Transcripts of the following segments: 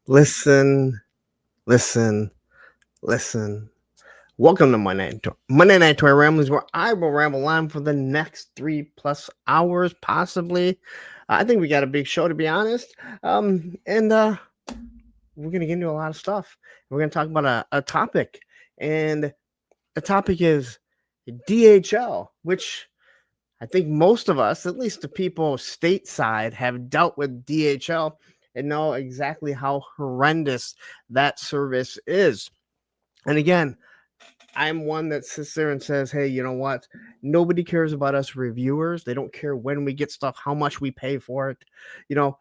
Listen, listen, listen. Welcome to Monday Night Toy Ramblings, where I will ramble on for the next 3+ hours, possibly. I think we got a big show, to be honest. And we're gonna get into a lot of stuff. We're gonna talk about a topic, and the topic is DHL, which I think most of us, at least the people stateside, have dealt with DHL and know exactly how horrendous that service is. And again, I'm one that sits there and says, hey, you know what? Nobody cares about us reviewers. They don't care when we get stuff, how much we pay for it. No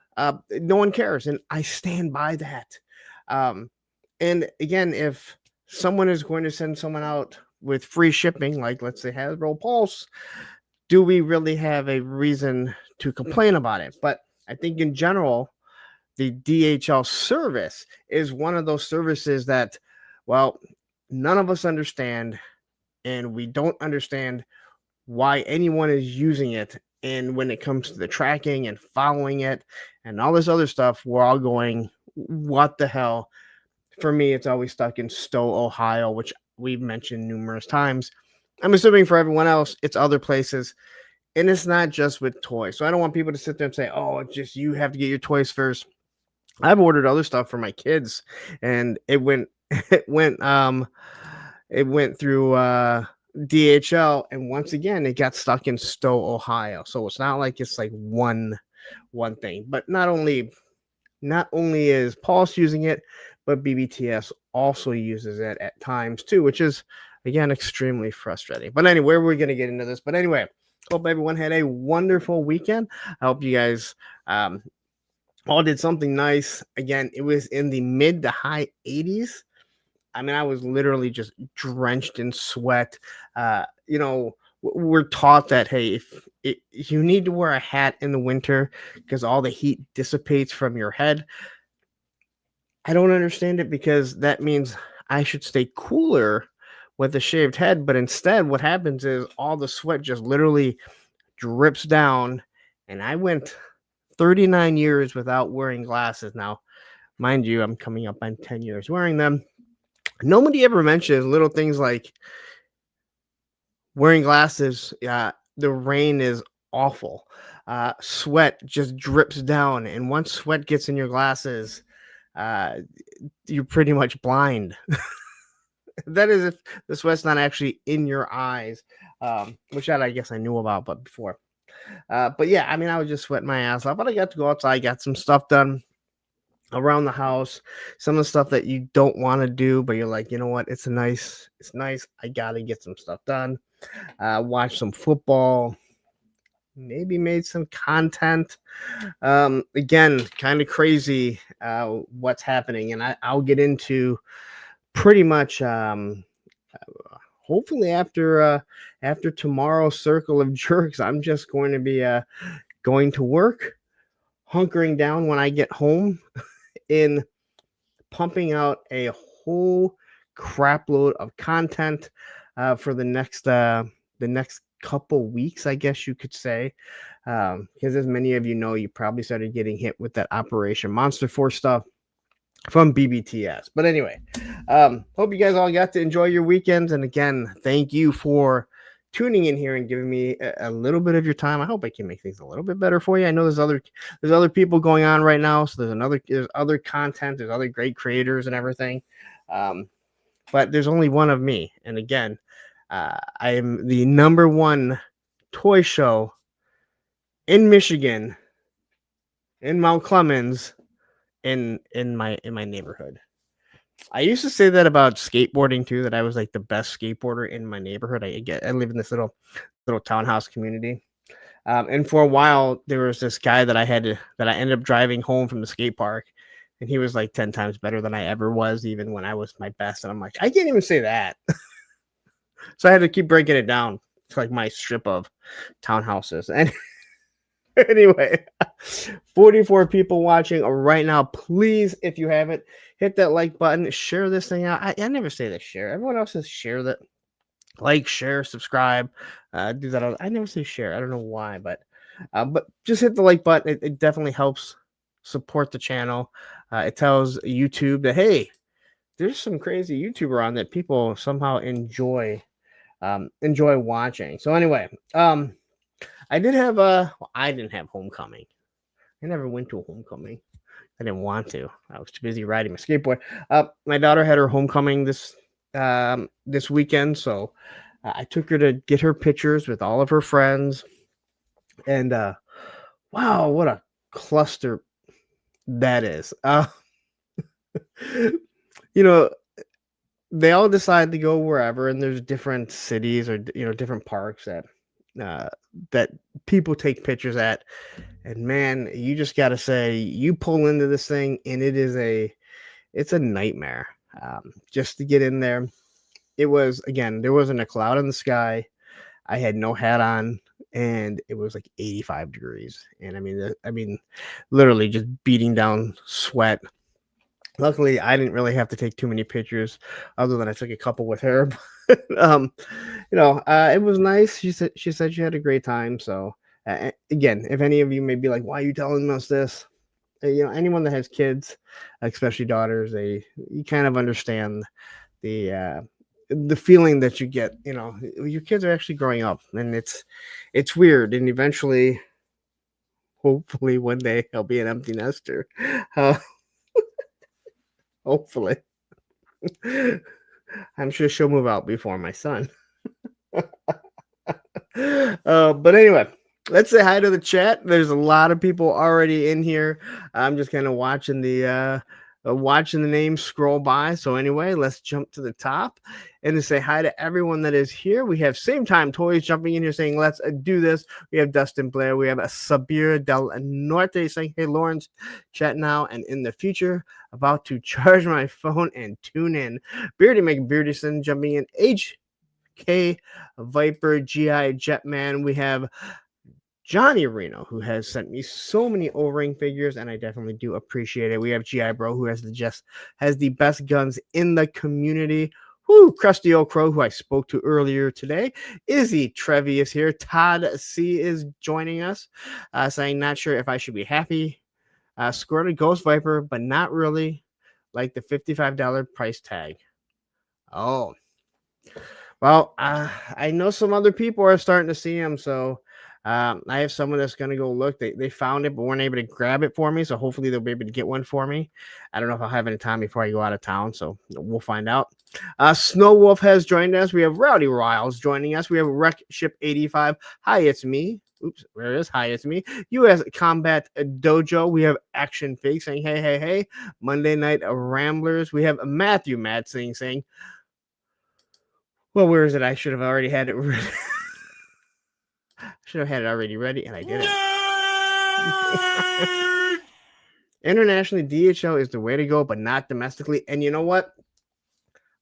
one cares. And I stand by that. Um, and again, if someone is going to send someone out with free shipping, like let's say Hasbro Pulse, do we really have a reason to complain about it? But I think in general, the DHL service is one of those services that, well, none of us understand, and we don't understand why anyone is using it. And when it comes to the tracking and following it and all this other stuff, we're all going, what the hell? For me, it's always stuck in Stowe, Ohio, which we've mentioned numerous times. I'm assuming for everyone else, it's other places. And it's not just with toys. So I don't want people to sit there and say, oh, it's just you have to get your toys first. I've ordered other stuff for my kids, and it went it went through DHL, and once again it got stuck in Stowe, Ohio. So it's not like it's like one thing. But not only is Pulse using it, but BBTS also uses it at times too, which is again extremely frustrating. But anyway, we're gonna get into this. But anyway, hope everyone had a wonderful weekend. I hope you guys all did something nice. Again, it was in the mid to high 80s. I mean, I was literally just drenched in sweat. We're taught that, hey, if you need to wear a hat in the winter because all the heat dissipates from your head. I don't understand it, because that means I should stay cooler with a shaved head. But instead, what happens is all the sweat just literally drips down. And I went 39 years without wearing glasses. Now, mind you, I'm coming up on 10 years wearing them. Nobody ever mentions little things like wearing glasses. The rain is awful. Sweat just drips down. And once sweat gets in your glasses, uh, you're pretty much blind. That is if the sweat's not actually in your eyes, which I guess I knew about, but before. But yeah, I mean, I was just sweating my ass off, but I got to go outside, got some stuff done around the house, some of the stuff that you don't want to do, but you're like, you know what, it's nice. I gotta get some stuff done. Watch some football, maybe made some content. Again, kind of crazy what's happening, and I'll get into pretty much hopefully after tomorrow's circle of jerks. I'm just going to be going to work, hunkering down when I get home, in pumping out a whole crap load of content for the next couple weeks, I guess you could say. Because as many of you know, you probably started getting hit with that Operation Monster Force stuff from BBTS. But anyway, hope you guys all got to enjoy your weekends. And again, thank you for tuning in here and giving me a little bit of your time. I hope I can make things a little bit better for you. I know there's other people going on right now, so there's other content, there's other great creators and everything. Um, but there's only one of me. And again, I am the number one toy show in Michigan, in Mount Clemens, in my neighborhood. I used to say that about skateboarding too, that I was like the best skateboarder in my neighborhood. I live in this little townhouse community. And for a while there was this guy that I ended up driving home from the skate park, and he was like 10 times better than I ever was, even when I was my best. And I'm like, I can't even say that. So I had to keep breaking it down to like my strip of townhouses. And anyway, 44 people watching right now. Please, if you haven't, hit that like button, share this thing out. I never say that share. Everyone else says share that. Like, share, subscribe, do that. I never say share. I don't know why, but just hit the like button. It definitely helps support the channel. It tells YouTube that, hey, there's some crazy YouTuber on that people somehow enjoy watching. So anyway, I did have I didn't have homecoming. I never went to a homecoming. I didn't want to. I was too busy riding my skateboard. My daughter had her homecoming this weekend, so I took her to get her pictures with all of her friends. And wow, what a cluster that is. You know, they all decide to go wherever, and there's different cities or different parks uh, that people take pictures at. And man, you just got to say, you pull into this thing, and it's a nightmare just to get in there. It was, again, there wasn't a cloud in the sky. I had no hat on, and it was like 85 degrees, and I mean, literally just beating down sweat. Luckily, I didn't really have to take too many pictures, other than I took a couple with her. um, it was nice. She said she had a great time. So again, if any of you may be like, "Why are you telling us this?" Anyone that has kids, especially daughters, you kind of understand the feeling that you get. Your kids are actually growing up, and it's weird. And eventually, hopefully, one day I'll be an empty nester. Uh, hopefully. I'm sure she'll move out before my son. But anyway, let's say hi to the chat. There's a lot of people already in here. I'm just kind of watching the names scroll by. So anyway, let's jump to the top and to say hi to everyone that is here. We have Same Time Toys jumping in here saying, let's do this. We have Dustin Blair. We have Sabir Del Norte saying, hey, Lawrence, chat now and in the future. About to charge my phone and tune in. Beardy McBeardyson jumping in. HK Viper GI Jetman. We have Johnny Reno, who has sent me so many O-ring figures, and I definitely do appreciate it. We have GI Bro, who has the best guns in the community. Whoo, Krusty Old Crow, who I spoke to earlier today. Izzy Trevi is here. Todd C is joining us, saying, not sure if I should be happy. Scored a Ghost Viper, but not really, like the $55 price tag. Oh, well, I know some other people are starting to see them, so I have someone that's going to go look. They found it, but weren't able to grab it for me, so hopefully they'll be able to get one for me. I don't know if I'll have any time before I go out of town, so we'll find out. Snow Wolf has joined us. We have Rowdy Riles joining us. We have Wreck Ship 85. Hi, it's me. Oops, where is hi, it's me. U.S. Combat Dojo. We have Action Fig saying, hey, hey, hey. Monday Night Ramblers. We have Matthew Madsing saying, well, where is it? I should have already had it ready. Should have had it already ready, and I didn't. Internationally, DHL is the way to go, but not domestically. And you know what?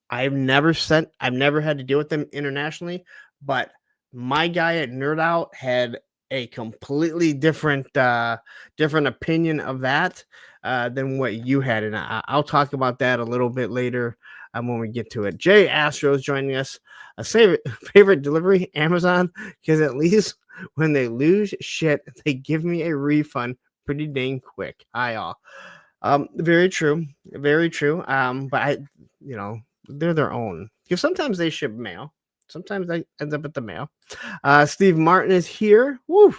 I've never had to deal with them internationally, but my guy at Nerd Out had a completely different opinion of that than what you had, and I'll talk about that a little bit later when we get to it. Jay Astro is joining us. A favorite delivery, Amazon, because at least when they lose shit, they give me a refund pretty dang quick. Hi all. Very true, very true. But they're their own, because sometimes they ship mail, sometimes they end up at the mail. Steve Martin is here. Woo.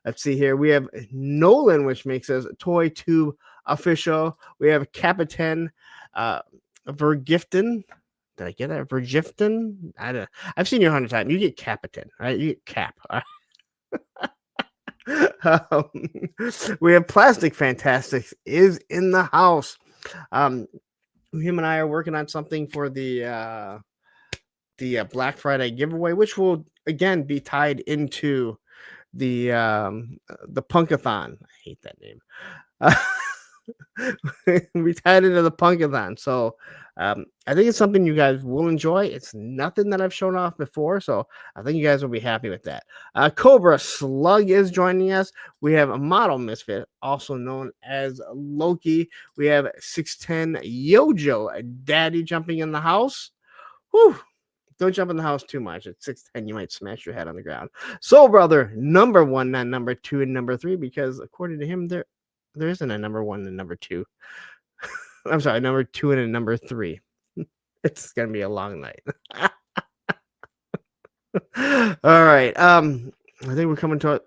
Let's see here. We have Nolan, which makes us Toy Tube official. We have Capitan Vergiften. Did I get that? Vergiften? I've seen you 100 times. You get Capitan, right? You get Cap. We have Plastic Fantastics is in the house. Him and I are working on something for the Black Friday giveaway, which will again be tied into the Punkathon. I hate that name. We tied into the Punkathon, so I think it's something you guys will enjoy. It's nothing that I've shown off before, so I think you guys will be happy with that. Cobra Slug is joining us. We have a Model Misfit, also known as Loki. We have 610 Yojo Daddy jumping in the house. Whew. Don't jump in the house too much. At 6'10", you might smash your head on the ground. Soul Brother, number 1, not number 2, and number 3, because according to him, there isn't a number 1 and number 2. I'm sorry, number 2 and a number 3. It's gonna be a long night. All right. I think we're coming to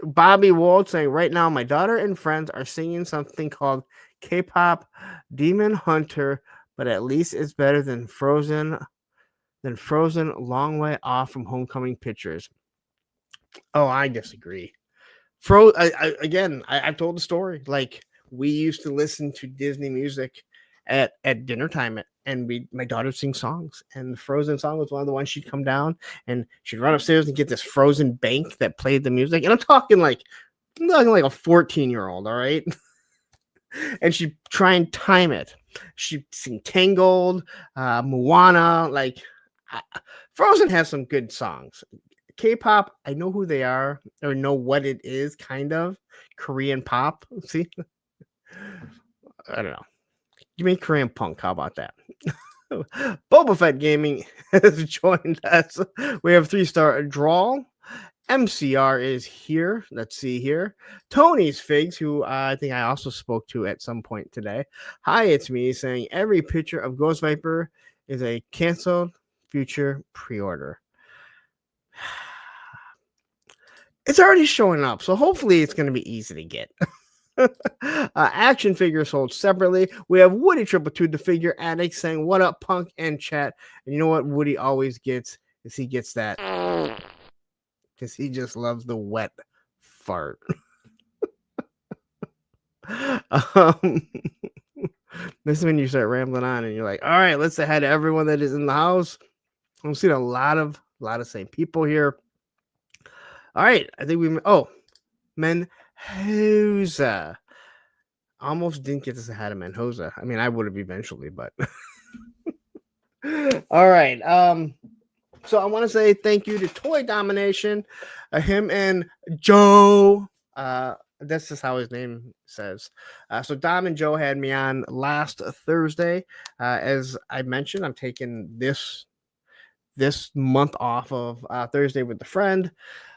Bobby Wald saying right now my daughter and friends are singing something called K-pop Demon Hunter, but at least it's better than Frozen long way off from Homecoming Pictures. Oh, I disagree. I've told the story. Like, we used to listen to Disney music at dinner time, and my daughter sing songs, and the Frozen song was one of the ones. She'd come down and she'd run upstairs and get this Frozen bank that played the music, and I'm talking like a 14-year-old, all right. And she'd try and time it. She'd sing Tangled, Moana. Like, Frozen has some good songs. K-pop, I know who they are or know what it is, kind of. Korean pop. See? I don't know. Give me Korean punk. How about that? Boba Fett Gaming has joined us. We have 3-star Drawl. MCR is here. Let's see here. Tony's Figs, who I think I also spoke to at some point today. Hi, it's me, saying every picture of Ghost Viper is a canceled future pre-order. It's already showing up, so hopefully it's going to be easy to get. Action figures sold separately. We have Woody 222, the figure addict, saying what up, punk and chat. And you know what Woody always gets is he gets that because he just loves the wet fart. This is when you start rambling on and you're like, all right, let's say hi to everyone that is in the house. I'm seeing a lot of same people here. All right, I think Mendoza. Almost didn't get to say hi to Mendoza. I mean, I would have eventually, but all right. So I want to say thank you to Toy Domination, him and Joe. This is how his name says. So Dom and Joe had me on last Thursday. As I mentioned, I'm taking this month off of Thursday with a friend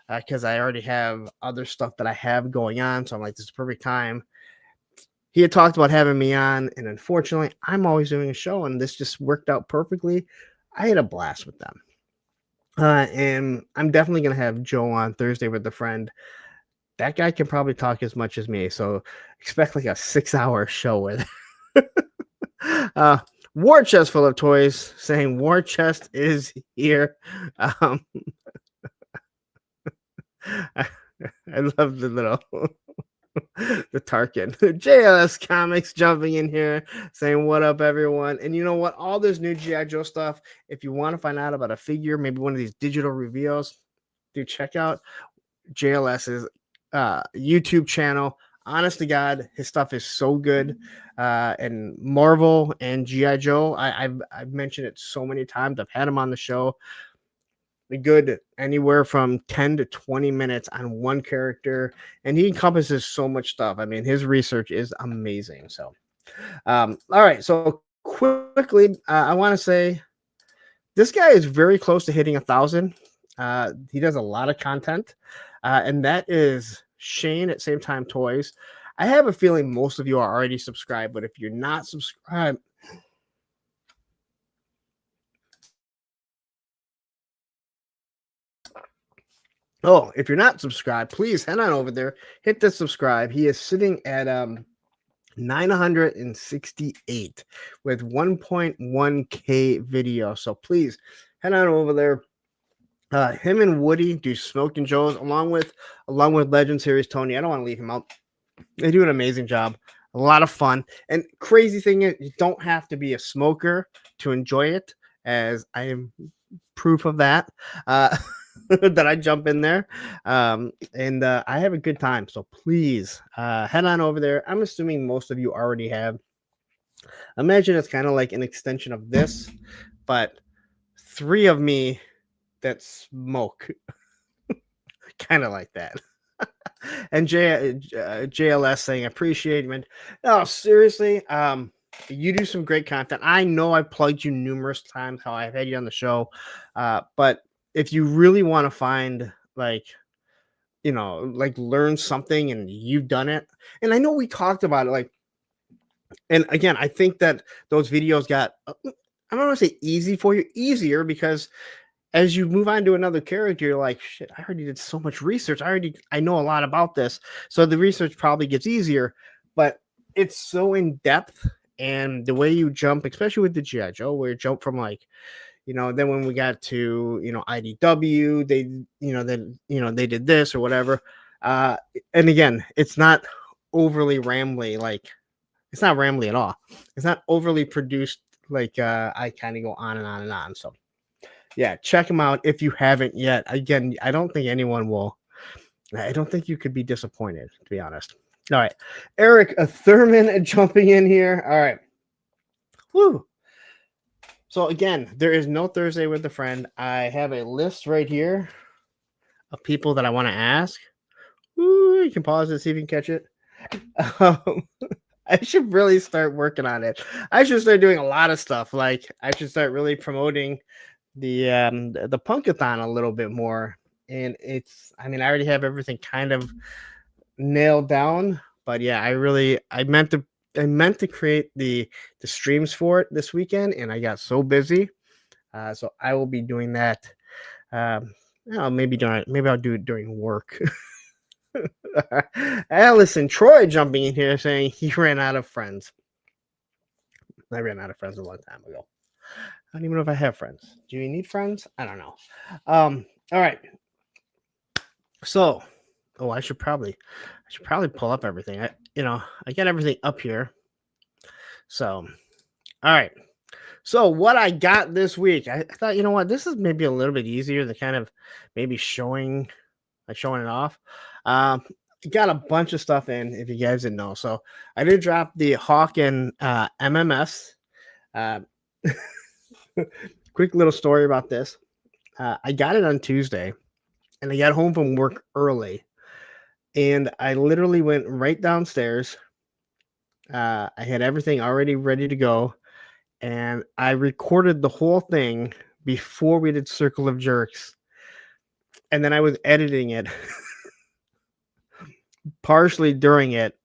because I already have other stuff that I have going on. So I'm like, this is the perfect time. He had talked about having me on, and unfortunately, I'm always doing a show, and this just worked out perfectly. I had a blast with them. And I'm definitely going to have Joe on Thursday with a friend. That guy can probably talk as much as me, so expect like a 6-hour show with War Chest full of toys, saying War Chest is here. I love the little the Tarkin. JLS Comics jumping in here saying what up everyone. And you know what, all this new GI Joe stuff, if you want to find out about a figure, maybe one of these digital reveals, do check out JLS's YouTube channel. Honest to God, his stuff is so good. And Marvel and GI Joe, I've mentioned it so many times. I've had him on the show. Good anywhere from 10 to 20 minutes on one character, and he encompasses so much stuff. I mean, his research is amazing. So all right, so quickly, I want to say this guy is very close to hitting 1,000. He does a lot of content, and that is Shane at Same Time Toys. I have a feeling most of you are already subscribed, but if you're not subscribed, if you're not subscribed, please head on over there, hit the subscribe. He is sitting at 968 with 1.1k video. So please head on over there. Him and Woody do Smoking Joe's along with Legend Series Tony. I don't want to leave him out. They do an amazing job. A lot of fun. And crazy thing is, you don't have to be a smoker to enjoy it, as I am proof of that. That I jump in there, and I have a good time. So please head on over there. I'm assuming most of you already have. Imagine it's kind of like an extension of this, but 3 of me that smoke, kind of like that. And JLS saying appreciate it. No, seriously, you do some great content. I know I've plugged you numerous times how I've had you on the show, but if you really want to find like like learn something and you've done it. And I know we talked about it, like, and again, I think that those videos got, I don't want to say easy for you, easier because as you move on to another character, you're like, shit, I already did so much research. I know a lot about this. So the research probably gets easier, but it's so in depth. And the way you jump, especially with the G.I. Joe, where you jump from like, then when we got to, IDW, they did this or whatever. Uh, and again, it's not overly rambly, like, it's not rambly at all. It's not overly produced, like, I kind of go on and on and on. So, yeah, check them out if you haven't yet. Again, I don't think anyone will. I don't think you could be disappointed, to be honest. All right. Eric Thurman jumping in here. All right. Woo. So, again, there is no Thursday with a friend. I have a list right here of people that I want to ask. Ooh, you can pause it, see if you can catch it. I should really start working on it. I should start doing a lot of stuff. Like, I should start really promoting the punkathon a little bit more. And I already have everything kind of nailed down, but yeah, I meant to create the streams for it this weekend, and I got so busy. So I will be doing that. Maybe I'll do it during work. Allison Troy jumping in here saying he ran out of friends. I ran out of friends a long time ago. I don't even know if I have friends. Do you need friends? I don't know. All right. So, I should probably pull up everything. I got everything up here. So, all right. So what I got this week, I thought, this is maybe a little bit easier than kind of maybe showing it off. Got a bunch of stuff in, if you guys didn't know. So I did drop the Hawk and MMS. Quick little story about this. I got it on Tuesday, and I got home from work early, and I literally went right downstairs. I had everything already ready to go, and I recorded the whole thing before we did Circle of Jerks, and then I was editing it partially during it,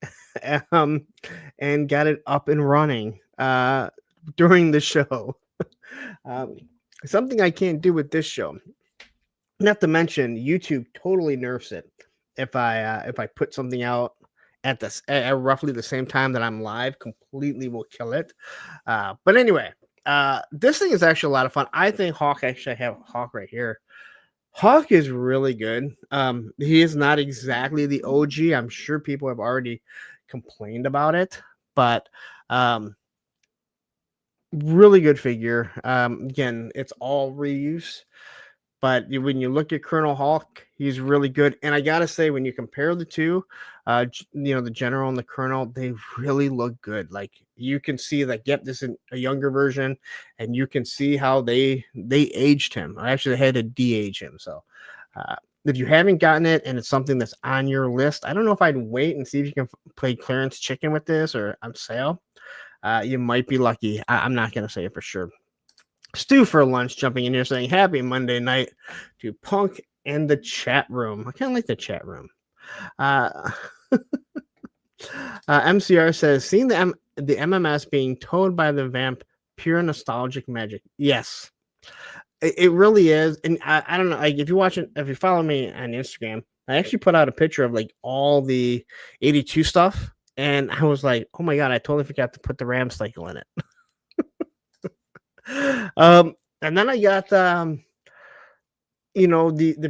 and got it up and running during the show. Something I can't do with this show. Not to mention, YouTube totally nerfs it if I put something out at roughly the same time that I'm live. Completely will kill it. But anyway, this thing is actually a lot of fun. I think Hawk, actually, I have Hawk right here. Hawk is really good. He is not exactly the OG. I'm sure people have already complained about it, but really good figure. Again, it's all reuse, but when you look at Colonel Hawk, he's really good. And I gotta say, when you compare the two, the General and the Colonel, they really look good. Like, you can see that, yep, this is a younger version, and you can see how they aged him. I actually had to de-age him. So if you haven't gotten it and it's something that's on your list, I don't know if I'd wait and see if you can play clearance chicken with this or on sale. You might be lucky. I'm not gonna say it for sure. Stu for lunch jumping in here saying happy Monday night to Punk and the chat room. I kind of like the chat room. MCR says, seeing the MMS being towed by the vamp, pure nostalgic magic. Yes, it really is. And I don't know, like, if you follow me on Instagram, I actually put out a picture of like all the 82 stuff, and I was like, oh my god, I totally forgot to put the Ram cycle in it. And then I got the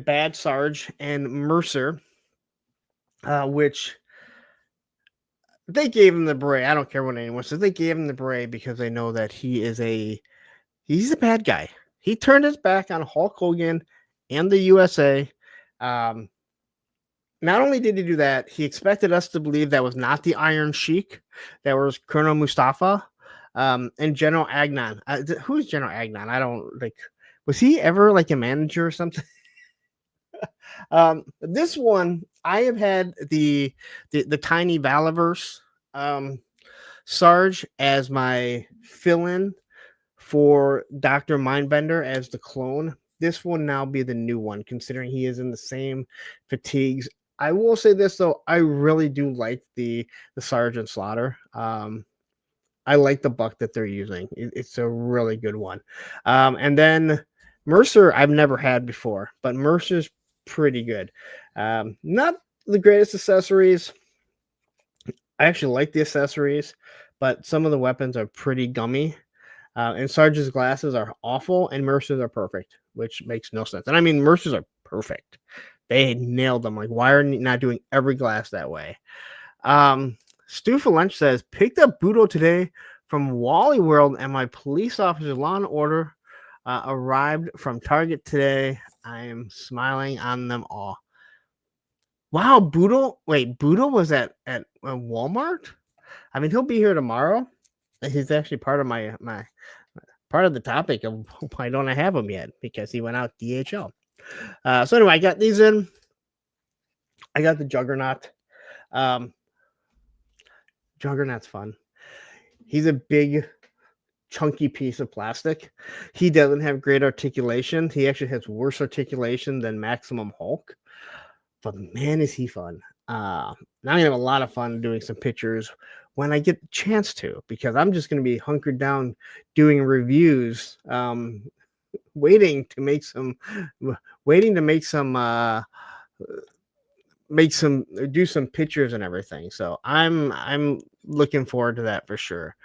Bad Sarge and Mercer, which they gave him the beret. I don't care what anyone says. They gave him the beret because they know that he's a bad guy. He turned his back on Hulk Hogan and the USA. Not only did he do that, he expected us to believe that was not the Iron Sheik, that was Colonel Mustafa, and General Agnon. Who's General Agnon? I don't like. Was he ever like a manager or something? This one, I have had the tiny Valaverse Sarge as my fill-in for Dr. Mindbender as the clone. This will now be the new one, considering he is in the same fatigues I will say this though, I really do like the Sergeant Slaughter. I like the buck that they're using. It's a really good one. And then Mercer, I've never had before, but Mercer's pretty good. Not the greatest accessories. I actually like the accessories, but some of the weapons are pretty gummy. And Sarge's glasses are awful, and Mercer's are perfect, which makes no sense. And I mean, Mercer's are perfect. They nailed them. Like, why are you not doing every glass that way? Stu for Lunch says, picked up Budo today from Wally World, and my police officer Law and Order arrived from Target today. I am smiling on them all. Wow, Budo. Wait, Budo was at Walmart? I mean, he'll be here tomorrow. He's actually part of my part of the topic of why don't I have him yet, because he went out DHL. So anyway, I got these in. I got the Juggernaut. Juggernaut's fun. He's a big, chunky piece of plastic. He doesn't have great articulation. He actually has worse articulation than Maximum Hulk. But man, is he fun. Now I'm gonna have a lot of fun doing some pictures when I get the chance to, because I'm just gonna be hunkered down doing reviews, waiting to make some do some pictures and everything. So I'm looking forward to that for sure.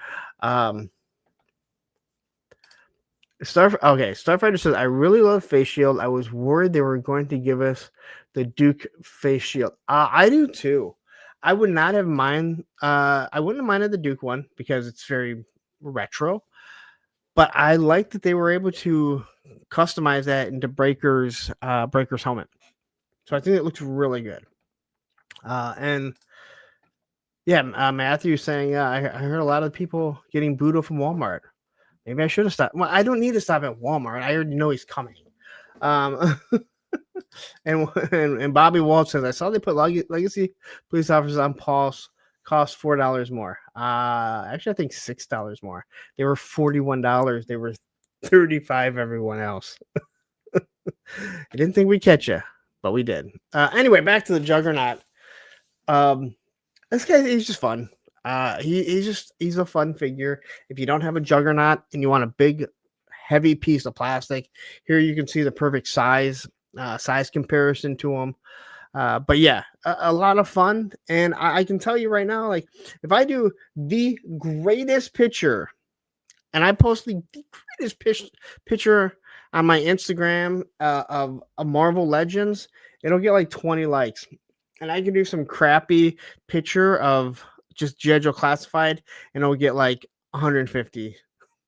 Starfighter says, I really love face shield. I was worried they were going to give us the Duke face shield. I do too. I would not have mind. I wouldn't have minded the Duke one because it's very retro. But I like that they were able to customize that into Breaker's helmet. So I think it looks really good. And yeah, Matthew saying, I heard a lot of people getting Budo from Walmart. Maybe I should have stopped. Well, I don't need to stop at Walmart. I already know he's coming. And Bobby Walt says, I saw they put legacy police officers on pulse, cost $4 more. Actually, I think $6 more. They were $41. They were $35. Everyone else. I didn't think we'd catch you, but we did. Anyway, back to the Juggernaut. This guy, he's just fun. He's a fun figure. If you don't have a Juggernaut and you want a big, heavy piece of plastic, here you can see the perfect size comparison to him. But yeah, a lot of fun. And I can tell you right now, like, if I do the greatest picture, and I post the greatest picture on my Instagram of Marvel Legends, it'll get like 20 likes. And I can do some crappy picture of just G.I. Joe Classified, and it'll get like 150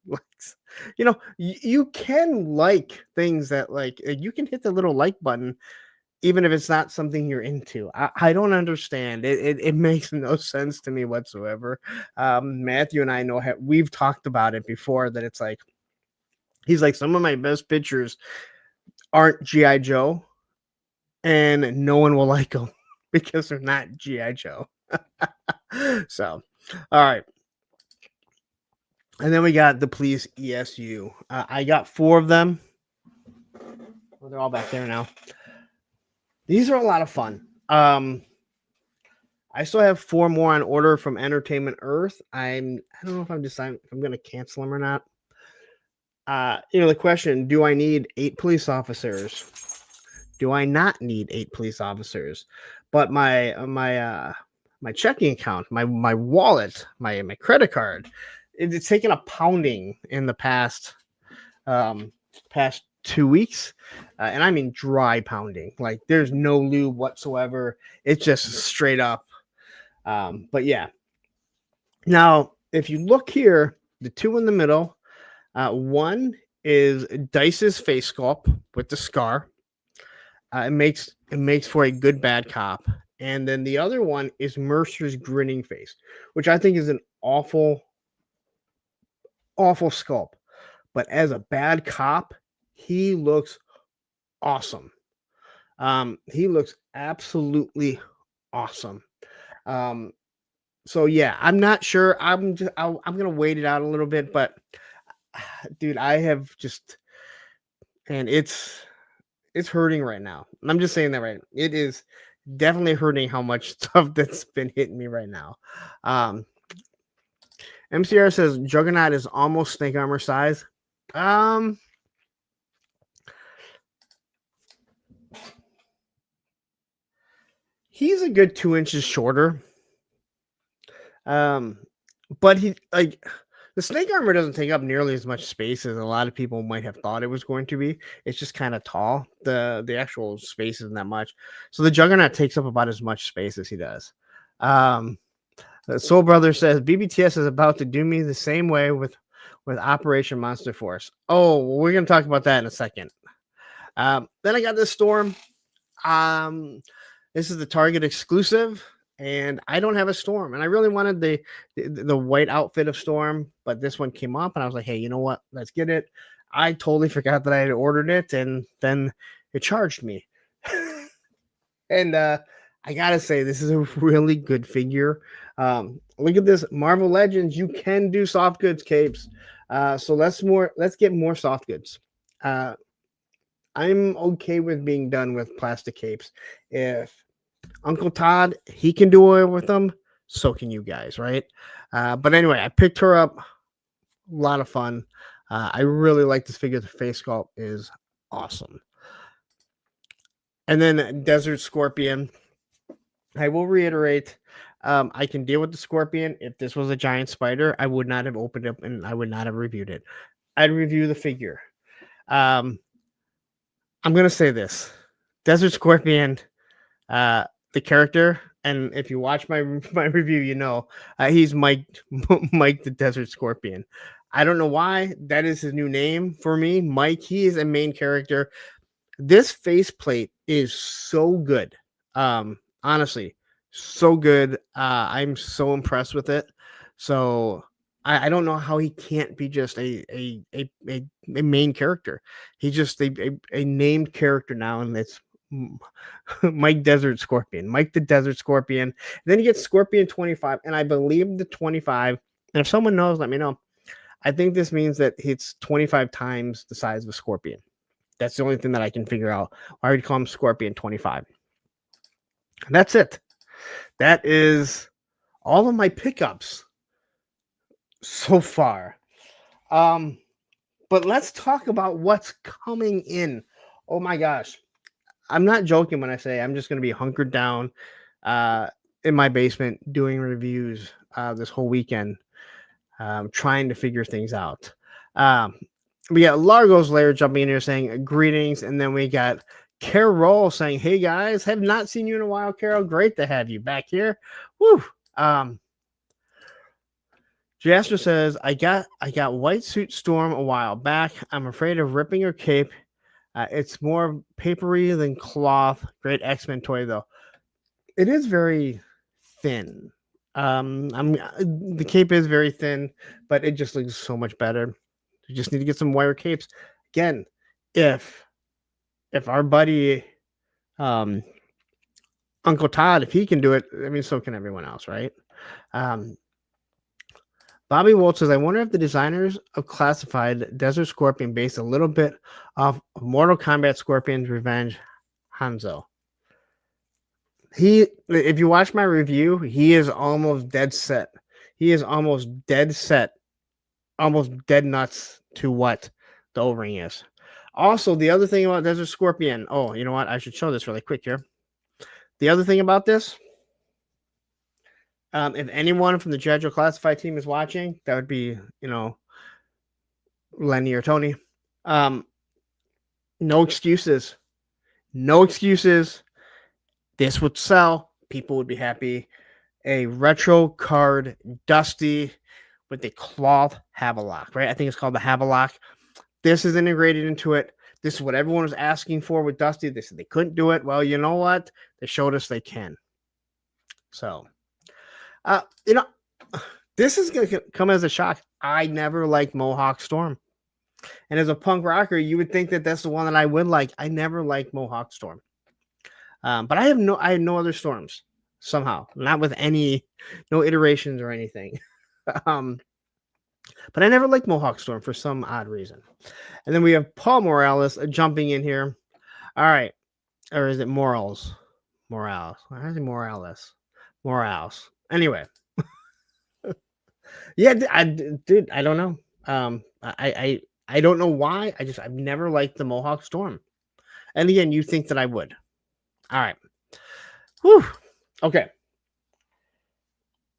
likes. You know, you can like things that, like, you can hit the little like button even if it's not something you're into. I don't understand. It makes no sense to me whatsoever. Matthew and I know we've talked about it before, that it's like, he's like, some of my best pictures aren't G.I. Joe, and no one will like them because they're not G.I. Joe. So, all right. And then we got the police ESU. I got 4 of them. Well, they're all back there now. These are a lot of fun. I still have 4 more on order from Entertainment Earth. I don't know if I'm deciding if I'm going to cancel them or not. The question, do I need 8 police officers? Do I not need 8 police officers? But my checking account, my wallet, my credit card, it's taken a pounding in the past 2 weeks, and I mean dry pounding. Like, there's no lube whatsoever. It's just straight up. But yeah. Now, if you look here, the 2 in the middle, one is Dice's face sculpt with the scar. It makes for a good bad cop. And then the other one is Mercer's grinning face, which I think is an awful sculpt. But as a bad cop, he looks awesome. He looks absolutely awesome. So yeah, I'm not sure. I'm gonna wait it out a little bit, but dude, I have just, and it's hurting right now. I'm just saying that right. It is definitely hurting how much stuff that's been hitting me right now. Um, MCR says Juggernaut is almost Snake Armor size. Um, he's a good 2 inches shorter. But he like the Snake Armor doesn't take up nearly as much space as a lot of people might have thought it was going to be. It's just kind of tall. The actual space isn't that much. So the Juggernaut takes up about as much space as he does. Soul Brother says BBTS is about to do me the same way with Operation Monster Force. Oh, we're gonna talk about that in a second. Then I got this Storm. This is the Target exclusive, and I don't have a Storm, and I really wanted the white outfit of Storm, but this one came up, and I was like, hey, you know what? Let's get it. I totally forgot that I had ordered it, and then it charged me. And I gotta say, this is a really good figure. Look at this Marvel Legends. You can do soft goods capes. So let's get more soft goods. I'm okay with being done with plastic capes. If Uncle Todd, he can do it with them, so can you guys, right? But anyway, I picked her up. A lot of fun. I really like this figure. The face sculpt is awesome. And then Desert Scorpion. I will reiterate, I can deal with the Scorpion. If this was a giant spider, I would not have opened it and I would not have reviewed it. I'd review the figure. I'm going to say this. Desert Scorpion, the character, and if you watch my review, you know, he's Mike the Desert Scorpion. I don't know why. That is his new name for me. Mike, he is a main character. This faceplate is so good. Honestly, so good. I'm so impressed with it. So I don't know how he can't be just a main character. He's just a named character now, and it's Mike Desert Scorpion, Mike the Desert Scorpion. Then he gets Scorpion 25, and I believe the 25. And if someone knows, let me know. I think this means that it's 25 times the size of a Scorpion. That's the only thing that I can figure out. I would call him Scorpion 25. That's it. That is all of my pickups so far. But let's talk about what's coming in. Oh my gosh. I'm not joking when I say I'm just going to be hunkered down in my basement doing reviews this whole weekend, trying to figure things out. We got Largo's Lair jumping in here saying greetings, and then we got Carol saying, "Hey guys, have not seen you in a while, Carol. Great to have you back here." Woo. Jasper says, I got White Suit Storm a while back. I'm afraid of ripping her cape. It's more papery than cloth. Great X-Men toy though. It is very thin. The cape is very thin, but it just looks so much better. You just need to get some wire capes. Again, if our buddy Uncle Todd, if he can do it, I mean, so can everyone else, right? Bobby Wolf says, I wonder if the designers of Classified Desert Scorpion based a little bit off Mortal Kombat Scorpion's Revenge Hanzo. If you watch my review, he is almost dead set. He is almost dead set, almost dead nuts to what the O-ring is. Also, the other thing about Desert Scorpion, oh, you know what? I should show this really quick here. The other thing about this, if anyone from the G.I. Joe Classified team is watching, that would be, you know, Lenny or Tony. No excuses. No excuses. This would sell. People would be happy. A retro card, Dusty, with the cloth Havelock, right? I think it's called the Havelock. This is integrated into it. This is what everyone was asking for with Dusty. They said they couldn't do it. Well, you know what? They showed us they can. So, you know, this is going to come as a shock. I never liked Mohawk Storm. And as a punk rocker, you would think that that's the one that I would like. I never liked Mohawk Storm. But I had no other Storms somehow, not with no iterations or anything. But I never liked Mohawk Storm for some odd reason. And then we have Paul Morales jumping in here. All right. Or is it Morals? Morales. Why is it Morales? Morales. Anyway, yeah, dude, I don't know. I don't know why. I've never liked the Mohawk Storm. And again, you think that I would. All right. Whew. Okay.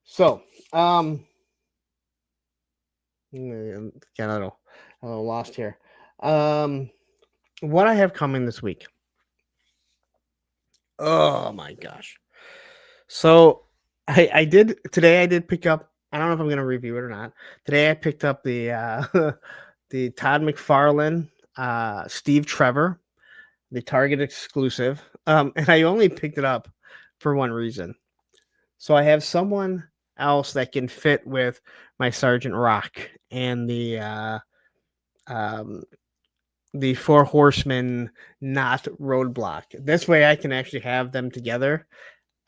So, got a little lost here. What I have coming this week. Oh my gosh. So I did today. I did pick up. I don't know if I'm going to review it or not. Today I picked up the the Todd McFarlane, Steve Trevor, the Target exclusive. And I only picked it up for one reason. So I have someone else that can fit with my Sergeant Rock and um, the Four Horsemen not roadblock. This way I can actually have them together.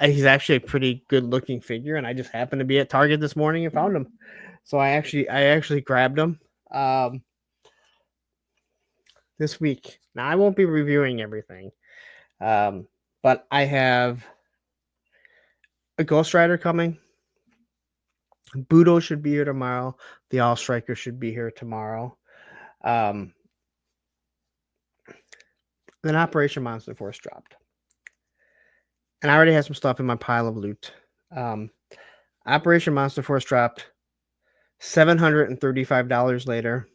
He's actually a pretty good looking figure, and I just happened to be at Target this morning and found him. So I actually grabbed him this week. Now I won't be reviewing everything, but I have a Ghost Rider coming. Budo should be here tomorrow. The All Striker should be here tomorrow. Then Operation Monster Force dropped. And I already have some stuff in my pile of loot. Operation Monster Force dropped $735 later.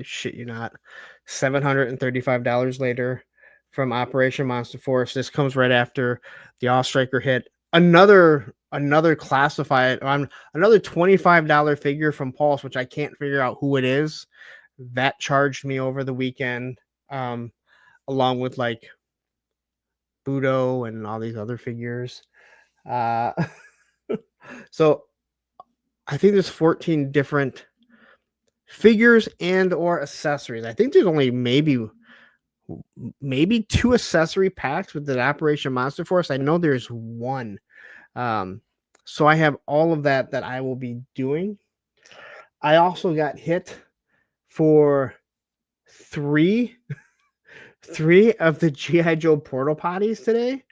Shit you not. $735 later from Operation Monster Force. This comes right after the All Striker hit. Another classified another $25 figure from Pulse, which I can't figure out who it is. That charged me over the weekend, along with like Budo and all these other figures. So I think there's 14 different figures and or accessories. I think there's only maybe 2 accessory packs with the Operation Monster Force. I know there's one. So I have all of that I will be doing. I also got hit for three of the G.I. Joe portal potties today.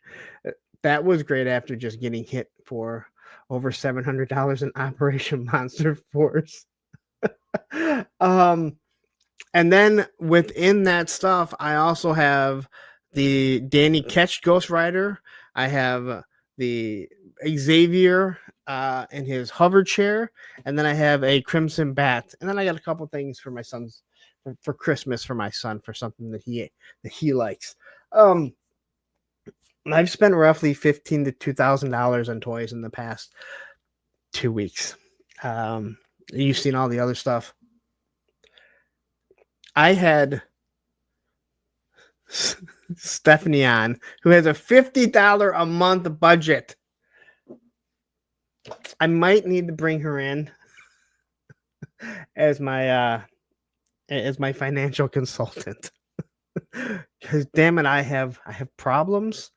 That was great after just getting hit for over $700 in Operation Monster Force. And then within that stuff, I also have the Danny Ketch Ghost Rider. I have the Xavier in his hover chair, and then I have a Crimson Bat, and then I got a couple things for my son's for Christmas for my son for something that he likes. I've spent roughly $1,500 to $2,000 on toys in the past 2 weeks. You've seen all the other stuff. I had Stephanie on, who has a $50 a month budget. I might need to bring her in as my financial consultant. Because damn it, I have problems.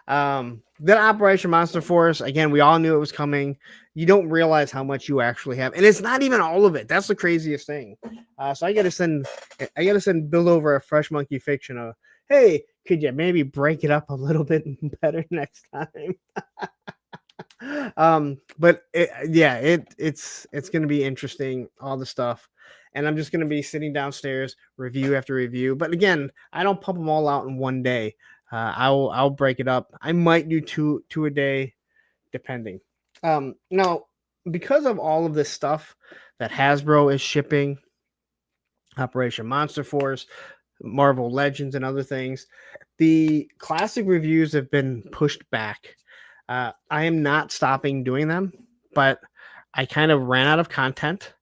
Then Operation Monster Force, again, we all knew it was coming. You don't realize how much you actually have, and it's not even all of it. That's the craziest thing. So I gotta send Bill over a Fresh Monkey Fiction of, hey, could you maybe break it up a little bit better next time? But it's gonna be interesting, all the stuff. And I'm just going to be sitting downstairs, review after review. But again, I don't pump them all out in one day. I'll break it up. I might do two a day, depending. Now, because of all of this stuff that Hasbro is shipping, Operation Monster Force, Marvel Legends, and other things, the classic reviews have been pushed back. I am not stopping doing them, but I kind of ran out of content,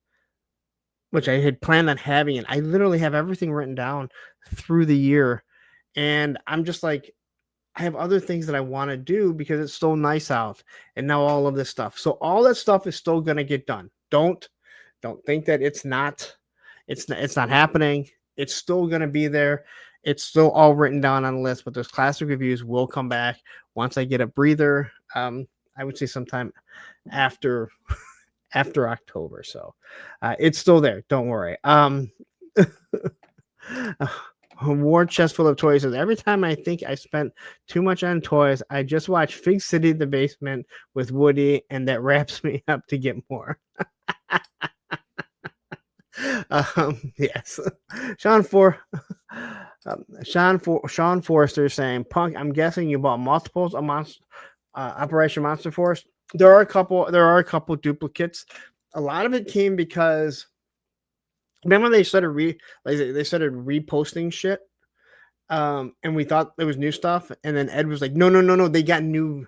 which I had planned on having, and I literally have everything written down through the year. And I'm just like, I have other things that I want to do because it's so nice out. And now all of this stuff. So all that stuff is still going to get done. Don't think that it's not happening. It's still going to be there. It's still all written down on the list, but those classic reviews will come back once I get a breather. I would say sometime after October. So it's still there. Don't worry. War chest full of toys says, every time I think I spent too much on toys, I just watch Fig City in the Basement with Woody, and that wraps me up to get more. Yes. Sean For Sean Forrester saying, Punk, I'm guessing you bought multiples of Operation Monster Force. There are a couple duplicates. A lot of it came because remember they started reposting shit. And we thought it was new stuff, and then Ed was like, no, they got new.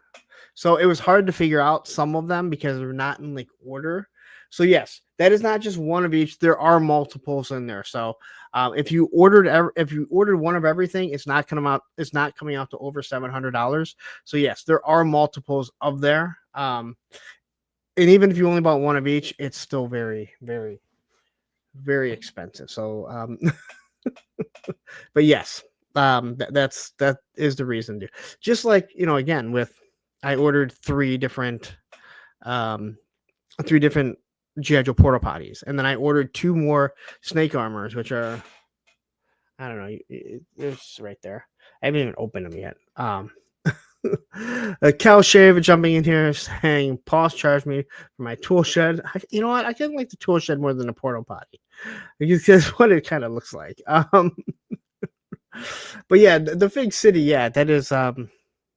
So it was hard to figure out some of them because they're not in like order. So yes, that is not just one of each. There are multiples in there. So if you ordered one of everything, it's not coming out. It's not coming out to over $700. So yes, there are multiples of there. And even if you only bought one of each, it's still very, very, very expensive. So, but yes, that is the reason. Just like again with I ordered three different G.I. Joe porta potties, and then I ordered two more snake armors, which are I don't know, it's right there. I haven't even opened them yet. Cal Shave jumping in here saying, Paul's charged me for my tool shed. You know what? I kind of like the tool shed more than the porta potty because what it kind of looks like. But yeah, the Fig City, yeah, that is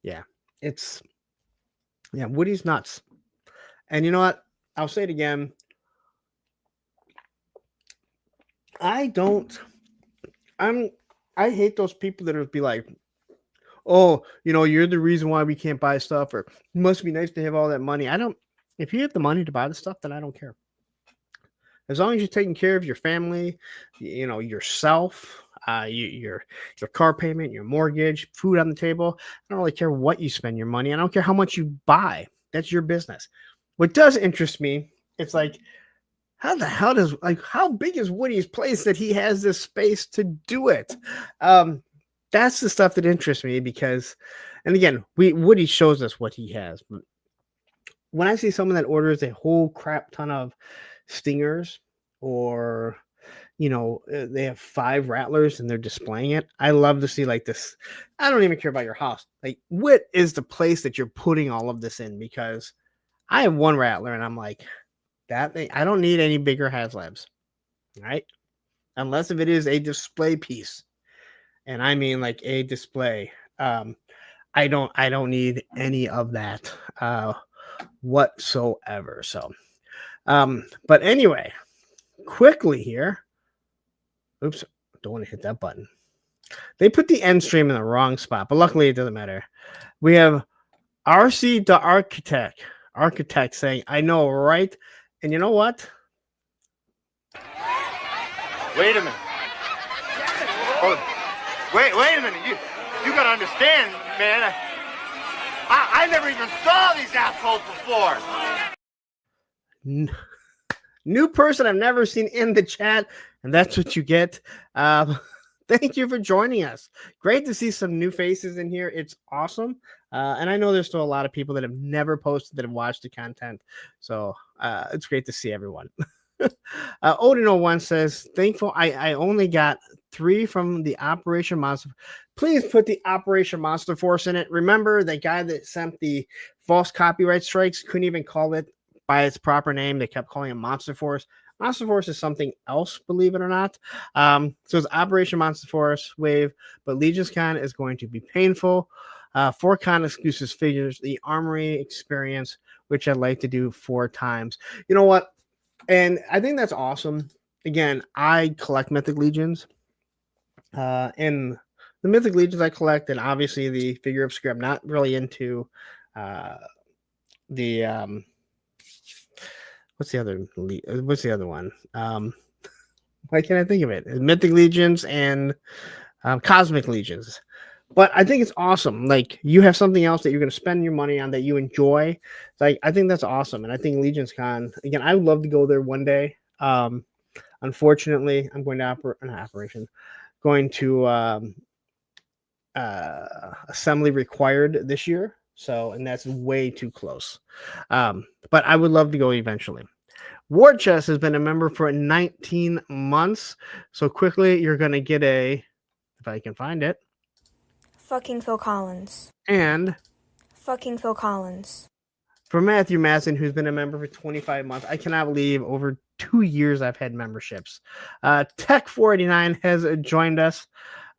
yeah, it's Woody's nuts. And you know what? I'll say it again. I hate those people that would be like, oh, you're the reason why we can't buy stuff, or it must be nice to have all that money. If you have the money to buy the stuff, then I don't care. As long as you're taking care of your family, yourself, your car payment, your mortgage, food on the table. I don't really care what you spend your money. I don't care how much you buy. That's your business. What does interest me, it's like, how the hell how big is Woody's place that he has this space to do it? That's the stuff that interests me because, and again, Woody shows us what he has. But when I see someone that orders a whole crap ton of stingers, or they have 5 rattlers and they're displaying it, I love to see like this. I don't even care about your house. Like, what is the place that you're putting all of this in? Because I have 1 rattler and I'm like, that thing, I don't need any bigger HasLabs, right? Unless if it is a display piece, and I mean like a display. I don't need any of that whatsoever. So, but anyway, quickly here. Oops, don't want to hit that button. They put the end stream in the wrong spot, but luckily it doesn't matter. We have RC the architect saying, I know, right? And you know what? Wait a minute. Oh, wait a minute. You gotta understand, man. I never even saw these assholes before. New person I've never seen in the chat, and that's what you get. Thank you for joining us. Great to see some new faces in here. It's awesome. And I know there's still a lot of people that have never posted that have watched the content. So it's great to see everyone. Odin01 says, thankful I only got 3 from the Operation Monster. Please put the Operation Monster Force in it. Remember the guy that sent the false copyright strikes couldn't even call it by its proper name. They kept calling it Monster Force. Monster Force is something else, believe it or not. So it's Operation Monster Force wave, but Legion's Con is going to be painful. 4 con exclusive figures, the Armory experience, which I'd like to do 4 times. You know what? And I think that's awesome. Again, I collect Mythic Legions. And the Mythic Legions I collect, and obviously the figure of Scrap, not really into the what's the other one? Why can't I think of it? Mythic Legions and Cosmic Legions. But I think it's awesome. Like, you have something else that you're going to spend your money on that you enjoy. Like, I think that's awesome. And I think Legion's Con, again, I would love to go there one day. Unfortunately, I'm going to assembly required this year. So, and that's way too close. But I would love to go eventually. War Chest has been a member for 19 months. So quickly, you're going to get if I can find it. Fucking Phil Collins. And Fucking Phil Collins. for Matthew Masson, who's been a member for 25 months, I cannot believe over 2 years I've had memberships. Tech 489 has joined us.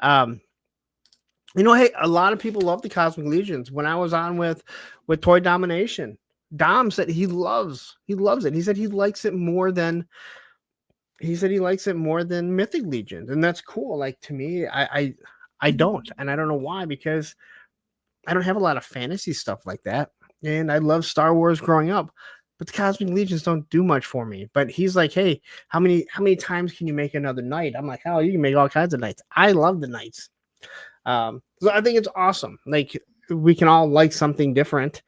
Hey, a lot of people love the Cosmic Legions. When I was on with Toy Domination, Dom said he loves it. He said he likes it more than Mythic Legions, and that's cool. Like, to me, I don't, and I don't know why, because I don't have a lot of fantasy stuff like that, and I love Star Wars growing up, but the Cosmic Legions don't do much for me. But he's like, hey, how many times can you make another night? I'm like, oh, you can make all kinds of nights. I love the nights. So I think it's awesome. Like, we can all like something different,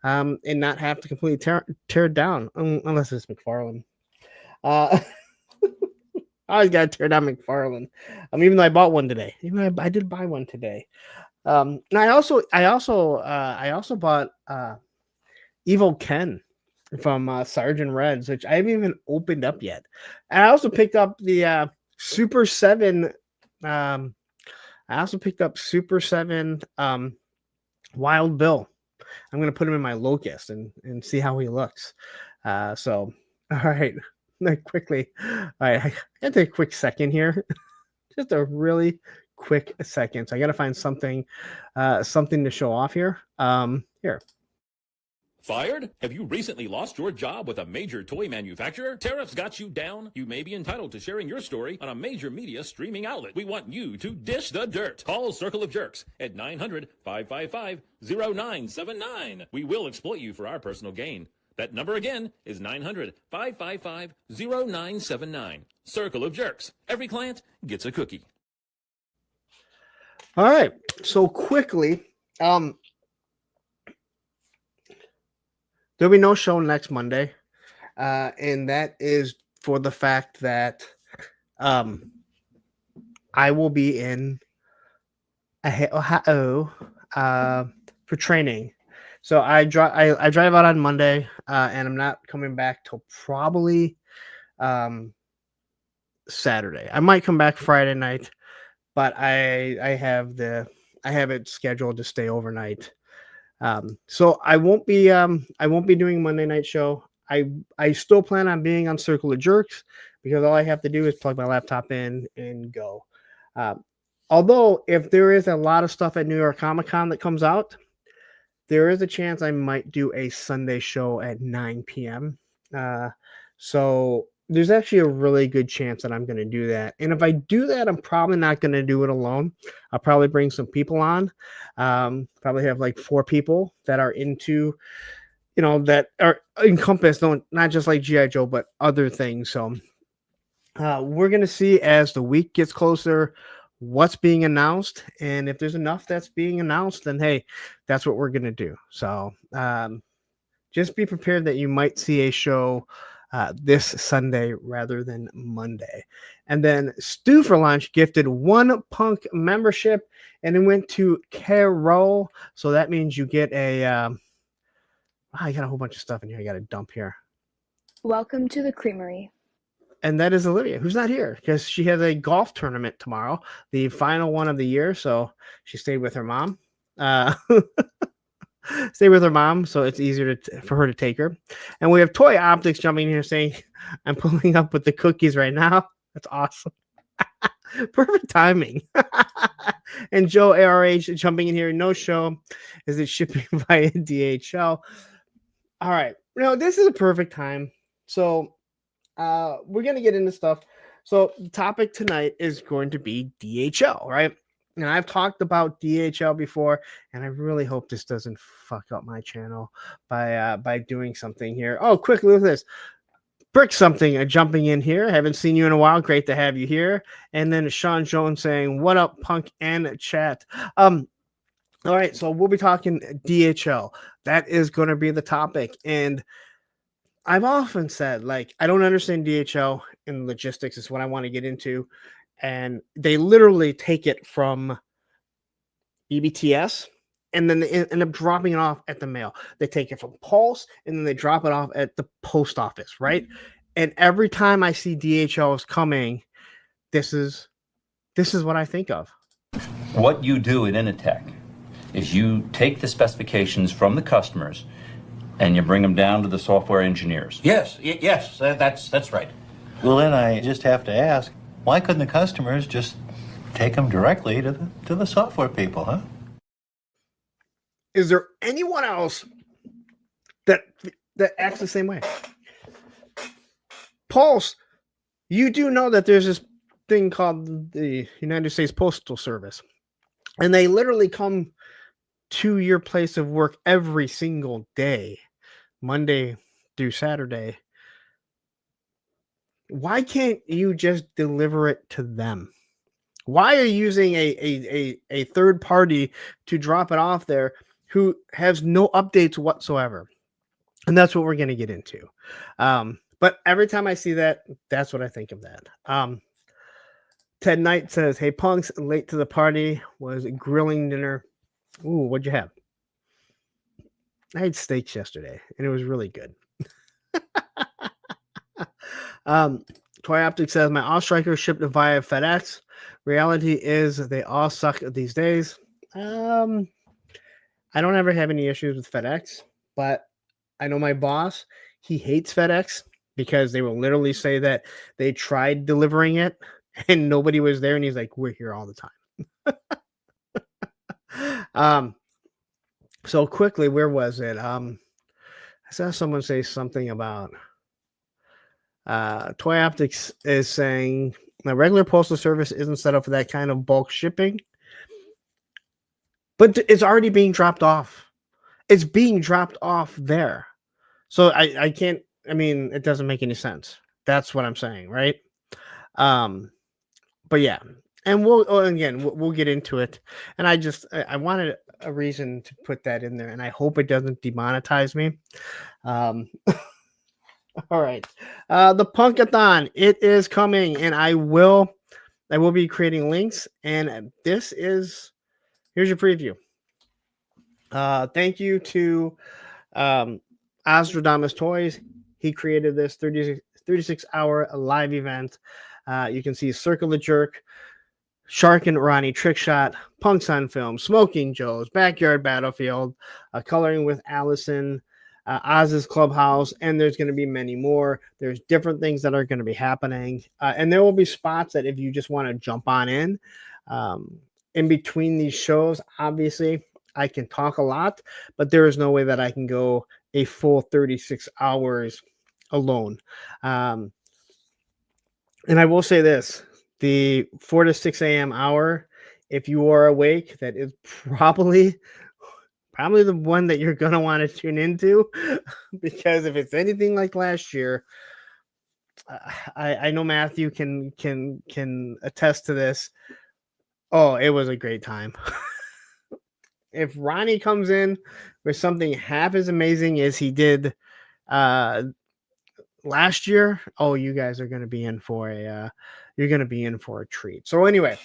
and not have to completely tear it down, unless it's McFarlane. I always gotta tear down McFarlane. Even though I bought one today. Even though I did buy one today. And I also bought Evil Ken from Sergeant Reds, which I haven't even opened up yet. And I also picked up the Super 7. I also picked up Super 7 Wild Bill. I'm gonna put him in my locust and see how he looks. So all right. Quickly. All right, I gotta take a quick second here. Just a really quick second. So I gotta find something to show off here. Here. Fired? Have you recently lost your job with a major toy manufacturer? Tariffs got you down? You may be entitled to sharing your story on a major media streaming outlet. We want you to dish the dirt. Call Circle of Jerks at 900-555-0979. We will exploit you for our personal gain. That number again is 900-555-0979. Circle of Jerks. Every client gets a cookie. All right. So quickly, there'll be no show next Monday, and that is for the fact that I will be in Ohio for training. So I drive out on Monday, and I'm not coming back till probably Saturday. I might come back Friday night, but I have it scheduled to stay overnight. So I won't be doing Monday night show. I still plan on being on Circle of Jerks, because all I have to do is plug my laptop in and go. Although if there is a lot of stuff at New York Comic Con that comes out, there is a chance I might do a Sunday show at 9 p.m. So there's actually a really good chance that I'm going to do that. And if I do that, I'm probably not going to do it alone. I'll probably bring some people on. Probably have like 4 people that are into, that are encompassed, not just like G.I. Joe, but other things. So we're going to see as the week gets closer what's being announced. And if there's enough that's being announced, then hey, that's what we're going to do. So just be prepared that you might see a show this Sunday rather than Monday. And then Stu for Lunch gifted 1 Punk membership, and it went to Carol. So that means you get I got a whole bunch of stuff in here I got to dump here. Welcome to the Creamery. And that is Olivia, who's not here because she has a golf tournament tomorrow, the final one of the year. So she stayed with her mom. Stay with her mom, so it's easier for her to take her. And we have Toy Optics jumping in here saying, I'm pulling up with the cookies right now. That's awesome. Perfect timing. And Joe ARH jumping in here. No show. Is it shipping via DHL? All right. This is a perfect time. So we're going to get into stuff. So the topic tonight is going to be DHL, right? And I've talked about DHL before, and I really hope this doesn't fuck up my channel by doing something here. Oh, quick, look at this. Brick something jumping in here. Haven't seen you in a while. Great to have you here. And then Sean Jones saying, what up, Punk and chat? All right, so we'll be talking DHL. That is going to be the topic. And I've often said, like, I don't understand DHL and logistics is what I want to get into. And they literally take it from EBTS, and then they end up dropping it off at the mail. They take it from Pulse, and then they drop it off at the post office, right? Mm-hmm. And every time I see DHL is coming, this is what I think of. What you do at Initech is you take the specifications from the customers and you bring them down to the software engineers. Yes, that's right. Well, then I just have to ask, why couldn't the customers just take them directly to the software people, huh? Is there anyone else that acts the same way? Pulse, you do know that there's this thing called the United States Postal Service, and they literally come to your place of work every single day, Monday through Saturday. Why can't you just deliver it to them? Why are you using a third party to drop it off there who has no updates whatsoever? And that's what we're going to get into. But every time I see that, that's what I think of that. Ted Knight says, hey, punks, late to the party, was grilling dinner. Ooh, what'd you have? I had steaks yesterday, and it was really good. Toy Optic says, my all strikers shipped via FedEx. Reality is they all suck these days. I don't ever have any issues with FedEx, but I know my boss, he hates FedEx because they will literally say that they tried delivering it and nobody was there, and he's like, we're here all the time. So quickly, where was it? I saw someone say something about Toy Optics is saying the regular postal service isn't set up for that kind of bulk shipping, but it's already being dropped off. It's being dropped off there. So I can't, I mean, it doesn't make any sense. That's what I'm saying, right? But yeah, and we'll get into it. And I wanted a reason to put that in there, and I hope it doesn't demonetize me. All right. The Punkathon, it is coming, and I will be creating links, and here's your preview. Thank you to Ostradamus Toys. He created this 36-hour live event. You can see Circle the Jerk, Shark and Ronnie Trick Shot, Punks on Film, Smoking Joe's, Backyard Battlefield, Coloring with Allison, Oz's Clubhouse, and there's going to be many more. There's different things that are going to be happening, and there will be spots that if you just want to jump on in between these shows. Obviously, I can talk a lot, but there is no way that I can go a full 36 hours alone. And I will say this, the 4 to 6 a.m. hour, if you are awake, that is probably the one that you're going to want to tune into, because if it's anything like last year, I know Matthew can attest to this. Oh, it was a great time. If Ronnie comes in with something half as amazing as he did last year, oh, you guys are going to be in for a treat. So anyway,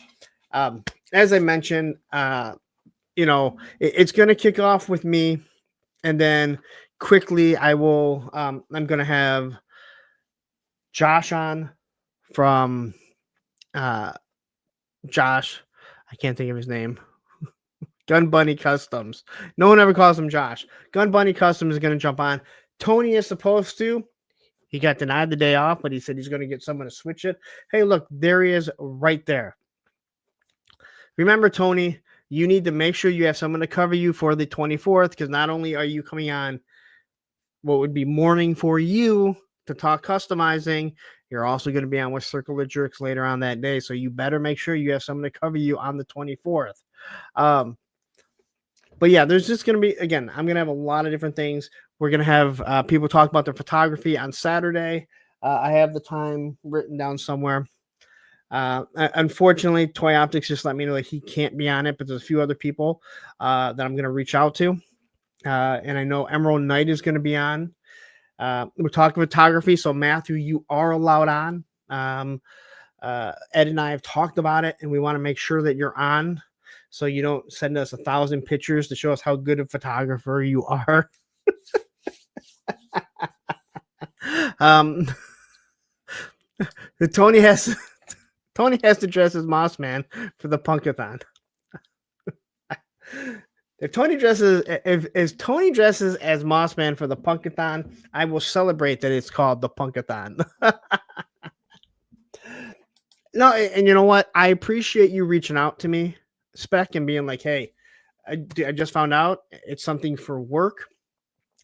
as I mentioned, it's going to kick off with me, and then quickly I'm going to have Josh on from Josh. I can't think of his name. Gun Bunny Customs. No one ever calls him Josh. Gun Bunny Customs is going to jump on. Tony is supposed to. He got denied the day off, but he said he's going to get someone to switch it. Hey, look, there he is right there. Remember, Tony, you need to make sure you have someone to cover you for the 24th, because not only are you coming on what would be morning for you to talk customizing, you're also going to be on with Circle the Jerks later on that day. So you better make sure you have someone to cover you on the 24th. But yeah, there's just going to be, again, I'm going to have a lot of different things. We're going to have people talk about their photography on Saturday. I have the time written down somewhere. Unfortunately, Toy Optics just let me know that he can't be on it, but there's a few other people that I'm going to reach out to. And I know Emerald Knight is going to be on. We're talking photography, so Matthew, you are allowed on. Ed and I have talked about it, and we want to make sure that you're on, so you don't send us 1,000 pictures to show us how good a photographer you are. Tony has to dress as Moss Man for the Punkathon. If Tony dresses as Mossman for the Punkathon, I will celebrate that it's called the Punkathon. No, and you know what? I appreciate you reaching out to me, Spec, and being like, "Hey, I just found out it's something for work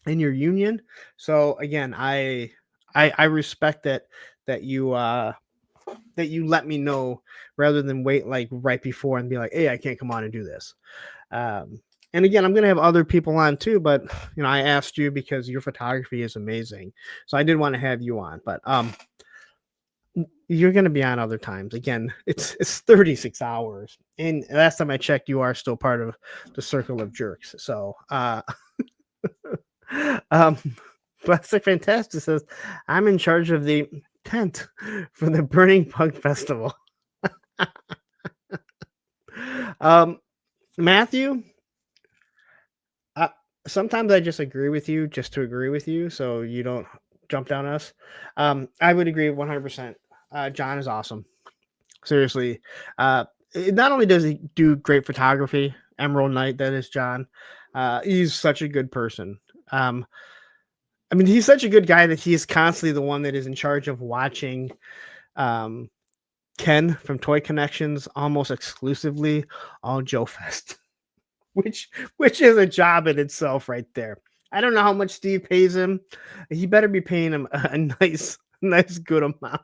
in your union." So again, I respect that you let me know rather than wait like right before and be like, "Hey, I can't come on and do this." And again, I'm gonna have other people on too, but I asked you because your photography is amazing, so I did want to have you on. But you're gonna be on other times. Again, it's 36 hours, and last time I checked, you are still part of the circle of jerks. So, um, Plastic Fantastic says I'm in charge of the tent for the Burning Punk Festival. Matthew, sometimes I just agree with you just to agree with you, so you don't jump down us. I would agree 100%. John is awesome. Seriously. Not only does he do great photography, Emerald Knight, that is John. He's such a good person. I mean, he's such a good guy that he's constantly the one that is in charge of watching Ken from Toy Connections almost exclusively on Joe Fest, which is a job in itself right there. I don't know how much Steve pays him. He better be paying him a nice good amount.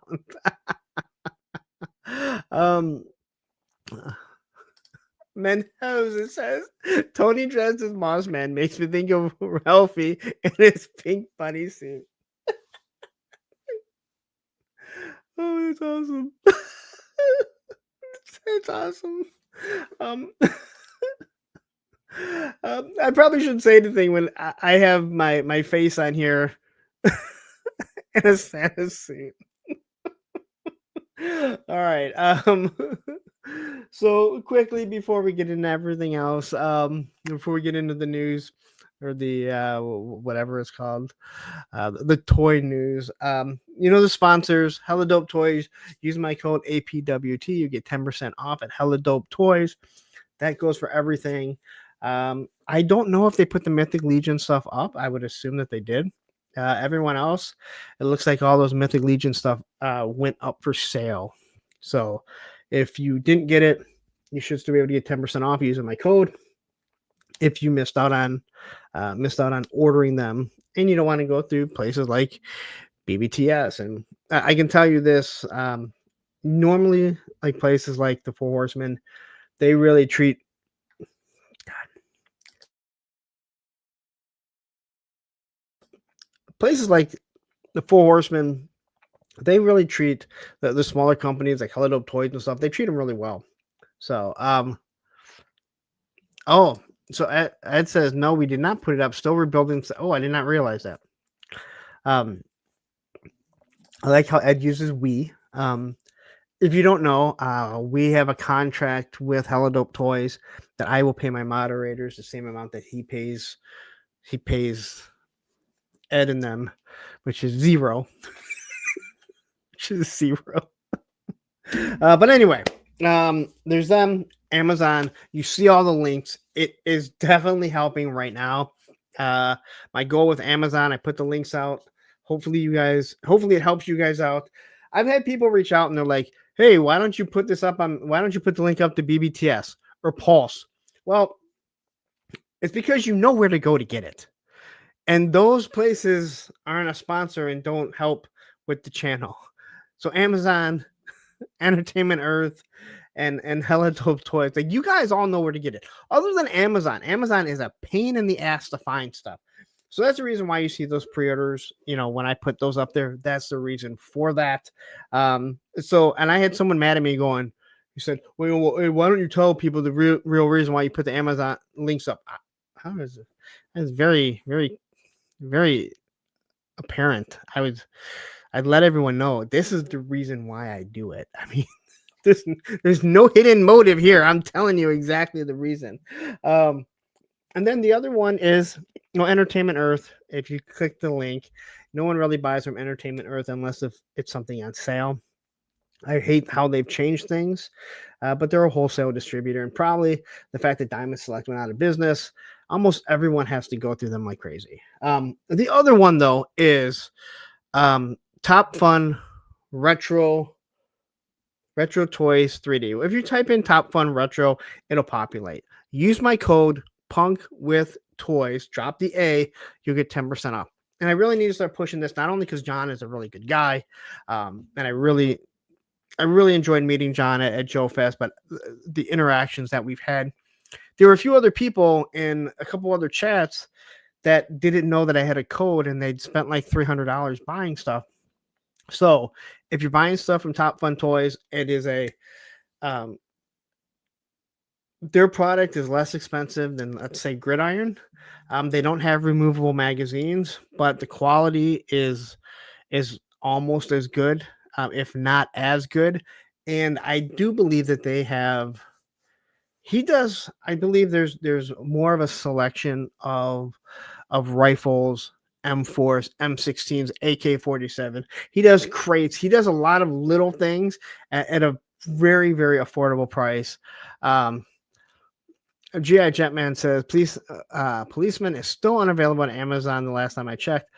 Menhoz, it says Tony dressed as Mossman makes me think of Ralphie in his pink bunny suit. Oh, it's awesome. It's awesome. I probably shouldn't say anything when I have my face on here in a Santa suit. All right. So quickly before we get into everything else, before we get into the news or the whatever it's called, the toy news. The sponsors, Hella Dope Toys. Use my code APWT. You get 10% off at Hella Dope Toys. That goes for everything. I don't know if they put the Mythic Legion stuff up. I would assume that they did. Everyone else, it looks like all those Mythic Legion stuff went up for sale. So if you didn't get it, you should still be able to get 10% off using my code. If you missed out on ordering them and you don't want to go through places like BBTS, and I can tell you this, normally like places like the Four Horsemen, they really treat places like the Four Horsemen, they really treat the smaller companies like Hello Dope Toys and stuff. They treat them really well. So, so Ed says no, we did not put it up. Still rebuilding. Oh, I did not realize that. I like how Ed uses we. If you don't know, we have a contract with Hello Dope Toys that I will pay my moderators the same amount that he pays. He pays Ed and them, which is zero. Which is zero. But anyway, there's them. Amazon. You see all the links. It is definitely helping right now. My goal with Amazon, I put the links out. Hopefully it helps you guys out. I've had people reach out and they're like, hey, why don't you put the link up to BBTS or Pulse? Well, it's because you know where to go to get it. And those places aren't a sponsor and don't help with the channel. So Amazon, Entertainment Earth, and Hella Dope Toys, like you guys all know where to get it. Other than Amazon is a pain in the ass to find stuff. So that's the reason why you see those pre-orders. When I put those up there, that's the reason for that. And I had someone mad at me going, he said, well, why don't you tell people the real reason why you put the Amazon links up? How is it? It's very, very, very apparent. I'd let everyone know this is the reason why I do it. I mean, there's no hidden motive here. I'm telling you exactly the reason. And then the other one is Entertainment Earth. If you click the link, no one really buys from Entertainment Earth unless if it's something on sale. I hate how they've changed things, but they're a wholesale distributor, and probably the fact that Diamond Select went out of business, almost everyone has to go through them like crazy. The other one though is Top Fun Retro Toys 3D. If you type in Top Fun Retro, it'll populate. Use my code Punk with Toys. Drop the A, you'll get 10% off. And I really need to start pushing this, not only because John is a really good guy, and I really enjoyed meeting John at Joe Fest, but the interactions that we've had. There were a few other people in a couple other chats that didn't know that I had a code, and they'd spent like $300 buying stuff. So if you're buying stuff from Top Fun Toys, it is their product is less expensive than, let's say, Gridiron. They don't have removable magazines, but the quality is almost as good, if not as good. And I do believe that they have. I believe there's more of a selection of rifles, M4s, M16s, AK-47. He does crates. He does a lot of little things at a very, very affordable price. GI Jetman says, Policeman is still unavailable on Amazon the last time I checked.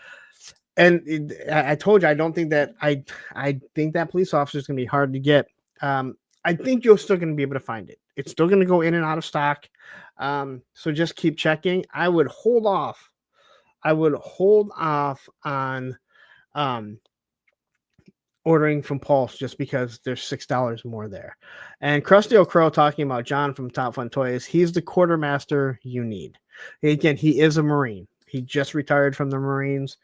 And I told you, I don't think that I think that police officer is going to be hard to get. I think you're still going to be able to find it. It's still going to go in and out of stock. So just keep checking. I would hold off on ordering from Pulse just because there's $6 more there. And Krusty O'Crow talking about John from Top Fun Toys. He's the quartermaster you need. Again, he is a Marine. He just retired from the Marines.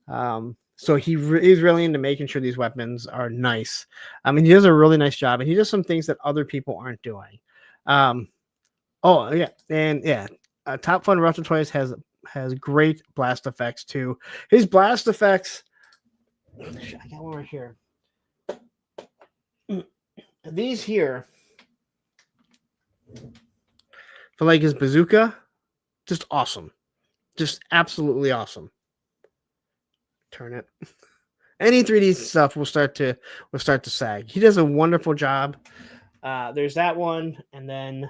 So he's really into making sure these weapons are nice. I mean, he does a really nice job, and he does some things that other people aren't doing. Top Fun Retro Toys has great blast effects too. His blast effects, I got one right here. These here, for like his bazooka, just awesome, just absolutely awesome. Turn it. Any 3D stuff will start to sag. He does a wonderful job. There's that one, and then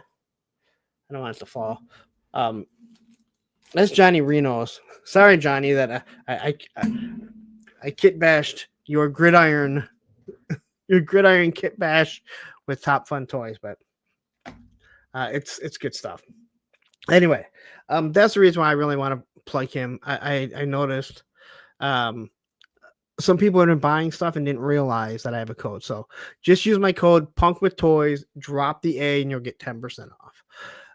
I don't want it to fall. That's Johnny Reno's. Sorry, Johnny, that I kit bashed your gridiron kit bash with Top Fun Toys, but it's good stuff. Anyway, that's the reason why I really want to plug him. I noticed some people have been buying stuff and didn't realize that I have a code. So just use my code Punk with Toys, drop the A, and you'll get 10% off.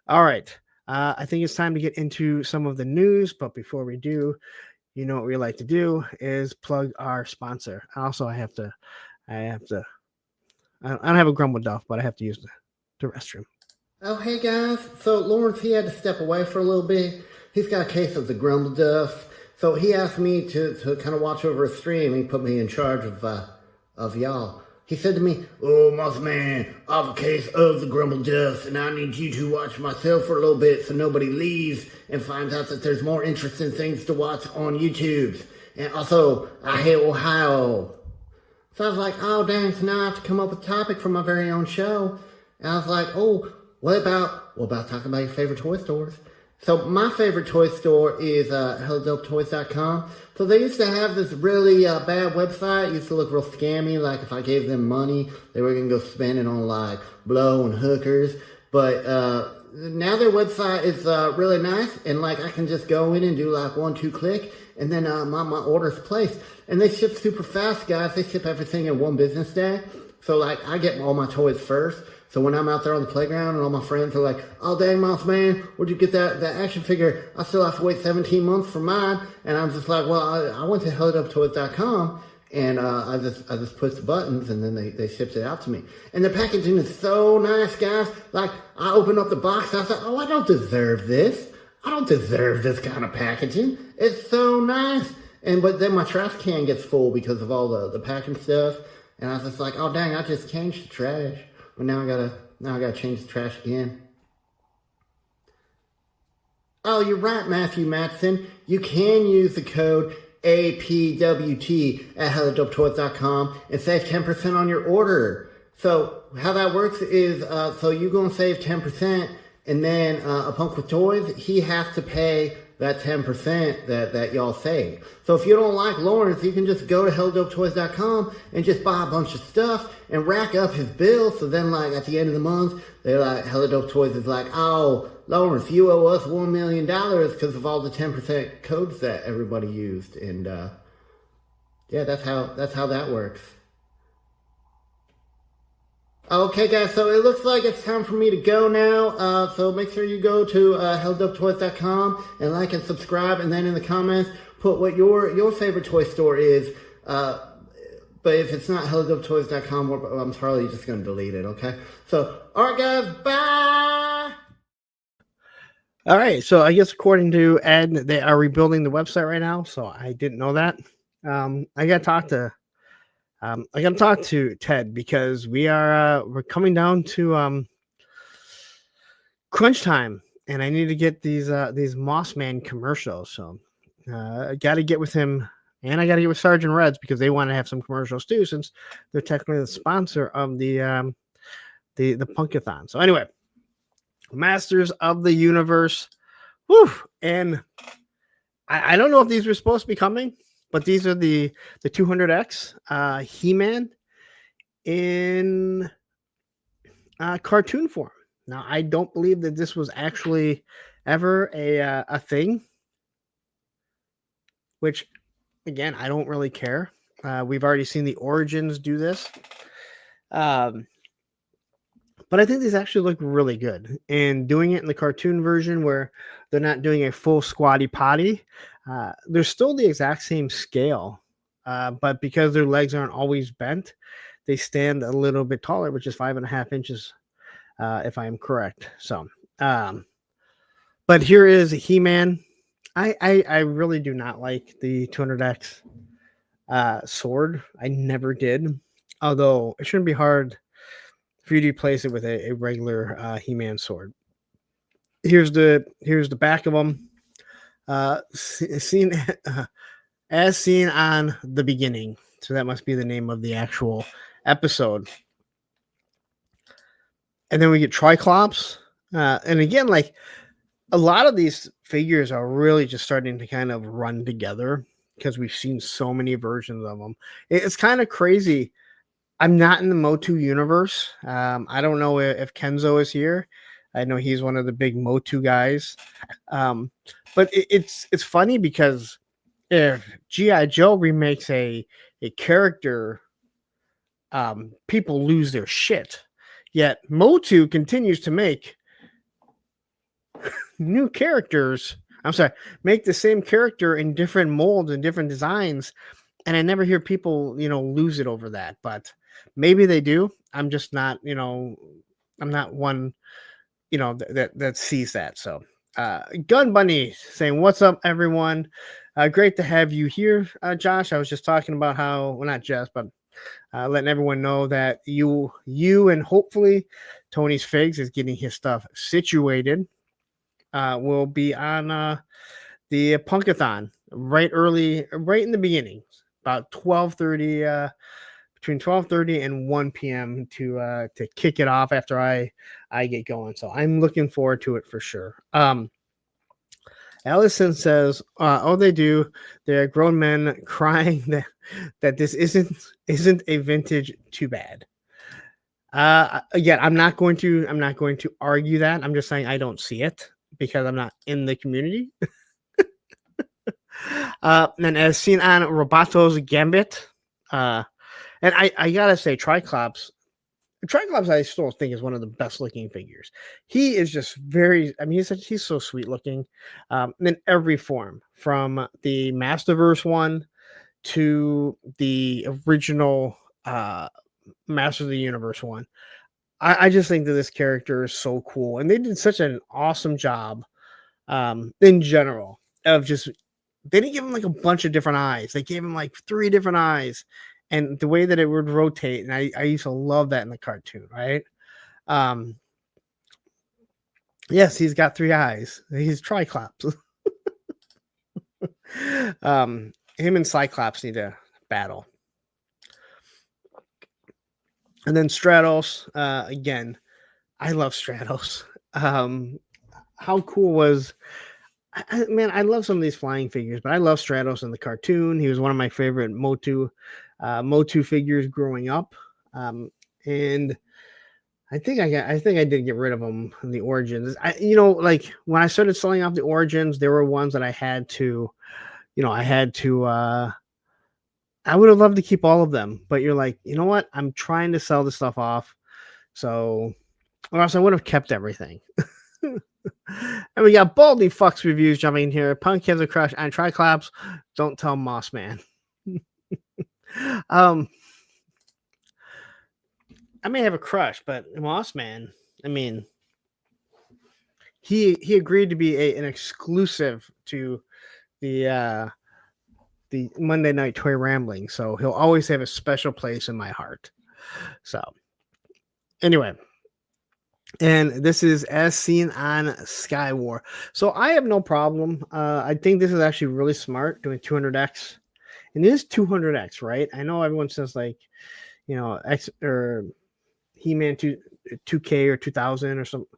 All right. I think it's time to get into some of the news, but before we do, you know what we like to do is plug our sponsor. Also, I don't have a Grumble Duff, but I have to use the restroom. Oh, hey guys. So Lawrence, he had to step away for a little bit. He's got a case of the Grumble Duff. So he asked me to kind of watch over a stream. He put me in charge of y'all. He said to me, "Oh, Moss Man, I have a case of the Grumble Duff, and I need you to watch myself for a little bit so nobody leaves and finds out that there's more interesting things to watch on YouTube. And also, I hate Ohio." So I was like, oh, dang, so now I have to come up with a topic for my very own show. And I was like, oh, what about talking about your favorite toy stores? So my favorite toy store is HelloDopeToys.com. So they used to have this really bad website. It used to look real scammy. Like if I gave them money, they were going to go spend it on like blow and hookers. But now their website is really nice. And like I can just go in and do like 1-2 click. And then my order's placed. And they ship super fast, guys. They ship everything in one business day. So like I get all my toys first. So when I'm out there on the playground and all my friends are like, oh, dang, Moss Man, where'd you get that action figure? I still have to wait 17 months for mine. And I'm just like, well, I went to HelloDopeToys.com and I just pushed the buttons and then they shipped it out to me. And the packaging is so nice, guys. Like, I opened up the box. I thought, oh, I don't deserve this. I don't deserve this kind of packaging. It's so nice. But then my trash can gets full because of all the packing stuff. And I was just like, oh, dang, I just changed the trash. But now I gotta change the trash again. Oh, you're right, Matthew Matson. You can use the code APWT at hellodopetoys.com and save 10% on your order. So how that works is, so you go and save 10%, and then a Punk with Toys, he has to pay that 10% that y'all save. So if you don't like Lawrence, you can just go to hellodopetoys.com and just buy a bunch of stuff and rack up his bill. So then, like, at the end of the month, they're like, Hello Dope Toys is like, oh, Lawrence, you owe us $1 million because of all the 10% codes that everybody used. And yeah, that's how that works. Okay, guys, so it looks like it's time for me to go now. So make sure you go to helldopetoys.com and like and subscribe, and then in the comments put what your favorite toy store is. But if it's not helldopetoys.com, I'm probably just going to delete it, okay? So, all right, guys, bye! All right, so I guess according to Ed, they are rebuilding the website right now, so I didn't know that. I got to talk to Ted because we're coming down to crunch time, and I need to get these Mossman commercials. So I got to get with him, and I got to get with Sergeant Reds because they want to have some commercials too, since they're technically the sponsor of the Punkathon. So anyway, Masters of the Universe, whew, and I don't know if these were supposed to be coming. But these are the 200X He-Man in cartoon form. Now, I don't believe that this was actually ever a thing, which, again, I don't really care. We've already seen the Origins do this. But I think these actually look really good. And doing it in the cartoon version where they're not doing a full squatty potty, they're still the exact same scale, but because their legs aren't always bent, they stand a little bit taller, which is 5.5 inches, if I am correct. So, but here is He-Man. I really do not like the 200X sword. I never did, although it shouldn't be hard for you to replace it with a regular He-Man sword. Here's the back of them. Seen as seen on the beginning, so that must be the name of the actual episode. And then we get Triclops, and again, like a lot of these figures are really just starting to kind of run together because we've seen so many versions of them. It's kind of crazy. I'm not in the Motu universe. I don't know if Kenzo is here. I know he's one of the big Motu guys. But it's funny because if G.I. Joe remakes a character, people lose their shit. Yet Motu continues to make new characters. I'm sorry, make the same character in different molds and different designs. And I never hear people, lose it over that. But maybe they do. I'm just not, I'm not one, that sees that. So. Gun Bunny saying, "What's up, everyone? Great to have you here, Josh. I was just talking about how, well, not just, but letting everyone know that you and hopefully Tony's Figs is getting his stuff situated. Will be on the Punkathon right in the beginning, about 12:30, between 12:30 and 1 p.m. to kick it off after I get going. So I'm looking forward to it for sure." Allison says, they do. They're grown men crying that this isn't a vintage too bad. Again, I'm not going to argue that. I'm just saying I don't see it because I'm not in the community. And as seen on Roboto's Gambit, and I gotta say, Triclops, I still think is one of the best looking figures. He is just he's so sweet looking, in every form, from the Masterverse one to the original Master of the Universe one. I just think that this character is so cool, and they did such an awesome job, in general, of just, they didn't give him like a bunch of different eyes. They gave him like 3 different eyes. And the way that it would rotate, and I used to love that in the cartoon, right? Yes, he's got 3 eyes. He's Triclops. him and Cyclops need to battle. And then Stratos, again, I love Stratos. How cool was, man, I love some of these flying figures, but I love Stratos in the cartoon. He was one of my favorite Motu figures growing up. And I think I did get rid of them in the Origins. Like when I started selling off the Origins, there were ones that I had to, I would have loved to keep all of them, but you're like, you know what? I'm trying to sell this stuff off. So, or else I would have kept everything. And we got Baldy Fucks reviews jumping in here. Punk has a crush on Triclops. Don't tell Moss Man. I may have a crush, but Moss Man, I mean, he agreed to be an exclusive to the Monday Night Toy Rambling, so he'll always have a special place in my heart. So, anyway. And this is as seen on Skywar. So I have no problem. I think this is actually really smart doing 200X. And it is 200X, right? I know everyone says like, X or He-Man 2K or 2000 or something.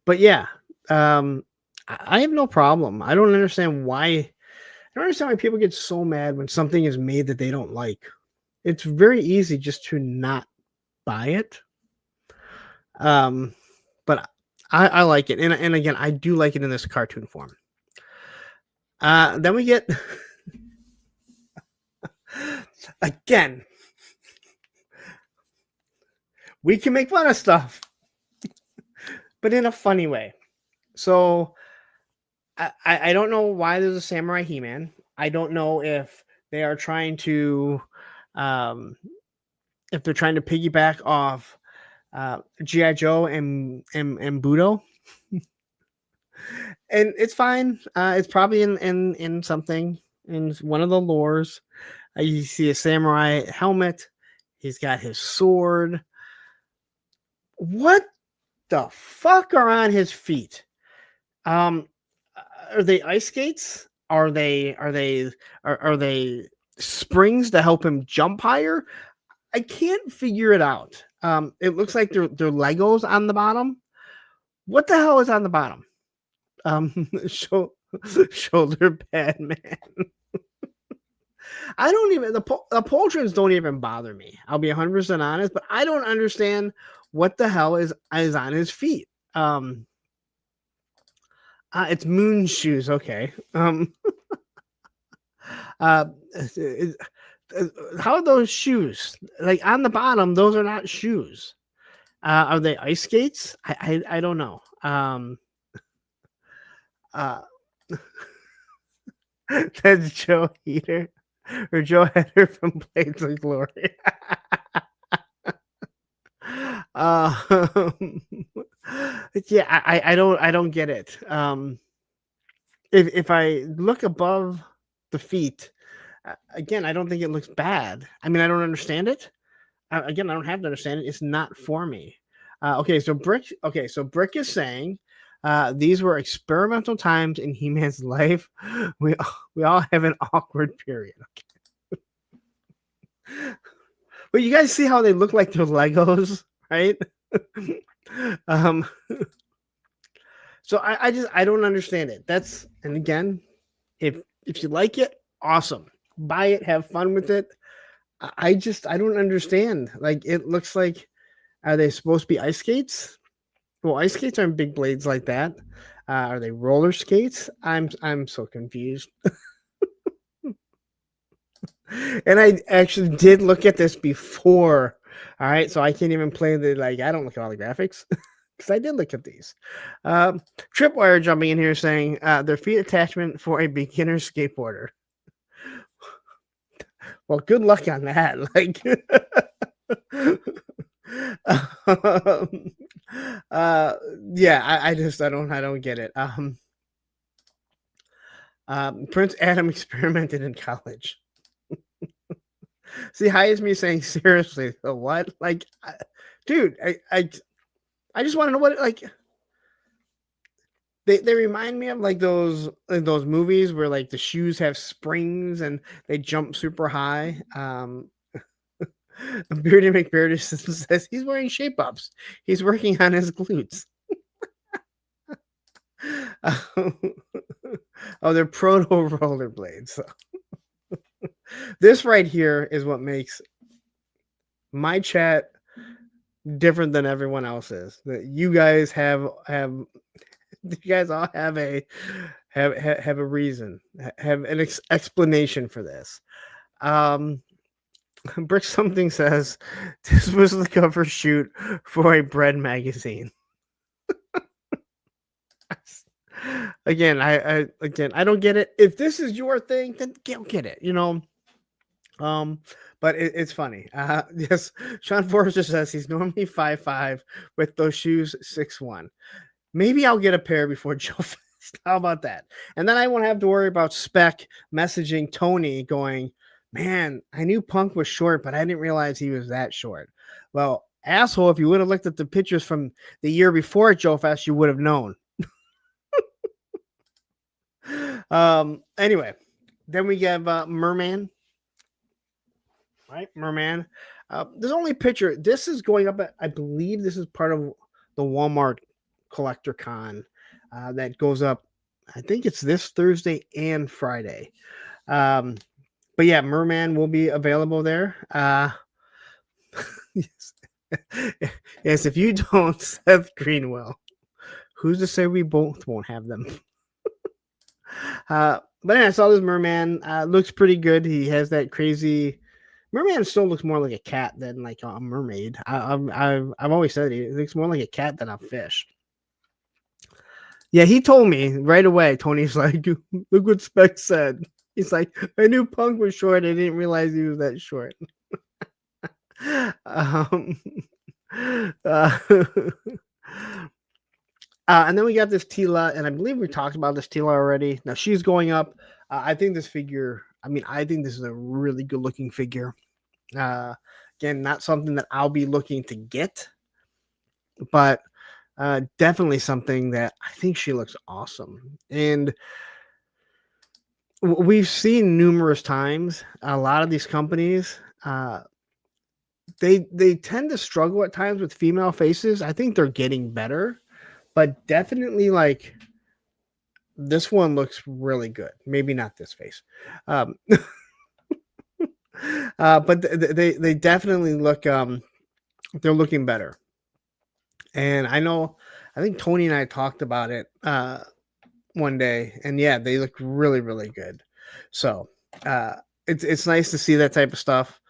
But yeah, I have no problem. I don't understand why people get so mad when something is made that they don't like. It's very easy just to not buy it. But I like it, and again, I do like it in this cartoon form. Then we get again. We can make fun of stuff, but in a funny way. So I don't know why there's a Samurai He-Man. I don't know if they are trying to, if they're trying to piggyback off G.I. Joe and Budo. And it's fine. It's probably in something in one of the lores. You see a samurai helmet. He's got his sword. What the fuck are on his feet? Are they ice skates? Are they springs to help him jump higher? I can't figure it out. It looks like they're Legos on the bottom. What the hell is on the bottom? Shoulder pad man. I don't even the Poltrons don't even bother me. I'll be 100% honest, but I don't understand what the hell is on his feet. It's moon shoes. Okay. How are those shoes? Like on the bottom, those are not shoes. Are they ice skates? I don't know. That's Joe Heater or Joe Header from Blades of Glory. Yeah, I don't get it. If I look above the feet, again, I don't think it looks bad. I mean, I don't understand it. Again, I don't have to understand it. It's not for me. So Brick is saying these were experimental times in He-Man's life. We all have an awkward period. Okay. But you guys see how they look like they're Legos, right? So I don't understand it. And again, if you like it, awesome. Buy it, have fun with it. I don't understand. Like it looks like, are they supposed to be ice skates? Well, ice skates aren't big blades like that. Are they roller skates? I'm so confused. And I actually did look at this before. All right, so I can't even play I don't look at all the graphics because I did look at these. Tripwire jumping in here saying their feet attachment for a beginner skateboarder. Well, good luck on that. Like, yeah, I don't get it. Prince Adam experimented in college. See, hi is me saying seriously. What? Like, dude, I just want to know what They remind me of like those movies where like the shoes have springs and they jump super high. Beardy McBeardy says he's wearing shape ups. He's working on his glutes. Oh, they're proto rollerblades. So. This right here is what makes my chat different than everyone else's. That you guys you guys all have a reason, have an explanation for this. Brick something says this was the cover shoot for a bread magazine. Again, I don't get it. If this is your thing, then get it. But it's funny. Yes, Sean Forrester says he's normally 5'5" with those shoes 6'1". Maybe I'll get a pair before Joe Fest. How about that? And then I won't have to worry about Spec messaging Tony going, man, I knew Punk was short, but I didn't realize he was that short. Well, asshole, if you would have looked at the pictures from the year before at Joe Fest, you would have known. Anyway, then we have Merman. Right, Merman. There's only a picture. This is going up at, I believe this is part of the Walmart Collector Con that goes up. I think it's this Thursday and Friday. But yeah, Merman will be available there. Yes. Yes, if you don't, Seth Greenwell. Who's to say we both won't have them? But yeah, I saw this Merman. Looks pretty good. He has that crazy. Merman still looks more like a cat than like a mermaid. I've always said he looks more like a cat than a fish. Yeah, he told me right away. Tony's like, look what Spec said. He's like, I knew Punk was short. I didn't realize he was that short. And then we got this Tila, and I believe we talked about this Tila already. Now she's going up. I think this figure, I think this is a really good looking figure. Again, not something that I'll be looking to get, but definitely something that I think she looks awesome. And we've seen numerous times, a lot of these companies, they tend to struggle at times with female faces. I think they're getting better. But definitely, like, this one looks really good. Maybe not this face. But they definitely look, they're looking better. And I think Tony and I talked about it one day. And yeah, they look really, really good. So it's nice to see that type of stuff.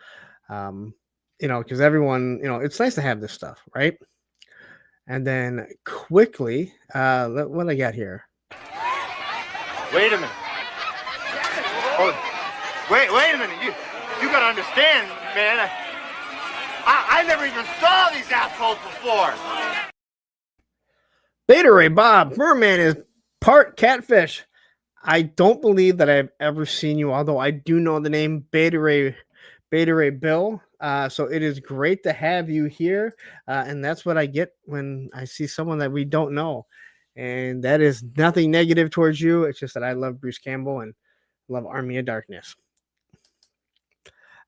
Because everyone, it's nice to have this stuff, right? And then quickly, what I got here? Wait a minute. Oh, wait a minute. You gotta understand, man. I never even saw these assholes before. Beta Ray Bob, Merman is part catfish. I don't believe that I've ever seen you, although I do know the name Beta Ray Bill. So it is great to have you here. And that's what I get when I see someone that we don't know. And that is nothing negative towards you. It's just that I love Bruce Campbell and love Army of Darkness.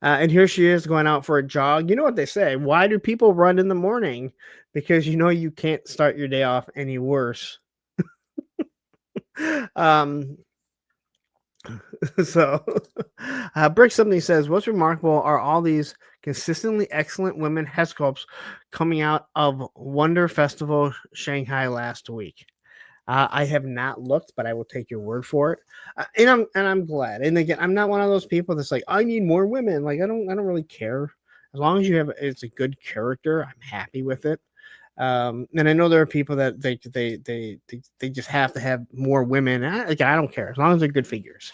And here she is going out for a jog. You know what they say? Why do people run in the morning? Because you can't start your day off any worse. So Brick something says, what's remarkable are all these consistently excellent women head sculpts coming out of Wonder Festival Shanghai last week. I have not looked, but I will take your word for it. And I'm glad. And again, I'm not one of those people that's like, I need more women. Like I don't really care. As long as it's a good character, I'm happy with it. And I know there are people that they just have to have more women. I don't care as long as they're good figures.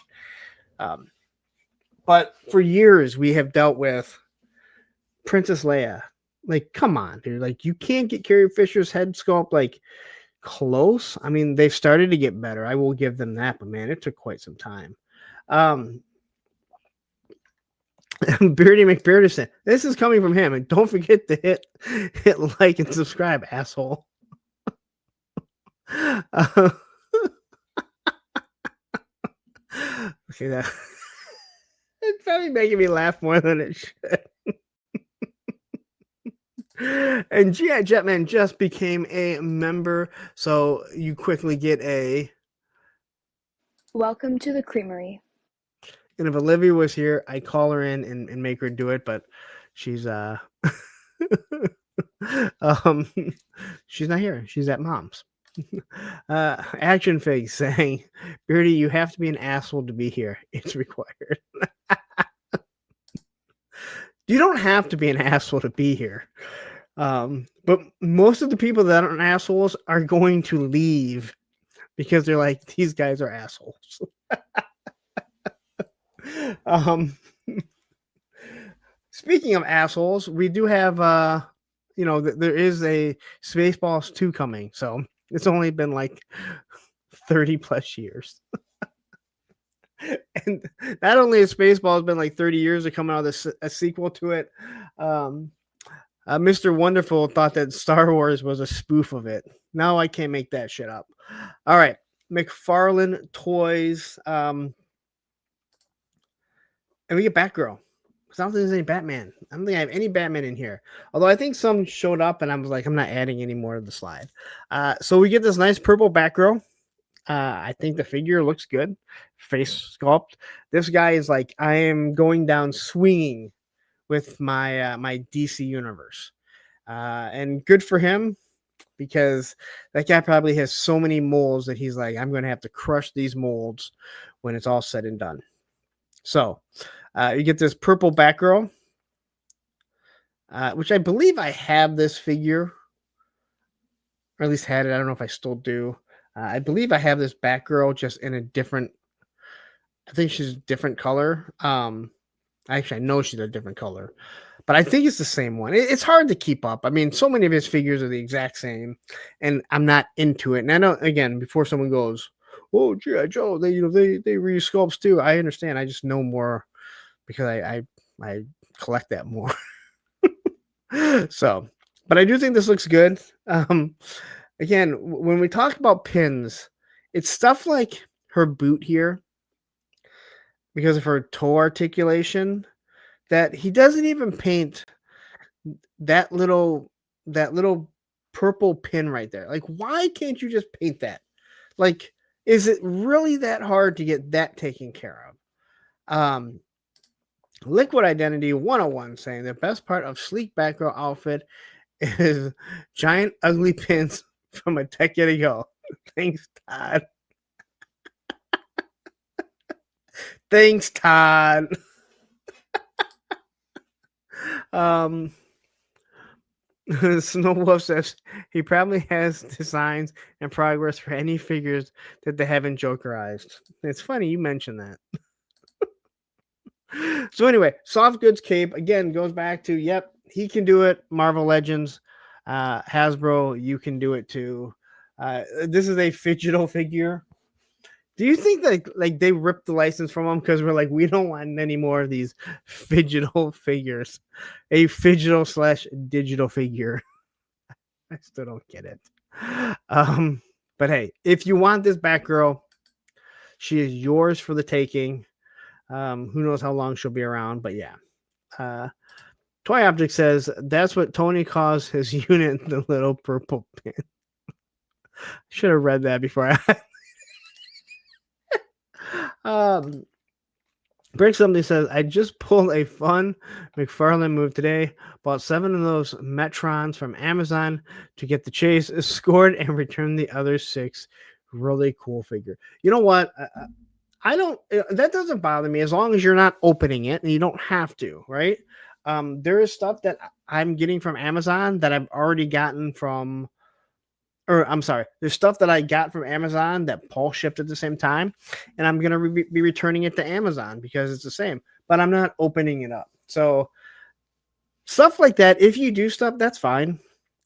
But for years we have dealt with Princess Leia. Like, come on, dude. Like, you can't get Carrie Fisher's head sculpt like close. I mean, they've started to get better. I will give them that, but man, it took quite some time. Beardy McBeardy said, this is coming from him, and don't forget to hit like and subscribe, asshole. Okay, that it's probably making me laugh more than it should. And G.I. Jetman just became a member, so you quickly get a. Welcome to the Creamery. And if Olivia was here, I'd call her in and make her do it, but she's um she's not here. She's at mom's. Action Fig saying, Beardy, you have to be an asshole to be here. It's required. You don't have to be an asshole to be here. But most of the people that aren't assholes are going to leave because they're like, these guys are assholes. Speaking of assholes, we do have there is a Spaceballs 2 coming, so it's only been like 30 plus years. And not only has Spaceballs been like 30 years to come out with a sequel to it, Mr. Wonderful thought that Star Wars was a spoof of it. Now I can't make that shit up. All right, McFarlane Toys, and we get Batgirl. I don't think there's any Batman. I don't think I have any Batman in here. Although I think some showed up, and I was like, I'm not adding any more to the slide. So we get this nice purple Batgirl. I think the figure looks good. Face sculpt. This guy is like, I am going down swinging with my my DC universe, and good for him because that guy probably has so many molds that he's like, I'm going to have to crush these molds when it's all said and done. So you get this purple Batgirl, which I believe I have this figure, or at least had it. I don't know if I still do. I believe I have this Batgirl just in a different. I think she's a different color. Actually, I know she's a different color, but I think it's the same one. It's hard to keep up. I mean, so many of his figures are the exact same, and I'm not into it. And I know, again, before someone goes, "Oh, G.I. Joe," they re-sculpts too. I understand. I just know more because I collect that more. So, but I do think this looks good. Again, when we talk about pins, it's stuff like her boot here because of her toe articulation that he doesn't even paint that little purple pin right there. Like, why can't you just paint that? Like, is it really that hard to get that taken care of? Liquid Identity 101 saying the best part of sleek Batgirl outfit is giant ugly pins from a decade ago. Thanks, Todd. Thanks, Todd. Snow Wolf says he probably has designs and progress for any figures that they haven't jokerized. It's funny you mentioned that. So anyway, soft goods cape again goes back to yep, he can do it. Marvel Legends, Hasbro, you can do it too. This is a Fidgetal figure. Do you think that like they ripped the license from them because we're like we don't want any more of these Fidgetal figures? A Fidgetal / digital figure. I still don't get it. But hey, if you want this Batgirl, she is yours for the taking. Who knows how long she'll be around, but yeah. Toy Object says that's what Tony calls his unit, the little purple pin. Should have read that before I. Brick Somebody says I just pulled a fun McFarlane move today. Bought 7 of those Metrons from Amazon to get the chase, scored, and returned the other 6. Really cool figure. You know what? I don't. That doesn't bother me as long as you're not opening it, and you don't have to, right? There is stuff that I'm getting from Amazon that I've already gotten from. Or I'm sorry, there's stuff that I got from Amazon that Paul shipped at the same time, and I'm gonna be returning it to Amazon because it's the same. But I'm not opening it up. So stuff like that, if you do stuff, that's fine.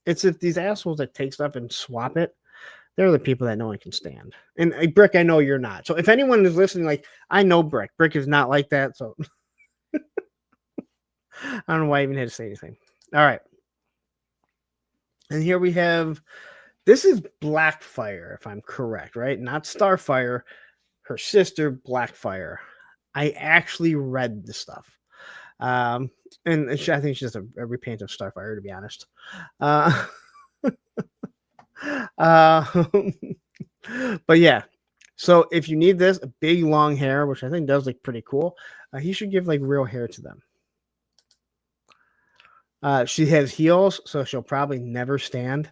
It's if these assholes that take stuff and swap it, they're the people that no one can stand. And Brick, I know you're not. So if anyone is listening, like I know Brick is not like that. So I don't know why I even had to say anything. All right, and here we have. This is Blackfire, if I'm correct, right? Not Starfire, her sister, Blackfire. I actually read the stuff. And I think she's just a repaint of Starfire, to be honest. Uh, but yeah, so if you need this big long hair, which I think does look pretty cool, he should give like real hair to them. She has heels, so she'll probably never stand.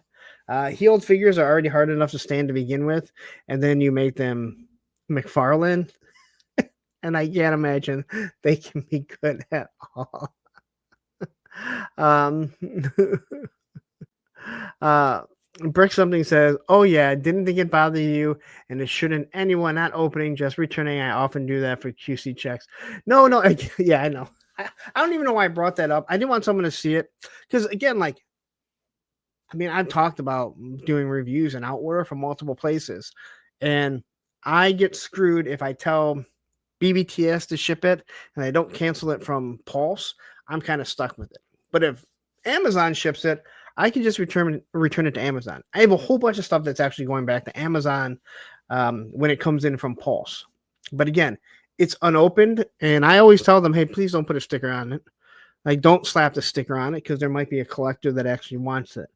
Heeled figures are already hard enough to stand to begin with, and then you make them McFarlane, and I can't imagine they can be good at all. um, Brick something says, "Oh yeah, didn't think it bother you, and it shouldn't. Anyone not opening, just returning. I often do that for QC checks. No, yeah, I know. I don't even know why I brought that up. I didn't want someone to see it because again, like, I mean, I've talked about doing reviews and out order from multiple places, and I get screwed if I tell BBTS to ship it and I don't cancel it from Pulse. I'm kind of stuck with it. But if Amazon ships it, I can just return it to Amazon. I have a whole bunch of stuff that's actually going back to Amazon when it comes in from Pulse. But again, it's unopened, and I always tell them, hey, please don't put a sticker on it. Like, don't slap the sticker on it because there might be a collector that actually wants it.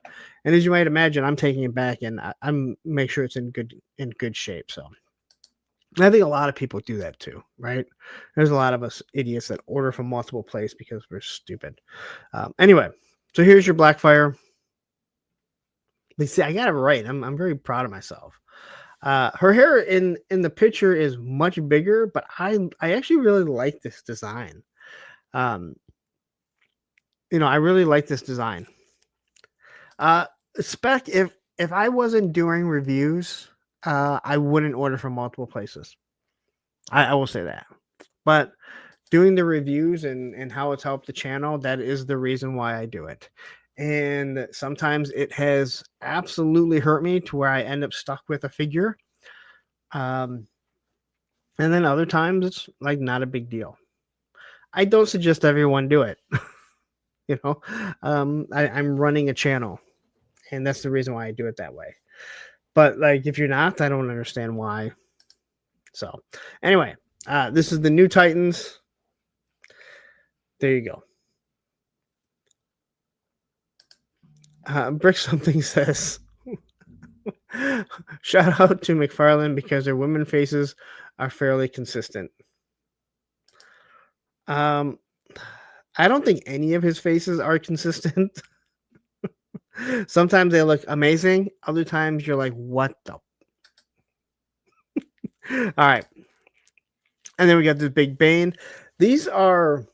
And as you might imagine, I'm taking it back and I'm make sure it's in good shape. So I think a lot of people do that too, right? There's a lot of us idiots that order from multiple places because we're stupid. Anyway, so here's your Blackfire. But see, I got it right. I'm very proud of myself. Her hair in the picture is much bigger, but I actually really like this design. I really like this design. Spec, if I wasn't doing reviews, I wouldn't order from multiple places. I will say that. But doing the reviews and how it's helped the channel, that is the reason why I do it. And sometimes it has absolutely hurt me to where I end up stuck with a figure. And then other times it's like not a big deal. I don't suggest everyone do it. I'm running a channel, and that's the reason why I do it that way. But like, if you're not, I don't understand why. So anyway, this is the new Titans. There you go. Brick something says, shout out to McFarlane because their women faces are fairly consistent. I don't think any of his faces are consistent. Sometimes they look amazing. Other times you're like, what the? All right. And then we got this big Bane. These are,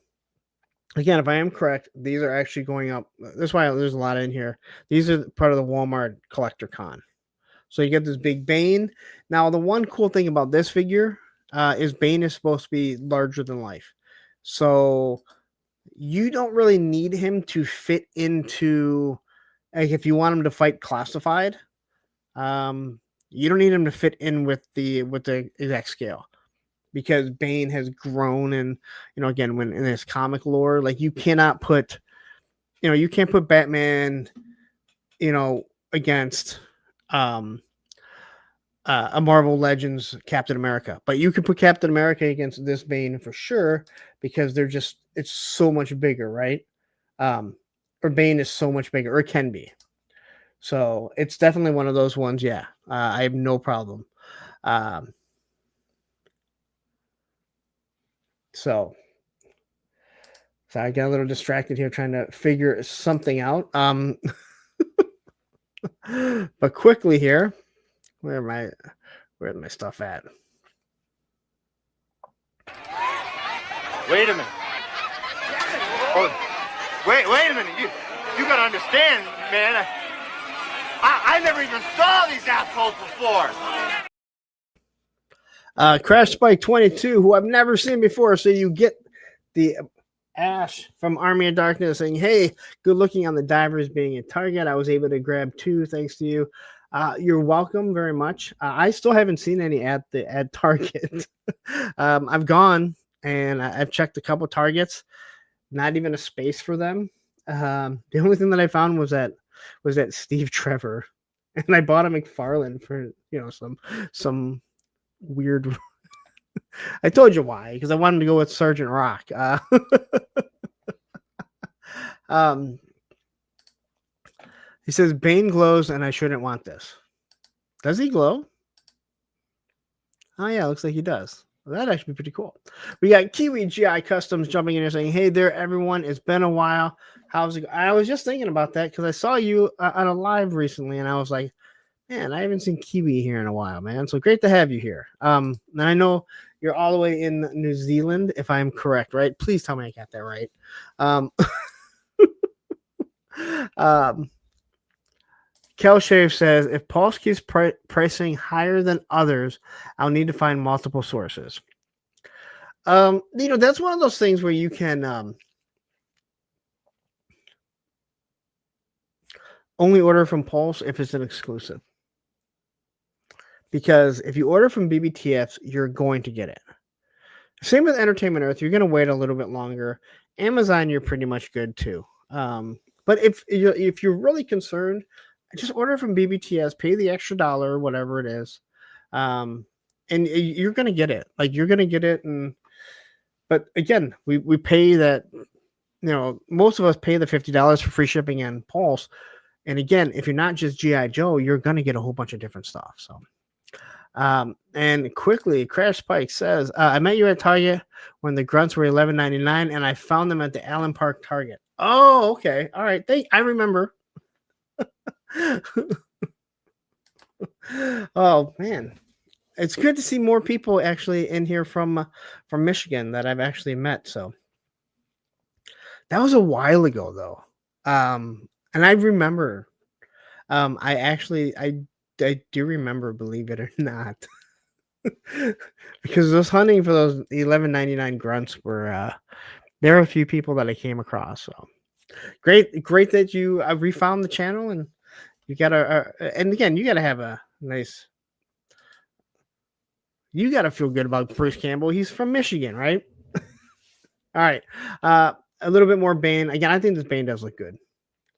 again, if I am correct, these are actually going up. That's why there's a lot in here. These are part of the Walmart Collector Con. So you get this big Bane. Now, the one cool thing about this figure is Bane is supposed to be larger than life. So you don't really need him to fit into, like, if you want him to fight classified, you don't need him to fit in with the exact scale, because Bane has grown, and again, when in this comic lore, like, you cannot put, you can't put Batman, against a Marvel Legends Captain America, but you can put Captain America against this Bane for sure, because it's so much bigger, right? Or Bane is so much bigger, or it can be. So it's definitely one of those ones. Yeah, I have no problem. So I got a little distracted here trying to figure something out. But quickly here, where's my stuff at? Wait a minute. Oh, wait a minute. You gotta understand, man. I never even saw these assholes before. Crash Spike 22, who I've never seen before. So you get the Ash from Army of Darkness saying, hey, good looking on the divers being a target. I was able to grab 2 thanks to you. You're welcome very much. I still haven't seen any at Target. I've gone and I've checked a couple Targets, not even a space for them. The only thing that I found was that Steve Trevor, and I bought a McFarlane for some weird I told you why, because I wanted to go with Sergeant Rock. Um, he says Bane glows, and I shouldn't want this. Does he glow? Oh yeah, looks like he does. Well, that'd actually be pretty cool. We got Kiwi GI Customs jumping in here saying, "Hey there, everyone! It's been a while. How's it?" I was just thinking about that because I saw you on a live recently, and I was like, "Man, I haven't seen Kiwi here in a while, man. So great to have you here." And I know you're all the way in New Zealand, if I'm correct, right? Please tell me I got that right. Kelshave says, if Pulse keeps pricing higher than others, I'll need to find multiple sources. That's one of those things where you can only order from Pulse if it's an exclusive. Because if you order from BBTFs, you're going to get it. Same with Entertainment Earth. You're going to wait a little bit longer. Amazon, you're pretty much good too. But if you're really concerned, just order from BBTS, pay the extra $1 or whatever it is, and you're gonna get it. Like you're gonna get it. But again, we pay that. Most of us pay the $50 for free shipping and Pulse. And again, if you're not just GI Joe, you're gonna get a whole bunch of different stuff. So, and quickly, Crash Spike says, I met you at Target when the grunts were $11.99, and I found them at the Allen Park Target. Oh, okay, all right. I remember. Oh man, it's good to see more people actually in here from Michigan that I've actually met. So that was a while ago though, and I remember. I do remember, believe it or not, because those hunting for those $11.99 grunts were there are a few people that I came across. So great that you refound the channel, and you gotta and again you gotta have a nice. You gotta feel good about Bruce Campbell. He's from Michigan, right? All right, a little bit more Bane. Again, I think this Bane does look good.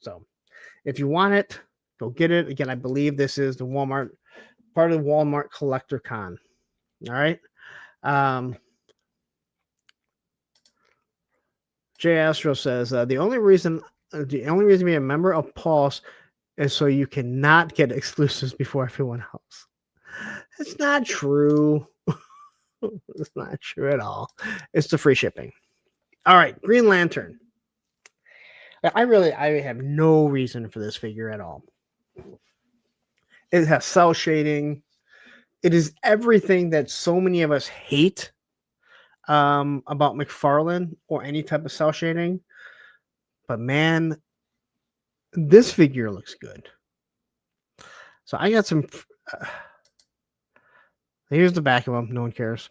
So if you want it, go get it. Again, I believe this is the Walmart part of the Walmart Collector Con. All right. Jay Astro says the only reason being a member of Pulse is so you cannot get exclusives before everyone else. It's not true. It's not true at all. It's the free shipping. All right, Green Lantern. I have no reason for this figure at all. It has cell shading. It is everything that so many of us hate about McFarlane or any type of cell shading. But man, this figure looks good. So I got some. Here's the back of him. No one cares.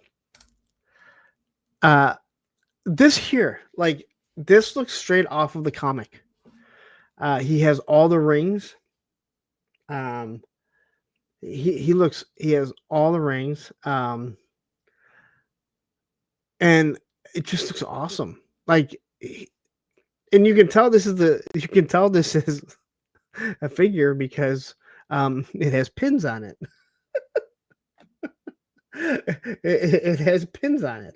This here, like this looks straight off of the comic. He has all the rings. He has all the rings. And it just looks awesome. Like, and you can tell this is a figure because it has pins on it. It has pins on it.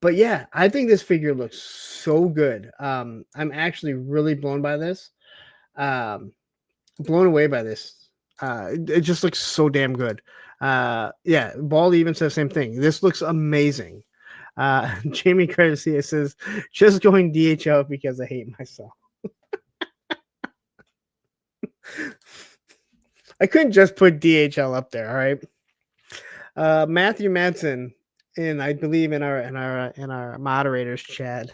But yeah, I think this figure looks so good. I'm actually really blown by this. Blown away by this. It just looks so damn good. Yeah, Ball even says the same thing. This looks amazing. Jamie Garcia says, just going DHL because I hate myself. I couldn't just put DHL up there, all right? Matthew Madsen, and I believe in our moderators chat,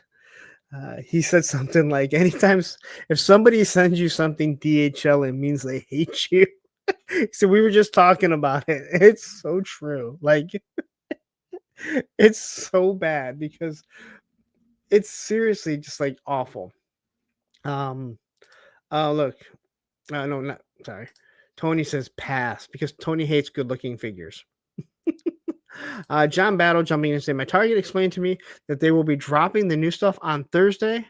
he said something like, anytime if somebody sends you something DHL, it means they hate you. So we were just talking about it. It's so true. Like it's so bad because it's seriously just like awful. Look. No, not sorry. Tony says pass because Tony hates good-looking figures. John Battle jumping in and saying, my Target explained to me that they will be dropping the new stuff on Thursday,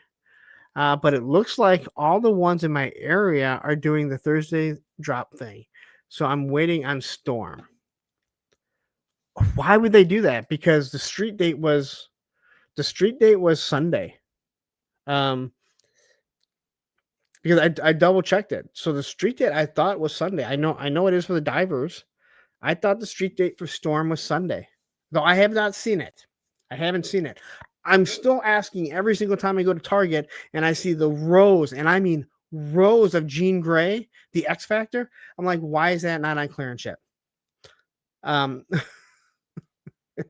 but it looks like all the ones in my area are doing the Thursday drop thing. So I'm waiting on Storm. Why would they do that? Because the street date was Sunday. Because I double checked it. So the street date I thought was Sunday. I know it is for the divers. I thought the street date for Storm was Sunday. Though I have not seen it. I haven't seen it. I'm still asking every single time I go to Target and I see the rows, and I mean rows of Jean Grey, the X Factor. I'm like, why is that not on clearance yet?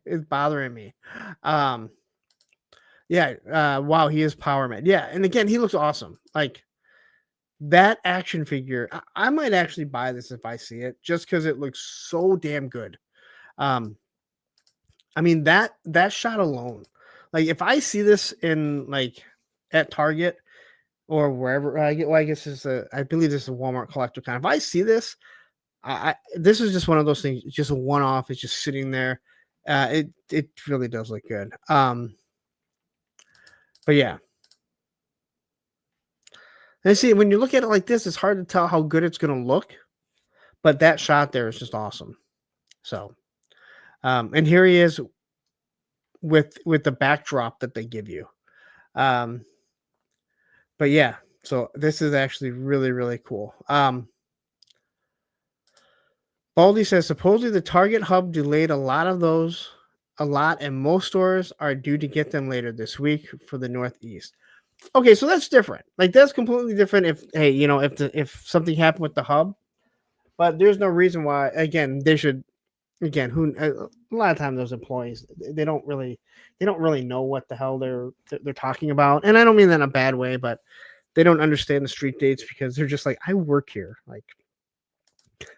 It's bothering me. Wow, he is Power Man. Yeah, and again, he looks awesome. Like that action figure, I might actually buy this if I see it, just because it looks so damn good. I mean that shot alone, like if I see this in like at Target or wherever I get, well, I guess I believe this is a Walmart collector kind. If I see this, this is just one of those things. It's just a one off. It's just sitting there. It really does look good. But yeah. And see, when you look at it like this, it's hard to tell how good it's going to look. But that shot there is just awesome. So, and here he is with the backdrop that they give you. But yeah, so this is actually really, really cool. Baldy says, supposedly the Target hub delayed a lot, and most stores are due to get them later this week for the Northeast. Okay, so that's different. Like that's completely different. If something happened with the hub, but there's no reason why. Again, they should. Again, a lot of times those employees they don't really know what the hell they're talking about, and I don't mean that in a bad way, but they don't understand the street dates because they're just like, I work here, like.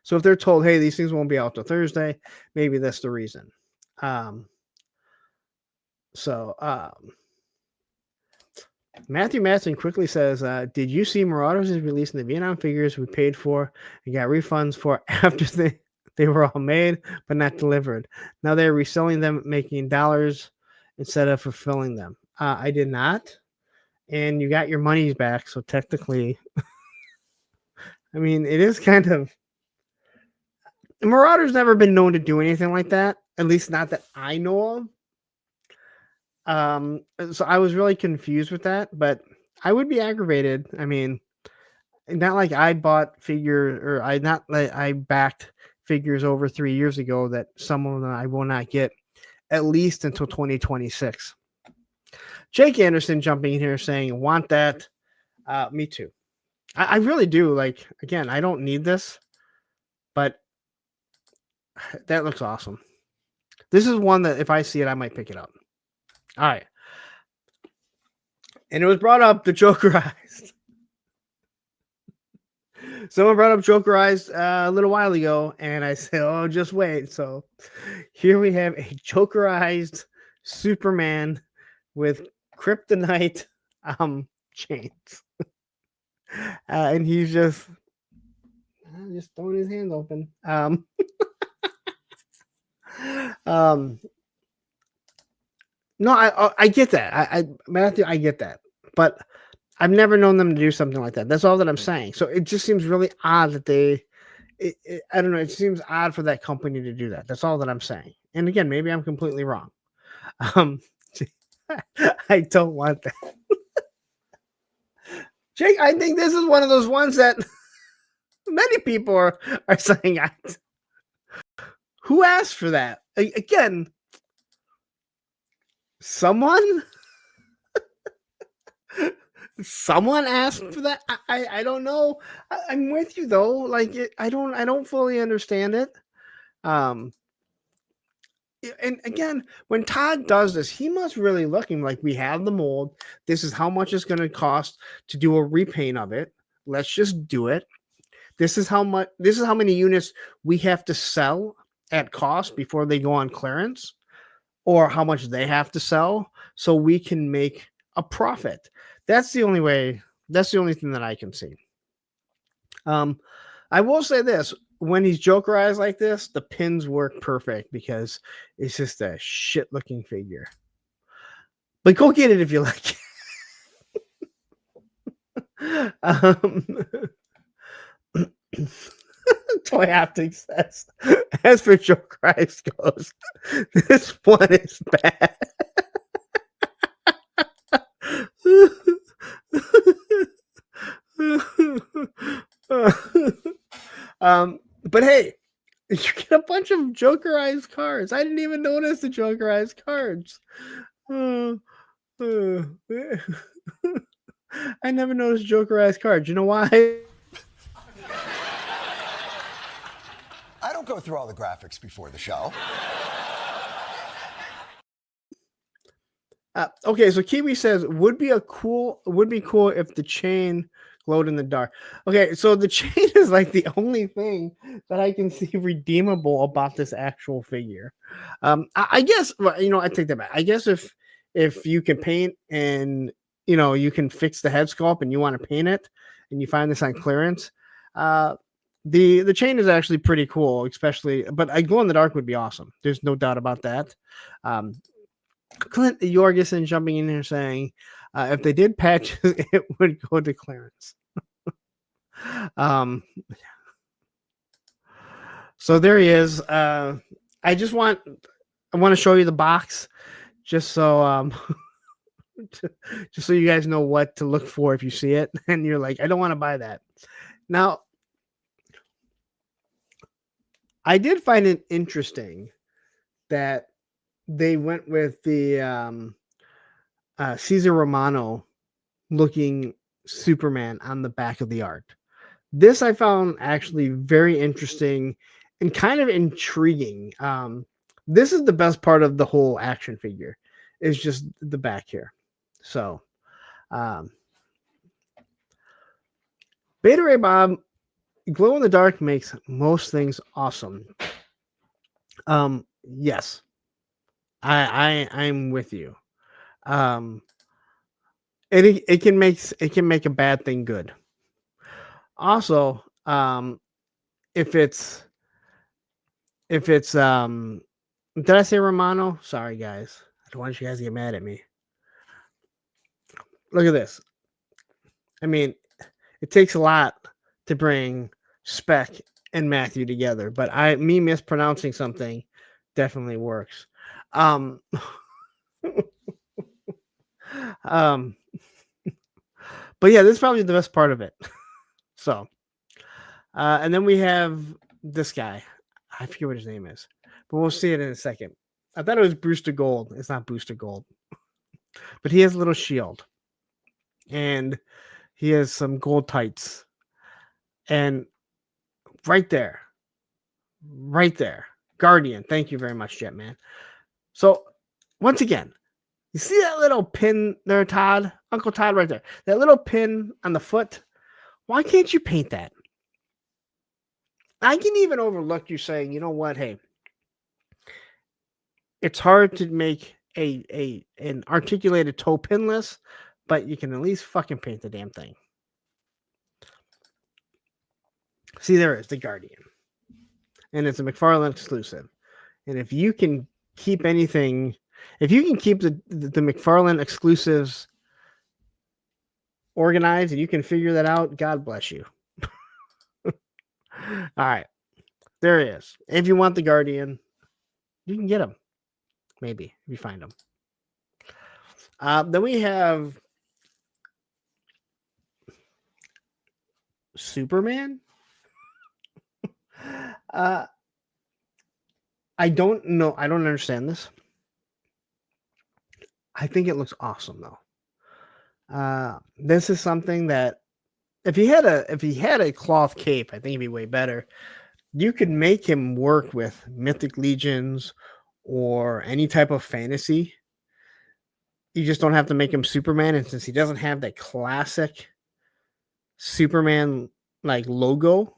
So if they're told, hey, these things won't be out till Thursday, maybe that's the reason. Matthew Matson quickly says, did you see Marauders is releasing the Vietnam figures we paid for and got refunds for after they were all made but not delivered? Now they're reselling them, making dollars instead of fulfilling them. I did not. And you got your monies back. So technically, I mean, it is kind of... Marauders never been known to do anything like that. At least not that I know of. So I was really confused with that, but I would be aggravated. I mean, not like I bought I backed figures over 3 years ago that some of them I will not get at least until 2026. Jake Anderson jumping in here saying, want that. Me too. I really do. Like, again, I don't need this, but that looks awesome. This is one that if I see it, I might pick it up. All right. And it was brought up the Jokerized. Someone brought up Jokerized a little while ago, and I said, oh, just wait. So here we have a Jokerized Superman with kryptonite chains. And he's just throwing his hands open. No, I get that. Matthew, I get that. But I've never known them to do something like that. That's all that I'm saying. So it just seems really odd that I don't know. It seems odd for that company to do that. That's all that I'm saying. And again, maybe I'm completely wrong. I don't want that. Jake, I think this is one of those ones that many people are saying, who asked for that? Again, someone asked for that. I don't know. I'm with you though. Like I don't fully understand it. And again, when Todd does this, he must really looking like we have the mold. This is how much it's going to cost to do a repaint of it. Let's just do it. This is how many units we have to sell at cost before they go on clearance, or how much they have to sell so we can make a profit. That's the only way. That's the only thing that I can see. I will say this. When he's Jokerized like this, the pins work perfect because it's just a shit looking figure. But go get it if you like. Toy Optics says, as for Joe Christ goes, this one is bad. But hey, you get a bunch of Jokerized cards. I didn't even notice the Jokerized cards. I never noticed Jokerized cards. You know why? I don't go through all the graphics before the show. Okay, so Kiwi says would be cool if the chain glowed in the dark. Okay, so the chain is like the only thing that I can see redeemable about this actual figure. I guess I take that back. I guess if you can paint and you can fix the head sculpt and you want to paint it and you find this on clearance, the chain is actually pretty cool, especially. But a glow in the dark would be awesome. There's no doubt about that. Clint Jorgensen jumping in here saying, if they did patches, it would go to clearance. So there he is. I want to show you the box just so just so you guys know what to look for if you see it and you're like, I don't want to buy that. Now, I did find it interesting that they went with the Cesar Romano looking Superman on the back of the art. This I found actually very interesting and kind of intriguing. This is the best part of the whole action figure, is just the back here. So, Beta Ray Bob, glow in the dark makes most things awesome. Yes, I'm with you. It can make a bad thing good. Also, if it's did I say Romano? Sorry guys. I don't want you guys to get mad at me. Look at this. I mean, it takes a lot to bring Spec and Matthew together, but me mispronouncing something definitely works. But yeah, this is probably the best part of it. So, and then we have this guy. I forget what his name is, but we'll see it in a second. I thought it was Brewster Gold. It's not Booster Gold, but he has a little shield, and he has some gold tights, and right there, Guardian. Thank you very much, Jetman. So, once again, you see that little pin there, Todd? Uncle Todd right there. That little pin on the foot. Why can't you paint that? I can even overlook you saying, you know what, hey, it's hard to make an articulated toe pinless, but you can at least fucking paint the damn thing. See, there is the Guardian. And it's a McFarlane exclusive. And if you can keep anything, if you can keep the McFarlane exclusives organized and you can figure that out, God bless you. All right. There he is. If you want the Guardian, you can get him. Maybe if you find him. Then we have Superman. I don't know. I don't understand this. I think it looks awesome though. This is something that if he had a cloth cape, I think it'd be way better. You could make him work with Mythic Legions or any type of fantasy. You just don't have to make him Superman, and since he doesn't have that classic Superman like logo,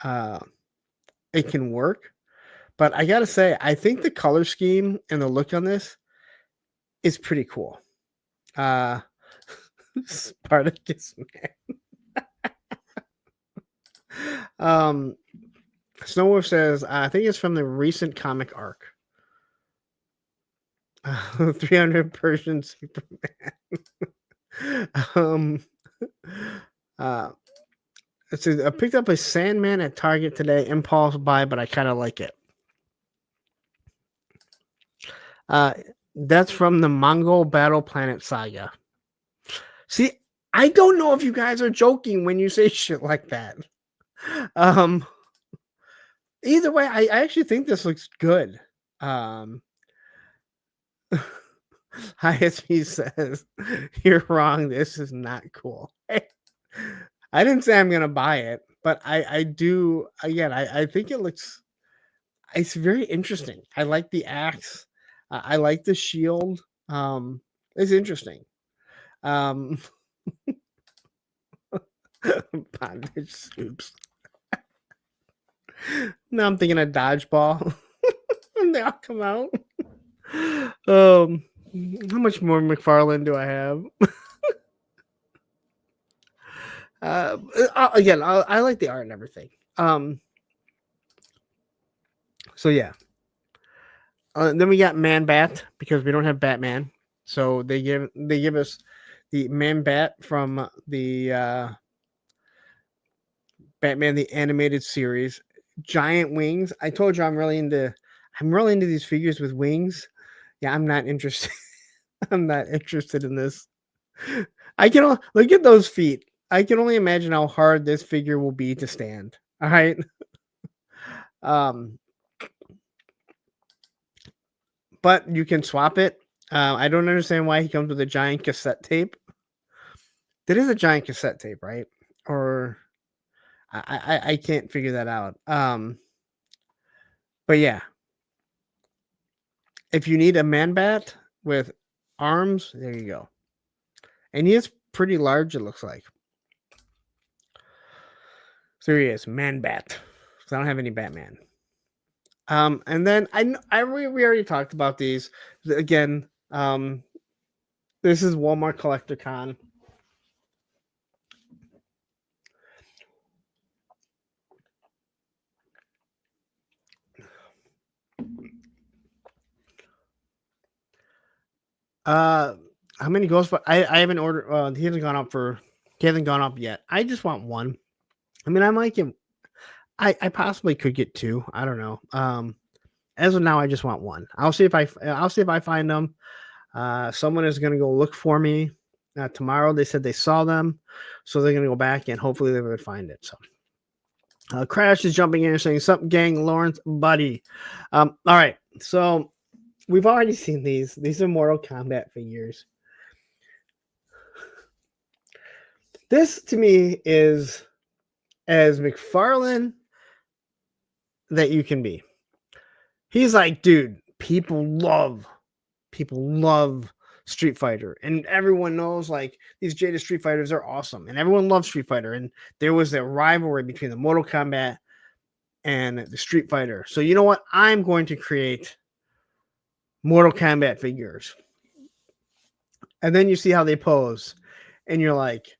it can work. But I gotta say, I think the color scheme and the look on this is pretty cool. Spartacus man. Snowwolf says, I think it's from the recent comic arc. 300 Persian Superman. It says, I picked up a Sandman at Target today. Impulse buy, but I kind of like it. That's from the Mongol Battle Planet Saga. See, I don't know if you guys are joking when you say shit like that. Either way, I actually think this looks good. ISP says, you're wrong. This is not cool. I didn't say I'm going to buy it, but I do. Again, I think it looks, it's very interesting. I like the axe. I like the shield. It's interesting. Bondage soups. Now I'm thinking of dodgeball. And they all come out. How much more McFarlane do I have? Again, I like the art and everything. So yeah. Then we got Man Bat because we don't have Batman, so they give us the Man Bat from the Batman the Animated Series. Giant wings. I told you I'm really into these figures with wings. Yeah, I'm not interested. I'm not interested in this. I can look at those feet. I can only imagine how hard this figure will be to stand. All right. But you can swap it. I don't understand why he comes with a giant cassette tape. That is a giant cassette tape, right? Or I can't figure that out. But yeah, if you need a Man Bat with arms, there you go. And he is pretty large, it looks like. So here he is, Man Bat. So I don't have any Batman. And then we already talked about these again. This is Walmart Collector Con. How many goes for? I haven't ordered. He hasn't gone up yet. I just want one. I mean, I might get. I possibly could get two. I don't know. As of now, I just want one. I'll see if I find them. Someone is gonna go look for me tomorrow. They said they saw them, so they're gonna go back and hopefully they would find it. So. Crash is jumping in and saying, "Sup, gang, Lawrence, buddy." All right, so we've already seen these. These are Mortal Kombat figures. This to me is as McFarlane that you can be. He's like, dude, people love Street Fighter, and everyone knows like these Jada Street Fighters are awesome, and everyone loves Street Fighter. And there was a rivalry between the Mortal Kombat and the Street Fighter. So you know what? I'm going to create Mortal Kombat figures, and then you see how they pose, and you're like,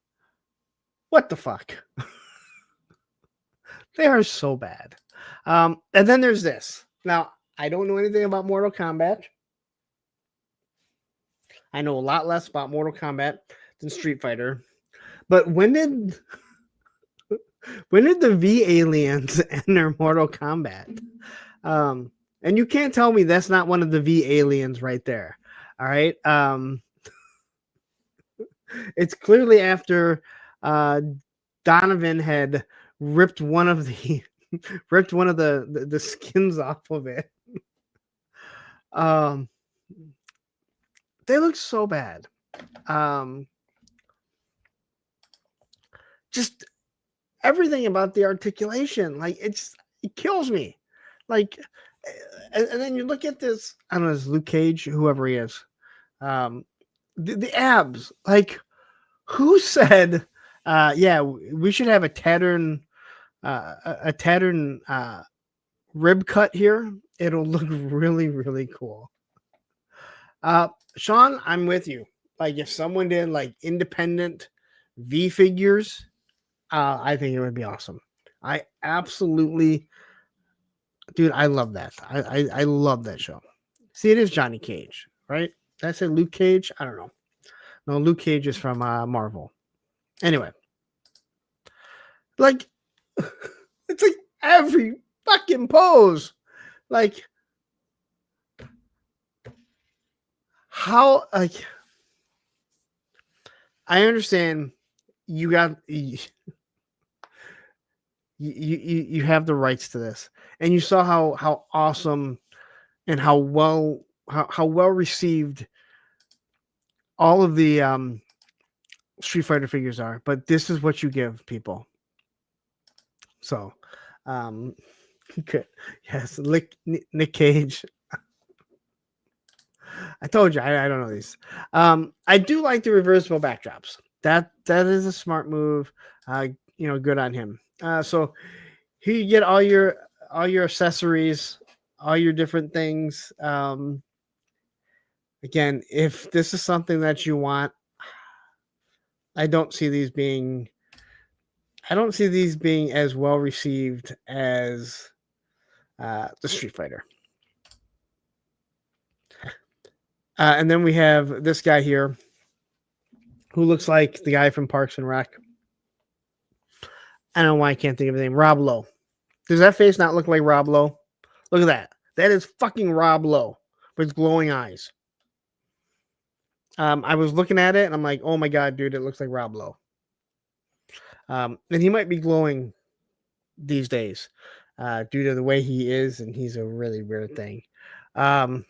what the fuck? They are so bad. And then there's this. Now, I don't know anything about Mortal Kombat. I know a lot less about Mortal Kombat than Street Fighter. But when did the V aliens enter Mortal Kombat? And you can't tell me that's not one of the V aliens right there. All right. It's clearly after Donovan had ripped one of the skins off of it. They look so bad. Just everything about the articulation, like it kills me. Like, and then you look at this. I don't know, it's Luke Cage, whoever he is. The abs, like, who said? Yeah, we should have a tattern rib cut here. It'll look really, really cool. Sean, I'm with you. Like if someone did like independent V figures, I think it would be awesome. I absolutely, dude, I love that. I love that show. See, it is Johnny Cage, right? Did I say Luke Cage? I don't know. No, Luke Cage is from Marvel. Anyway, Like, it's like every fucking pose. Like, how, like, I understand you got, you have the rights to this. And you saw how awesome and how well received all of the Street Fighter figures are, but this is what you give people. So, good. Yes, Nick Cage. I told you I don't know these. I do like the reversible backdrops. That is a smart move. Good on him. So here you get all your accessories, all your different things. Again, if this is something that you want, I don't see these being as well received as the Street Fighter. And then we have this guy here who looks like the guy from Parks and Rec. I don't know why I can't think of his name. Rob Lowe. Does that face not look like Rob Lowe? Look at that. That is fucking Rob Lowe with glowing eyes. I was looking at it and I'm like, oh my God, dude, it looks like Rob Lowe. And he might be glowing these days due to the way he is, and he's a really weird thing. I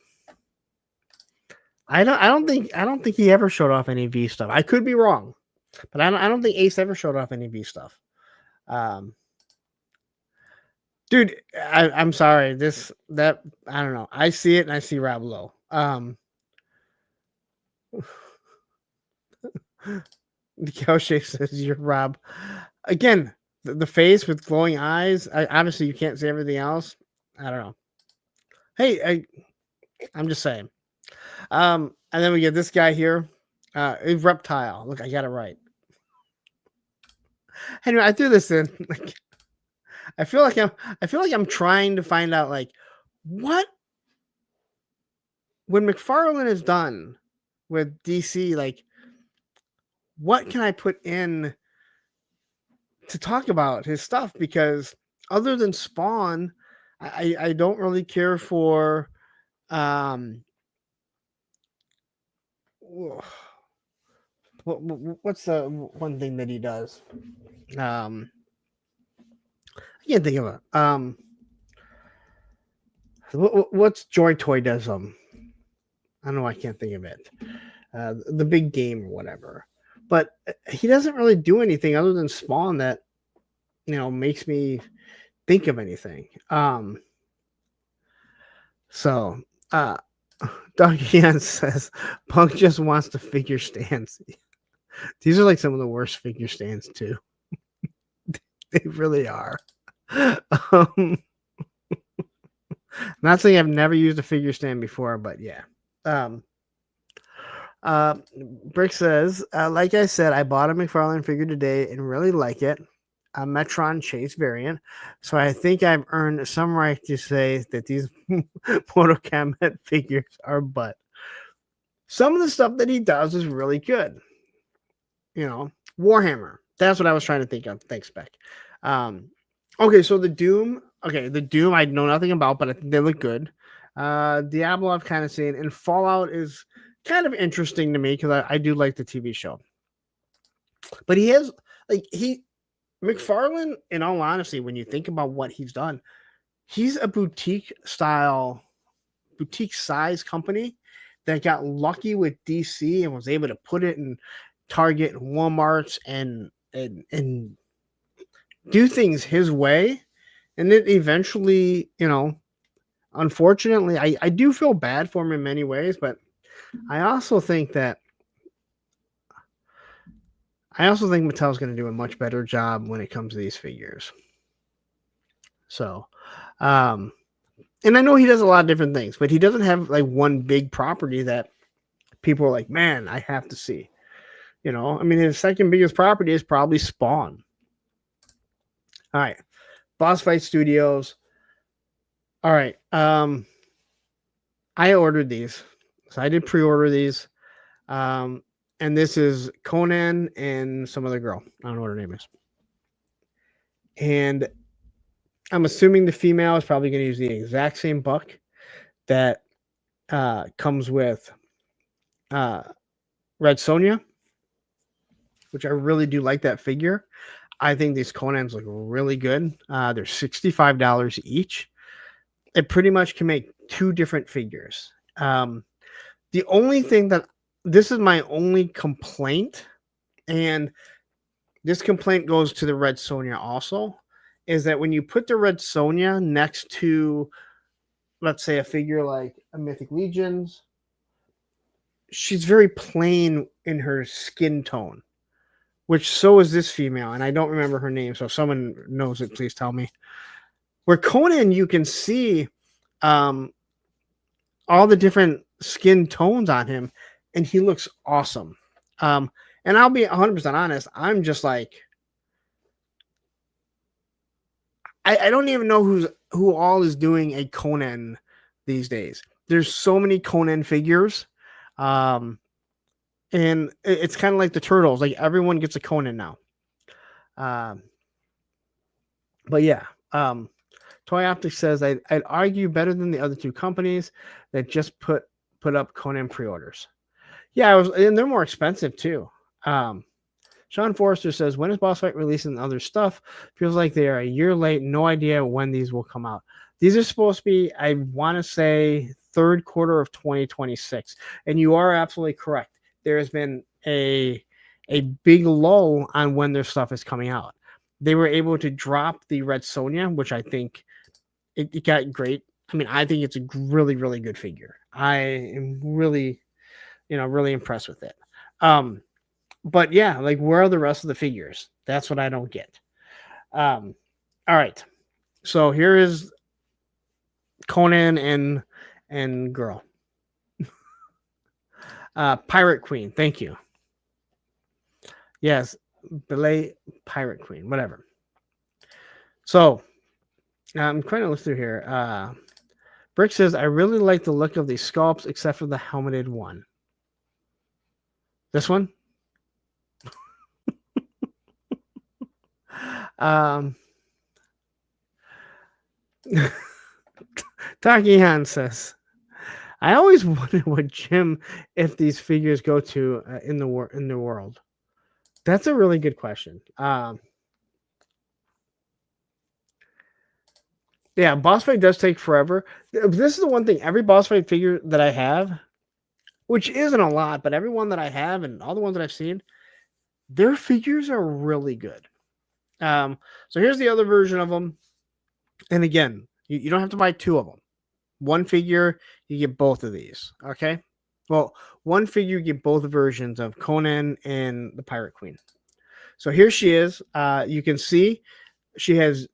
don't think he ever showed off any V stuff. I could be wrong, but I don't think Ace ever showed off any V stuff. Dude, I'm sorry. I don't know. I see it and I see Rob Lowe. The cow shake says you're Rob. Again, the face with glowing eyes. Obviously, you can't see everything else. I don't know. Hey, I'm just saying. And then we get this guy here. Reptile. Look, I got it right. Anyway, I threw this in. I feel like I'm trying to find out like what when McFarlane is done with DC, like what can I put in to talk about his stuff? Because other than Spawn, I don't really care for what's the one thing that he does? I can't think of it. What's Joy Toy does? I don't know. I can't think of it. The big game or whatever. But he doesn't really do anything other than Spawn that makes me think of anything. So Doug Ian says Punk just wants to figure stands. These are like some of the worst figure stands too. They really are. Not saying I've never used a figure stand before, but yeah. Brick says, like I said, I bought a McFarlane figure today and really like it. A Metron Chase variant. So I think I've earned some right to say that these Mortal Kombat figures are butt. Some of the stuff that he does is really good. Warhammer. That's what I was trying to think of. Thanks, Beck. Okay, so the Doom I know nothing about, but I think they look good. Diablo I've kind of seen, and Fallout is kind of interesting to me because I do like the TV show. But he has McFarlane, in all honesty, when you think about what he's done, he's a boutique size company that got lucky with DC and was able to put it in Target and Walmart and do things his way. And it eventually, unfortunately, I do feel bad for him in many ways, but I also think Mattel's going to do a much better job when it comes to these figures. So, and I know he does a lot of different things, but he doesn't have like one big property that people are like, man, I have to see. His second biggest property is probably Spawn. All right. Boss Fight Studios. All right. I ordered these. So I did pre-order these. And this is Conan and some other girl. I don't know what her name is. And I'm assuming the female is probably going to use the exact same buck that comes with Red Sonja, which I really do like that figure. I think these Conans look really good. They're $65 each. It pretty much can make two different figures. The only thing that this is my only complaint, and this complaint goes to the Red Sonja also, is that when you put the Red Sonja next to, let's say, a figure like a Mythic Legions, she's very plain in her skin tone, which so is this female, and I don't remember her name, so if someone knows it, please tell me. Where Conan, you can see all the different skin tones on him, and he looks awesome. And I'll be 100% honest, I'm just like, I don't even know who all is doing a Conan these days. There's so many Conan figures. And it's kind of like the Turtles. Like everyone gets a Conan now. But yeah, Toy Optics says I'd argue better than the other two companies that just put up Conan pre-orders. Yeah, and they're more expensive too. Sean Forrester says, when is Boss Fight releasing other stuff? Feels like they are a year late. No idea when these will come out. These are supposed to be, I want to say, third quarter of 2026. And you are absolutely correct. There has been a big lull on when their stuff is coming out. They were able to drop the Red Sonja, which I think it got great. I mean, I think it's a really, really good figure. I am really, really impressed with it. But yeah, like where are the rest of the figures? That's what I don't get. All right. So here is Conan and girl. Pirate Queen. Thank you. Yes. Belay Pirate Queen. Whatever. So I'm trying to look through here. Brick says, I really like the look of these sculpts except for the helmeted one. This one? Takihan says, I always wondered what gym if these figures go to in the world. That's a really good question. Yeah, boss fight does take forever. This is the one thing. Every boss fight figure that I have, which isn't a lot, but every one that I have and all the ones that I've seen, their figures are really good. So here's the other version of them. And again, you don't have to buy two of them. One figure, you get both of these. Okay. Well, one figure, you get both versions of Conan and the Pirate Queen. So here she is. You can see she has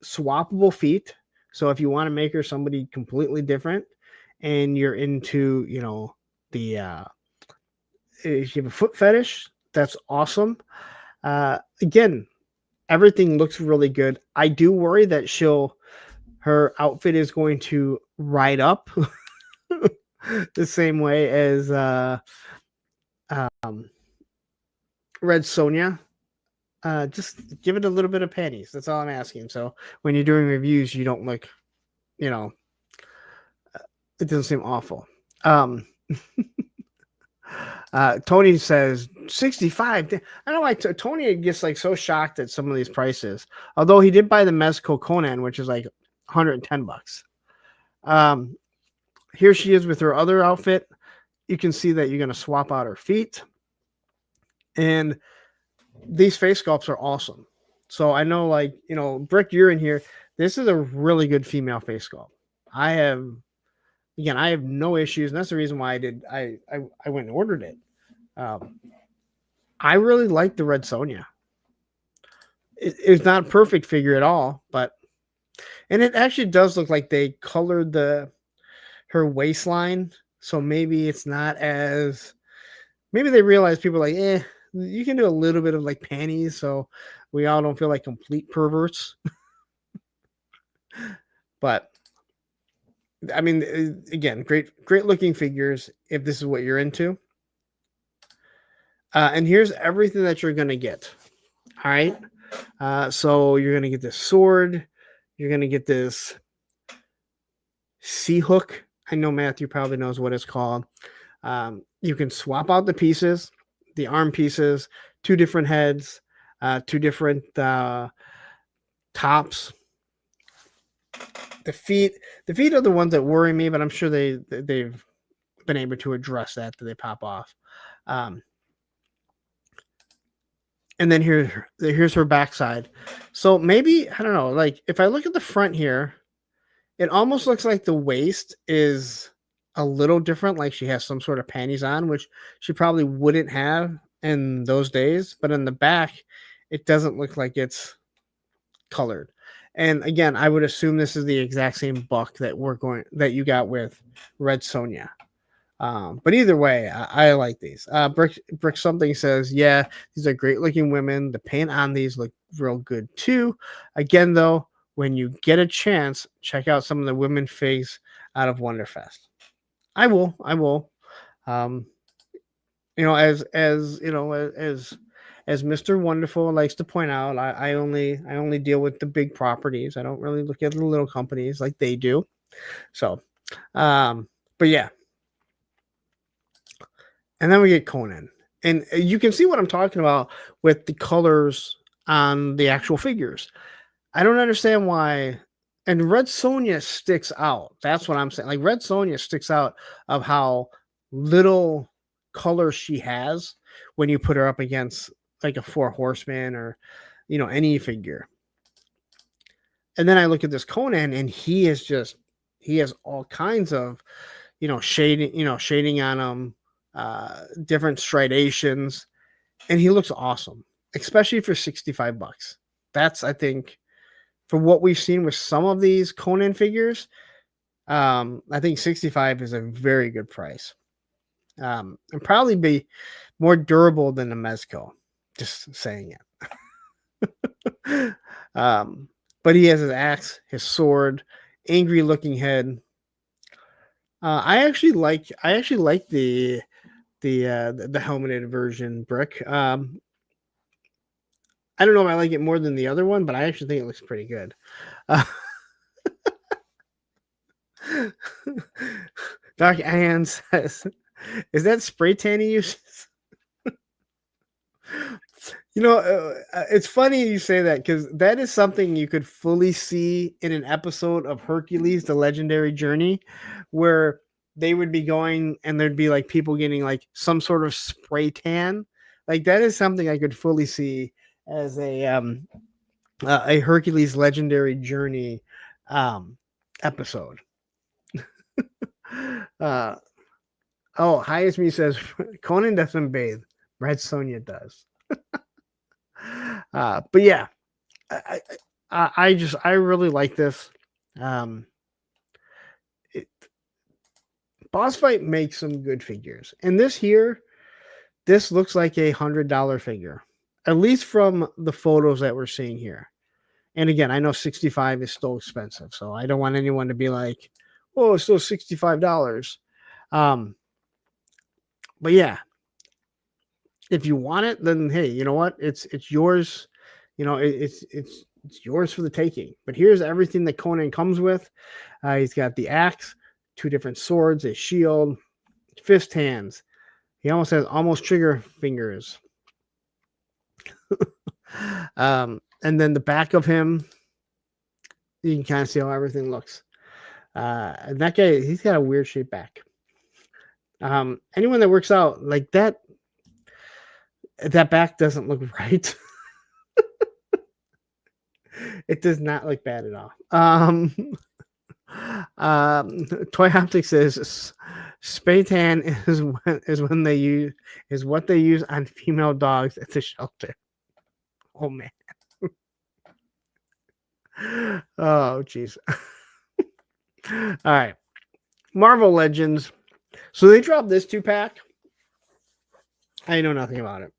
swappable feet. So if you want to make her somebody completely different and you're into, if you have a foot fetish, that's awesome. Again, everything looks really good. I do worry that her outfit is going to ride up the same way as Red Sonja. Just give it a little bit of panties. That's all I'm asking. So when you're doing reviews, you don't look, it doesn't seem awful. Tony says 65. I don't know why Tony gets like so shocked at some of these prices. Although he did buy the Mezco Conan, which is like $110. Here she is with her other outfit. You can see that you're going to swap out her feet. And these face sculpts are awesome. So I know, Brick, you're in here. This is a really good female face sculpt. I have no issues, and that's the reason why I went and ordered it. I really like the Red Sonja. It's not a perfect figure at all, and it actually does look like they colored her waistline, so maybe it's not as. Maybe they realize people are like, you can do a little bit of like panties, so we all don't feel like complete perverts. But I mean, again, great looking figures if this is what you're into. And here's everything that you're going to get. All right. So you're going to get this sword. You're going to get this sea hook. I know Matthew probably knows what it's called. You can swap out the pieces, the arm pieces, 2 different heads, 2 different tops. The feet are the ones that worry me, but I'm sure they've been able to address that they pop off. And then here's her backside. So maybe, I don't know, like if I look at the front here, it almost looks like the waist is a little different, like she has some sort of panties on, which she probably wouldn't have in those days. But in the back, it doesn't look like it's colored. And again, I would assume this is the exact same buck that you got with Red Sonja. But either way, I like these. Brick something says, yeah, these are great looking women. The paint on these look real good too. Again, though, when you get a chance, check out some of the women figs out of Wonderfest. I will. As Mr. Wonderful likes to point out, I only deal with the big properties. I don't really look at the little companies like they do. So, but yeah. And then we get Conan. And you can see what I'm talking about with the colors on the actual figures. I don't understand why. And Red Sonja sticks out. That's what I'm saying. Like Red Sonja sticks out of how little color she has when you put her up against like a 4 Horseman or, any figure. And then I look at this Conan and he has all kinds of, shading on him, different striations, and he looks awesome, especially for $65. That's, I think, for what we've seen with some of these Conan figures, I think 65 is a very good price. And probably be more durable than the Mezco. Just saying it. But he has his axe, his sword, angry looking head. I actually like the helmeted version, Brick. I don't know if I like it more than the other one, but I actually think it looks pretty good. Doc Ann says, "Is that spray tan he uses?" It's funny you say that because that is something you could fully see in an episode of Hercules: The Legendary Journey, where they would be going and there'd be like people getting like some sort of spray tan. Like that is something I could fully see as a Hercules Legendary Journey episode. Highest Me says Conan doesn't bathe. Red Sonja does. But yeah, I really like this. Boss Fight makes some good figures, and this looks like $100 figure, at least from the photos that we're seeing here. And again, I know 65 is still expensive, so I don't want anyone to be like, "Oh, it's still $65." But yeah, if you want it, then hey, you know what? It's yours. It's yours for the taking. But here's everything that Conan comes with. He's got the axe, 2 different swords, a shield, fist hands. He almost has trigger fingers. And then the back of him, you can kind of see how everything looks. And that guy, he's got a weird shaped back. Anyone that works out like that back doesn't look right. It does not look bad at all. Toy Optics says spray tan is what they use on female dogs at the shelter. Oh man. Oh jeez. All right. Marvel Legends. So they dropped this 2-pack. I know nothing about it.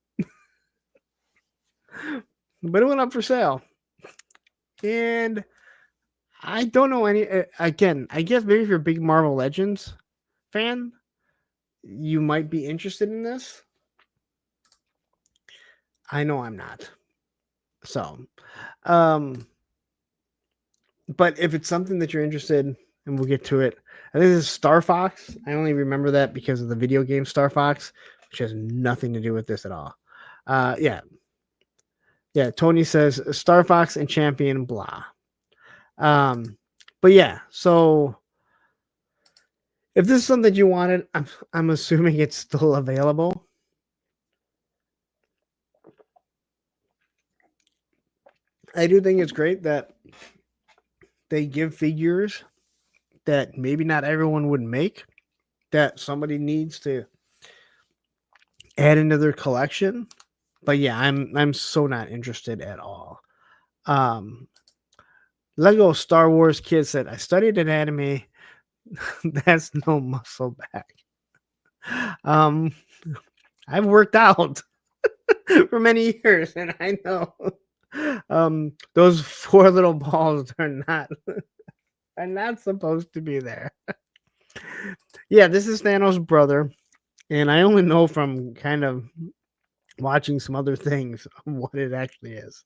But it went up for sale. And I don't know any. Again, I guess maybe if you're a big Marvel Legends fan, you might be interested in this. I know I'm not. So, but if it's something that you're interested in, and we'll get to it. I think this is Star Fox. I only remember that because of the video game Star Fox, which has nothing to do with this at all. Yeah. Yeah, Tony says Star Fox and Champion, blah. But yeah, so if this is something you wanted, I'm assuming it's still available. I do think it's great that they give figures that maybe not everyone would make, that somebody needs to add into their collection. But yeah, I'm so not interested at all. Lego Star Wars Kid said, I studied anatomy. That's no muscle back. I've worked out for many years, and I know those 4 little balls are not supposed to be there. Yeah, this is Thanos' brother, and I only know from kind of watching some other things what it actually is.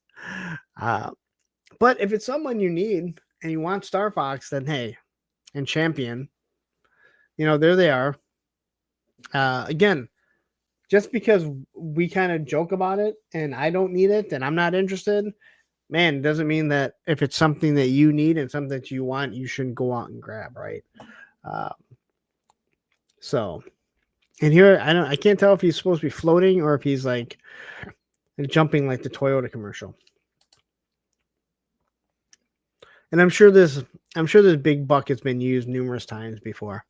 But if it's someone you need and you want Star Fox, then hey, and Champion, there they are. Again, just because we kind of joke about it and I don't need it and I'm not interested, man, doesn't mean that if it's something that you need and something that you want, you shouldn't go out and grab, right? So, and here I can't tell if he's supposed to be floating or if he's like jumping like the Toyota commercial. And I'm sure this big buck has been used numerous times before.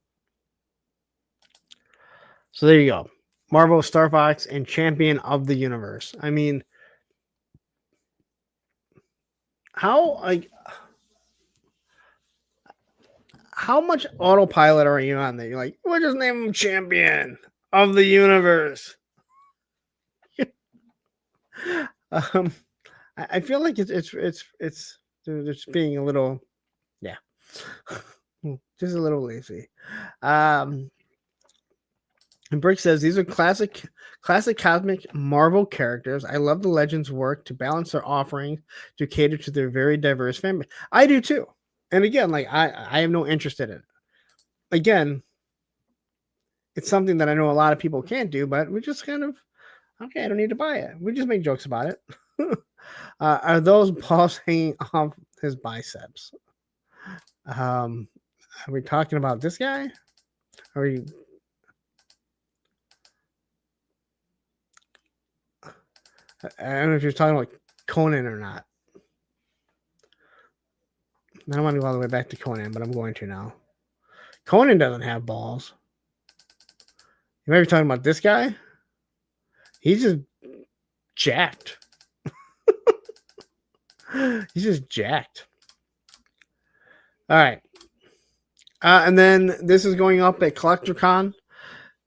So there you go. Marvel, Star Fox, and Champion of the Universe. I mean, how much autopilot are you on that you're like, we'll just name him Champion of the Universe? I feel like it's being a little, yeah, just a little lazy. And Brick says these are classic cosmic Marvel characters. I love the Legends work to balance their offerings to cater to their very diverse family. I do too. And again, like I have no interest in it. Again, it's something that I know a lot of people can't do, but we just kind of okay. I don't need to buy it. We just make jokes about it. Are those balls hanging off his biceps? Are we talking about this guy? Are we? I don't know if you're talking about Conan or not. I don't want to go all the way back to Conan, but I'm going to now. Conan doesn't have balls. You might be talking about this guy. He's just jacked. He's just jacked. All right. And then this is going up at CollectorCon.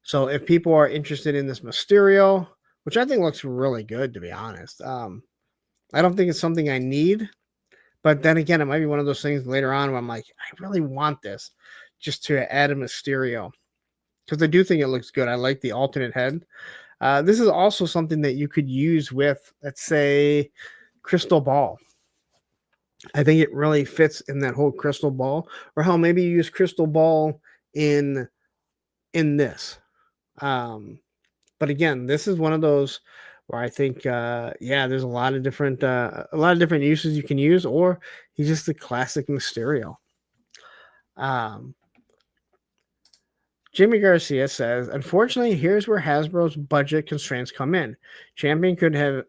So if people are interested in this Mysterio, which I think looks really good, to be honest. I don't think it's something I need. But then again, it might be one of those things later on where I'm like, I really want this just to add a Mysterio. Because I do think it looks good. I like the alternate head. This is also something that you could use with, let's say, Crystal Ball. I think it really fits in that whole Crystal Ball. Or how maybe you use Crystal Ball in this. But again, this is one of those where I think, there's a lot of different uses you can use, or he's just the classic Mysterio. Jimmy Garcia says, unfortunately, here's where Hasbro's budget constraints come in. Champion could have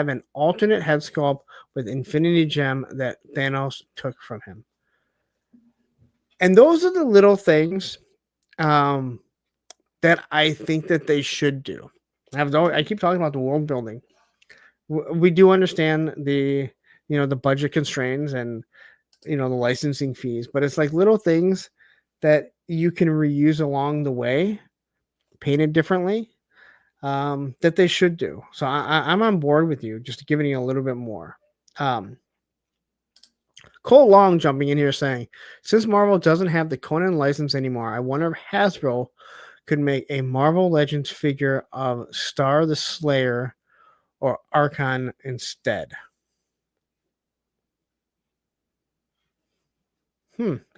an alternate head sculpt with Infinity Gem that Thanos took from him. And those are the little things that I think that they should do. I keep talking about the world building. We do understand the budget constraints and the licensing fees, but it's like little things that you can reuse along the way, painted differently, that they should do. So I'm on board with you, just giving you a little bit more. Cole Long jumping in here saying, since Marvel doesn't have the Conan license anymore, I wonder if Hasbro could make a Marvel Legends figure of Star the Slayer or Archon instead?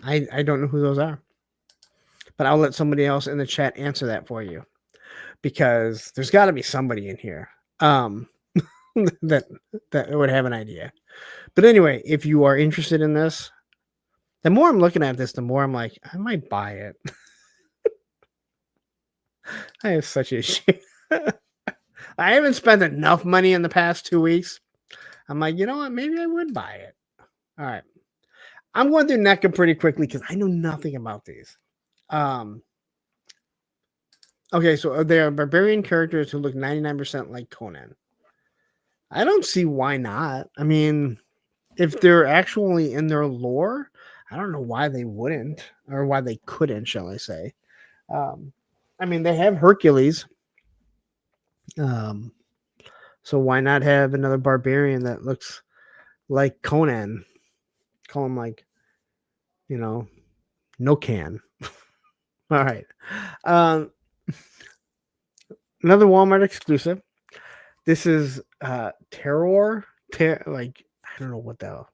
I don't know who those are, but I'll let somebody else in the chat answer that for you, because there's got to be somebody in here that would have an idea. But anyway, if you are interested in this, the more I'm looking at this, the more I'm like, I might buy it. I have such issue. I haven't spent enough money in the past 2 weeks. I'm like, you know what? Maybe I would buy it. All right. I'm going through NECA pretty quickly because I know nothing about these. Okay, so they are barbarian characters who look 99% like Conan. I don't see why not. I mean, if they're actually in their lore, I don't know why they wouldn't, or why they couldn't, shall I say. I mean, they have Hercules. So why not have another barbarian that looks like Conan? Call him like, no can. All right. Another Walmart exclusive. This is Terror. Like, I don't know what the hell.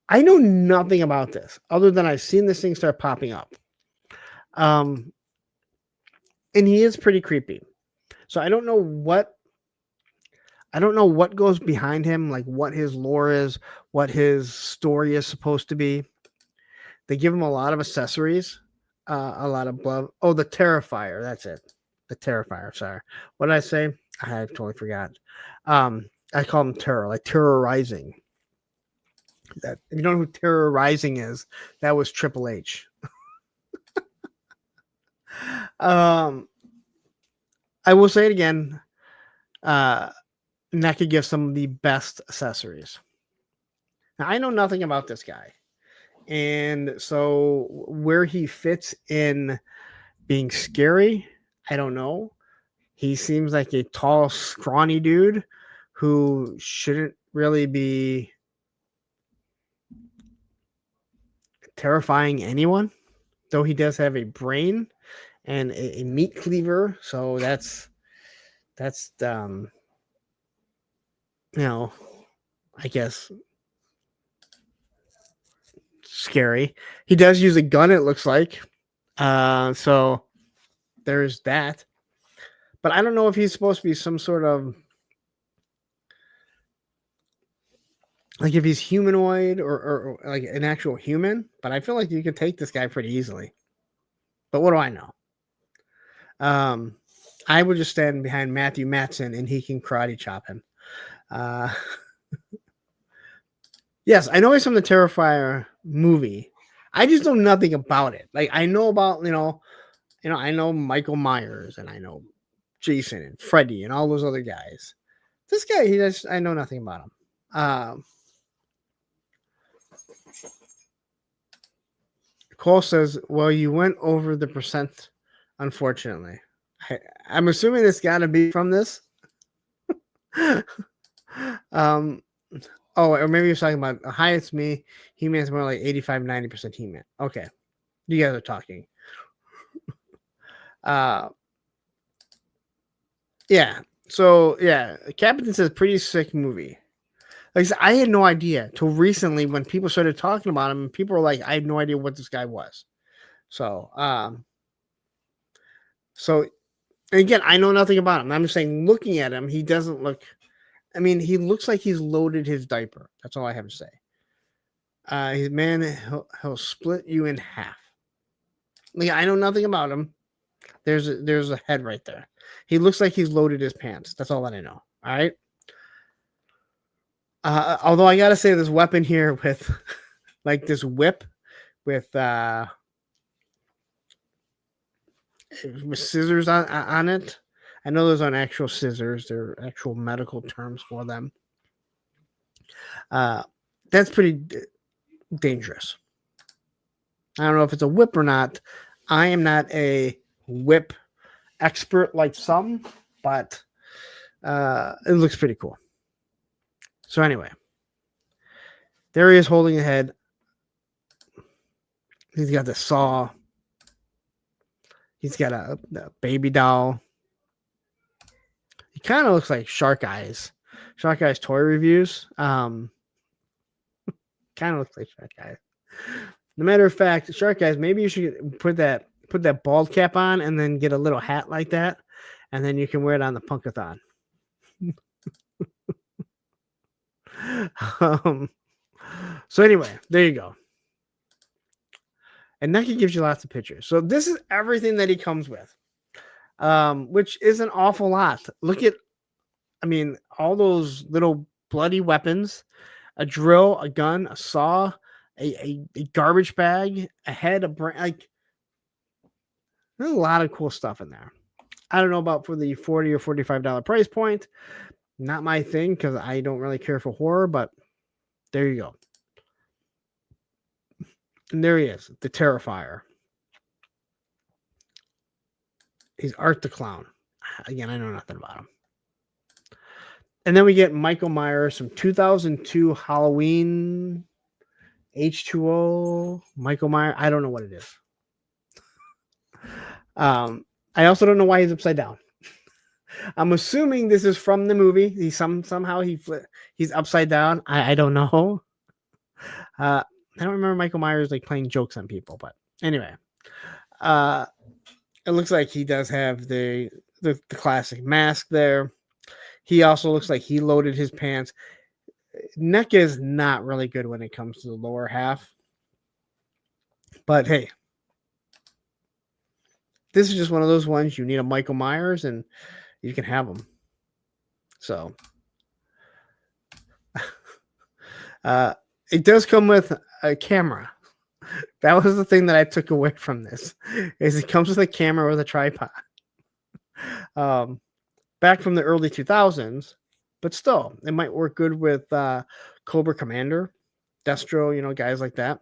I know nothing about this other than I've seen this thing start popping up. And he is pretty creepy. So I don't know what goes behind him, like what his lore is, what his story is supposed to be. They give him a lot of accessories, a lot of blood. Oh, the Terrifier. That's it. The Terrifier. Sorry. What did I say? I totally forgot. I call him Terror, like terrorizing. That, if you don't know who terrorizing is, that was Triple H. I will say it again. NECA gives some of the best accessories. Now, I know nothing about this guy. And so where he fits in being scary, I don't know. He seems like a tall, scrawny dude who shouldn't really be terrifying anyone, though he does have a brain and a meat cleaver. So that's I guess scary. He does use a gun, it looks like. So there's that. But I don't know if he's supposed to be some sort of, like, if he's humanoid or like an actual human. But I feel like you could take this guy pretty easily. But what do I know? I would just stand behind Matthew Matson and he can karate chop him. Yes, I know he's from the Terrifier movie. I just know nothing about it. Like, I know about, I know Michael Myers and I know Jason and Freddy and all those other guys. This guy, I know nothing about him. Cole says, well, you went over the percent, unfortunately. I'm assuming it's got to be from this. Oh, or maybe you're talking about Hi, it's me. He-Man's more like 85, 90% He-Man. Okay. You guys are talking. Yeah. So, yeah. Captain says pretty sick movie. Like I said, I had no idea till recently when people started talking about him. People were like, I had no idea what this guy was. So, again, I know nothing about him. I'm just saying, looking at him, he doesn't look. I mean, he looks like he's loaded his diaper. That's all I have to say. His man, he'll split you in half. Like, I know nothing about him. There's a head right there. He looks like he's loaded his pants. That's all that I know. All right. Although I gotta say, this weapon here with, like, this whip with scissors on it. I know those aren't actual scissors; they're actual medical terms for them. That's pretty dangerous. I don't know if it's a whip or not. I am not a whip expert like some, but it looks pretty cool. So anyway, there he is holding a head. He's got the saw. He's got a baby doll. It kind of looks like Shark Eyes toy reviews. Kind of looks like Shark Eyes. No matter of fact, Shark Eyes, maybe you should put that bald cap on and then get a little hat like that, and then you can wear it on the Punkathon. So anyway, there you go. And NECA gives you lots of pictures. So this is everything that he comes with, which is an awful lot. Look at, I mean, all those little bloody weapons, a drill, a gun, a saw, a garbage bag, a head, like, there's a lot of cool stuff in there. I don't know about for the $40 or $45 price point. Not my thing because I don't really care for horror, but there you go. And there he is, the Terrifier. He's Art the Clown. Again, I know nothing about him. And then we get Michael Myers from 2002 Halloween H2O. Michael Myers. I don't know what it is. I also don't know why he's upside down. I'm assuming this is from the movie. He's upside down. I don't know. I don't remember Michael Myers like playing jokes on people, but anyway, it looks like he does have the classic mask there. He also looks like he loaded his pants. NECA is not really good when it comes to the lower half, but hey, this is just one of those ones. You need a Michael Myers, and you can have them. So, it does come with a camera. That was the thing that I took away from this. Is it comes with a camera with a tripod. Back from the early 2000s, but still, it might work good with Cobra Commander, Destro, guys like that.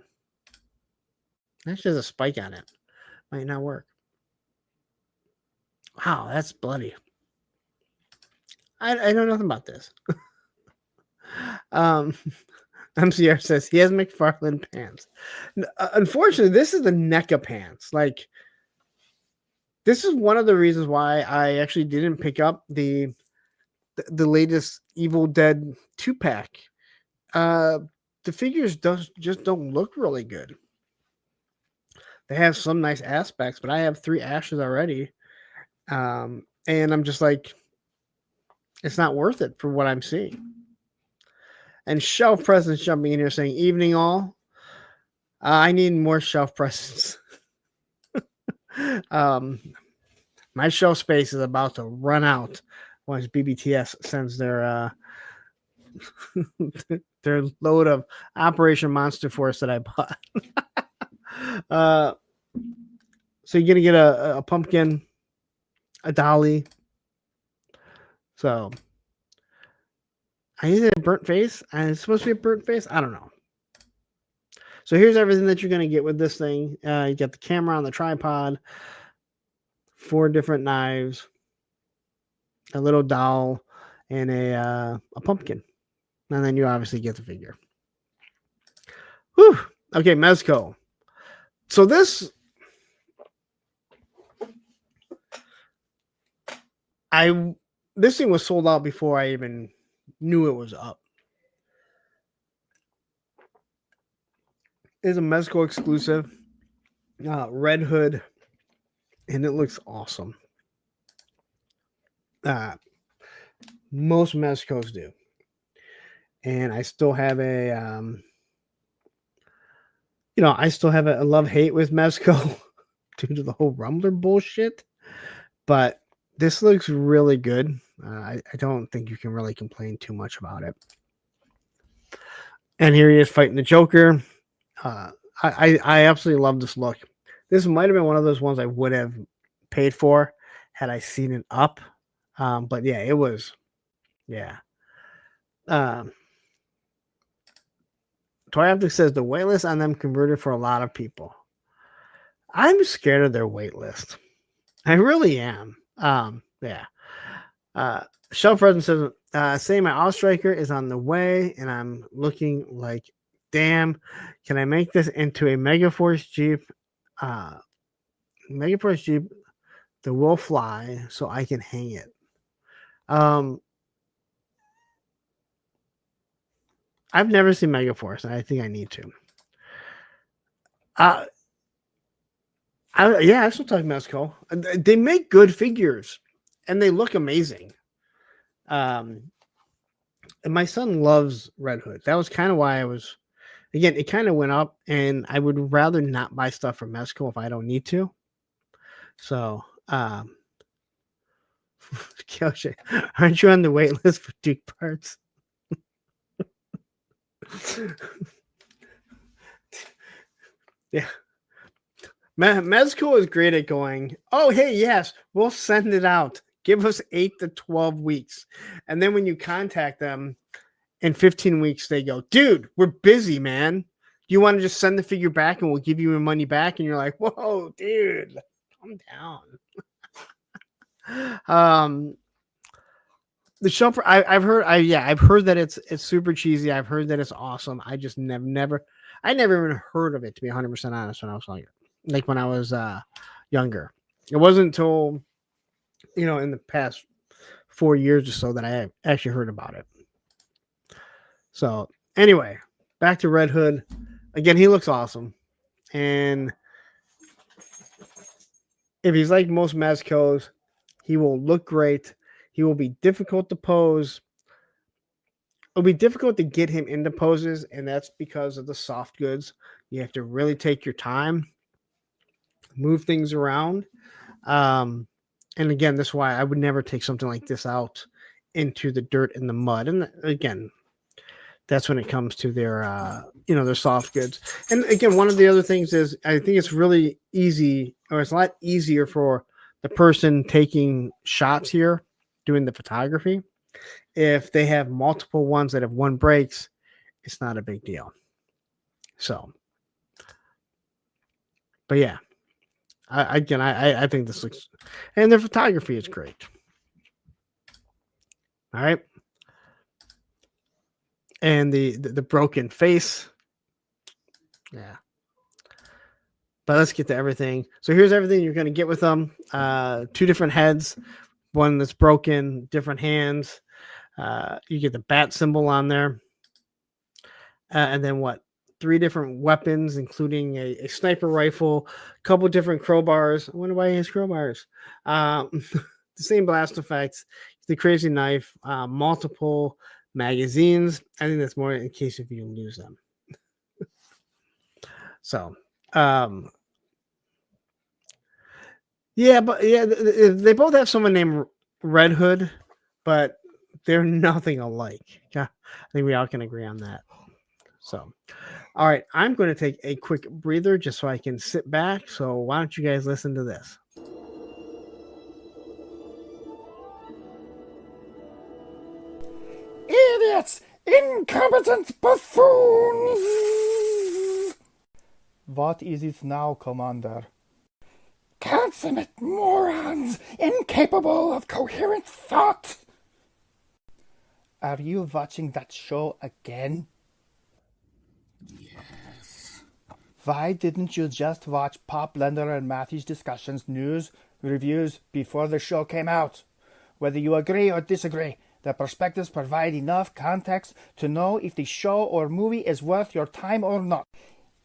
Actually, has a spike on it. Might not work. Wow, that's bloody. I know nothing about this. MCR says he has McFarlane pants. Unfortunately, this is the NECA pants. Like, this is one of the reasons why I actually didn't pick up the latest Evil Dead 2-pack. The figures just don't look really good. They have some nice aspects, but I have 3 Ashes already. And I'm just like, it's not worth it for what I'm seeing. And Shelf Presence jumping in here saying, evening all. I need more shelf presence. My shelf space is about to run out once BBTS sends their their load of Operation Monster Force that I bought. So you're gonna get a pumpkin, a dolly. So I need a burnt face. And it's supposed to be a burnt face. I don't know. So here's everything that you're gonna get with this thing. You got the camera on the tripod, 4 different knives, a little doll, and a pumpkin. And then you obviously get the figure. Whew. Okay, Mezco. So this thing was sold out before I even knew it was up. It's a Mezco exclusive, Red Hood, and it looks awesome. Most Mezcos do. And I still have a love-hate with Mezco due to the whole Rumbler bullshit. But this looks really good. I don't think you can really complain too much about it. And here he is fighting the Joker. I absolutely love this look. This might have been one of those ones I would have paid for had I seen it up. But yeah, it was. Yeah. Toy Optics says the waitlist on them converted for a lot of people. I'm scared of their waitlist. I really am. Yeah. Shelf Presence says, say my All-Striker is on the way, and I'm looking like, damn, can I make this into a Megaforce Jeep? Megaforce Jeep that will fly so I can hang it. I've never seen Megaforce, and I think I need to. I still talk Mezco. They make good figures, and they look amazing. And my son loves Red Hood. That was kind of why I was. Again, it kind of went up, and I would rather not buy stuff from Mezco if I don't need to. So, Kyoshi, aren't you on the wait list for Duke parts? Yeah. Mezco is great at going, oh, hey, yes, we'll send it out. Give us 8 to 12 weeks. And then when you contact them in 15 weeks, they go, dude, we're busy, man. You want to just send the figure back and we'll give you your money back? And you're like, whoa, dude, calm down. The show, I've heard that it's super cheesy. I've heard that it's awesome. I just never even heard of it, to be 100% honest, when I was like when I was younger. It wasn't until in the past 4 years or so that I actually heard about it. So anyway, back to Red Hood. Again, he looks awesome, and if he's like most Mezcos, he will look great. He will be difficult to pose. It'll be difficult to get him into poses, and that's because of the soft goods. You have to really take your time, move things around. And again, that's why I would never take something like this out into the dirt and the mud. And again, that's when it comes to their their soft goods. And again, one of the other things is I think it's really easy, or it's a lot easier for the person taking shots here, doing the photography. If they have multiple ones that have one breaks, it's not a big deal. So, but yeah, I think this looks, and their photography is great. All right. And the broken face. Yeah. But let's get to everything. So here's everything you're going to get with them. 2 different heads, one that's broken, different hands. You get the bat symbol on there. And then 3 different weapons, including a sniper rifle, a couple different crowbars. I wonder why he has crowbars. The same blast effects, the crazy knife, multiple magazines. I think that's more in case if you lose them. So, they both have someone named Red Hood, but they're nothing alike. Yeah, I think we all can agree on that. So, all right, I'm going to take a quick breather just so I can sit back. So, why don't you guys listen to this? Idiots! Incompetent buffoons! What is it now, Commander? Consummate morons, incapable of coherent thought! Are you watching that show again? Yes. Why didn't you just watch Pop Blender and Matthew's discussions, news, reviews before the show came out? Whether you agree or disagree, the perspectives provide enough context to know if the show or movie is worth your time or not.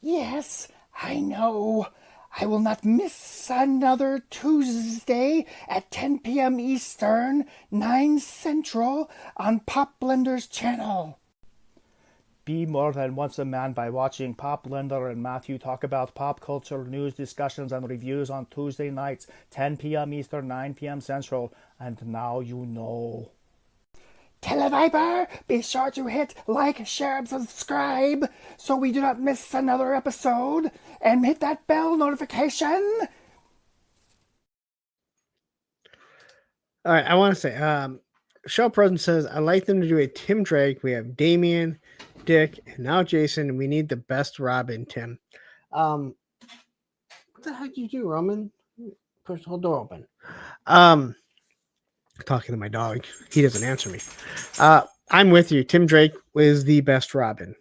Yes, I know. I will not miss another Tuesday at 10 p.m. Eastern, 9 Central on Pop Blender's channel. Be more than once a man by watching Pop Blender and Matthew talk about pop culture news discussions and reviews on Tuesday nights, 10 p.m. Eastern, 9 p.m. Central. And now you know. Televiper, be sure to hit like, share, and subscribe so we do not miss another episode, and hit that bell notification. All right, I want to say, Show President says, I'd like them to do a Tim Drake. We have Damian, Dick, and now Jason. We need the best Robin, Tim. What the heck you do, Roman? Push the whole door open. Talking to my dog. He doesn't answer me. I'm with you. Tim Drake is the best Robin.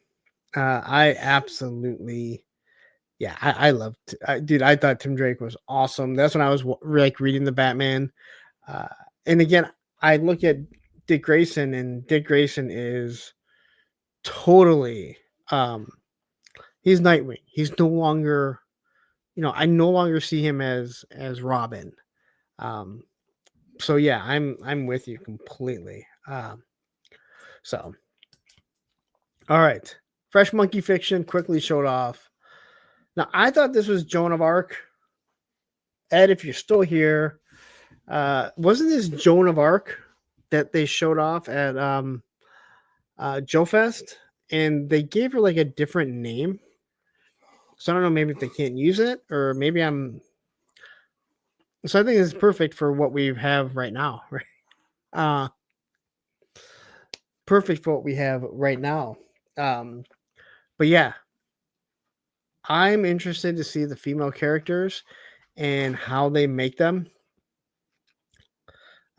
I absolutely, I loved, dude, I thought Tim Drake was awesome. That's when I was reading the Batman. And again, I look at Dick Grayson, and Dick Grayson is totally he's Nightwing. He's no longer, I no longer see him as Robin. Um so yeah, I'm with you completely. So all right. Fresh Monkey Fiction quickly showed off. Now I thought this was Joan of Arc. Ed, if you're still here, wasn't this Joan of Arc that they showed off at Joe Fest? And they gave her like a different name. So I don't know, maybe if they can't use it, or maybe I'm. So I think it's perfect for what we have right now, right? Uh, Perfect for what we have right now. But yeah, I'm interested to see the female characters and how they make them.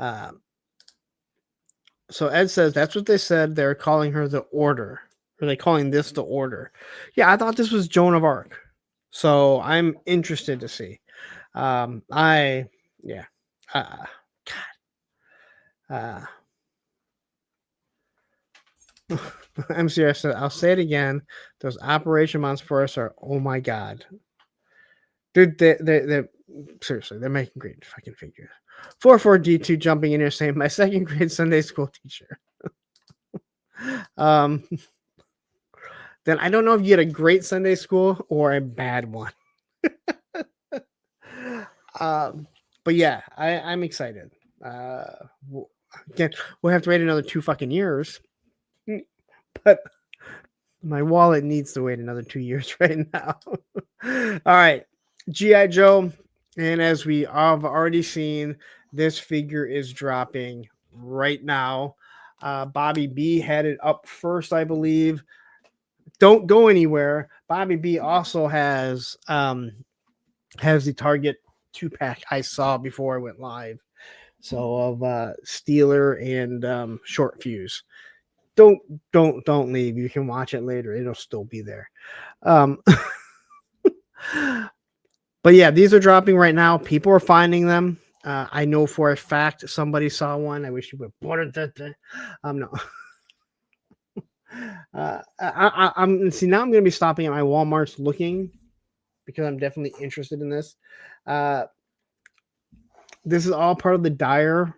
So Ed says that's what they said. They're calling her the Order. Or are they calling this the Order? Yeah, I thought this was Joan of Arc. So I'm interested to see. Yeah. I'm serious. I'll say it again. Those Operation Monstrous are, oh my god, dude. They seriously, they're making great fucking figures. 44D2 jumping in here saying my second grade Sunday school teacher. Then I don't know if you get a great Sunday school or a bad one. But yeah, I'm excited. Again, we'll have to wait another 2 fucking years. But my wallet needs to wait another 2 years right now. All right. G.I. Joe. And as we have already seen, this figure is dropping right now. Bobby B had it up first, I believe. Don't go anywhere. Bobby B also has the Target 2-pack I saw before I went live. So of Steeler and Short Fuse. Don't leave. You can watch it later. It'll still be there. But yeah, these are dropping right now. People are finding them. I know for a fact somebody saw one. I wish you would have bought it. No. I'm see now. I'm going to be stopping at my Walmart's looking because I'm definitely interested in this. This is all part of the Dyer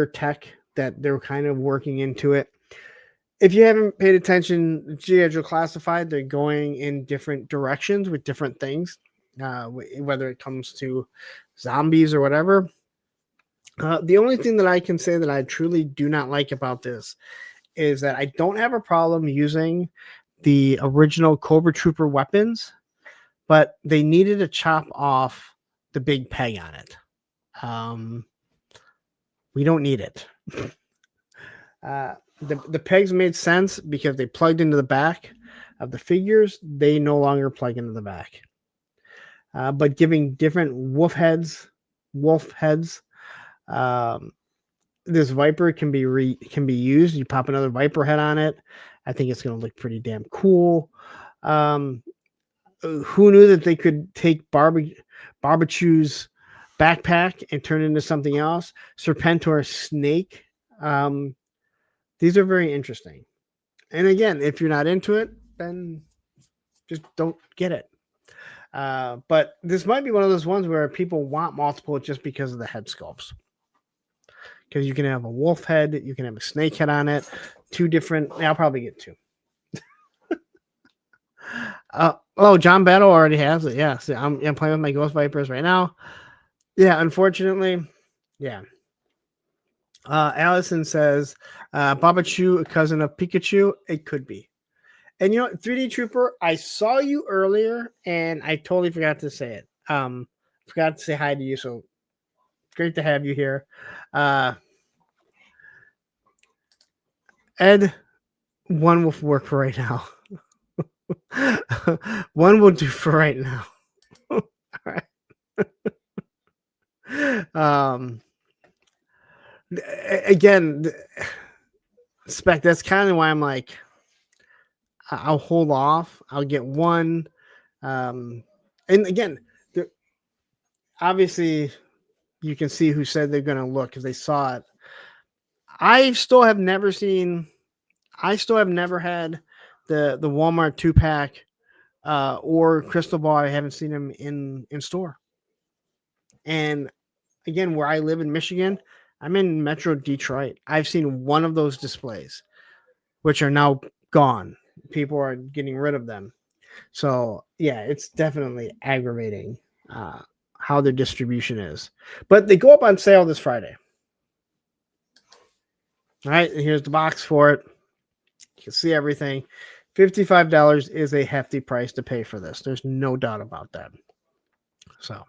tech that they're kind of working into it. If you haven't paid attention, G.I. Joe Classified, they're going in different directions with different things, whether it comes to zombies or whatever. The only thing that I can say that I truly do not like about this is that I don't have a problem using the original Cobra Trooper weapons, but they needed to chop off the big peg on it. We don't need it. The pegs made sense because they plugged into the back of the figures. They no longer plug into the back. But giving different wolf heads, this Viper can be used. You pop another Viper head on it. I think it's going to look pretty damn cool. Who knew that they could take Barbecue's backpack and turn it into something else? Serpentor Snake. These are very interesting. And again, if you're not into it, then just don't get it. But this might be one of those ones where people want multiple just because of the head sculpts. Because you can have a wolf head, you can have a snake head on it. 2 different. I'll probably get 2. John Battle already has it. Yeah, so I'm playing with my Ghost Vipers right now. Yeah, unfortunately, yeah. Allison says, Babachu, a cousin of Pikachu. It could be. And 3D Trooper, I saw you earlier and I totally forgot to say it. Forgot to say hi to you. So great to have you here. Ed, one will work for right now. One will do for right now. All right. Again, Spec, that's kind of why I'm like, I'll hold off. I'll get one. And again, obviously, you can see who said they're going to look because they saw it. I still have never had the Walmart 2-pack or Crystal Ball. I haven't seen them in store. And again, where I live in Michigan, I'm in Metro Detroit. I've seen one of those displays, which are now gone. People are getting rid of them. So yeah, it's definitely aggravating how their distribution is. But they go up on sale this Friday. All right, and here's the box for it. You can see everything. $55 is a hefty price to pay for this. There's no doubt about that. So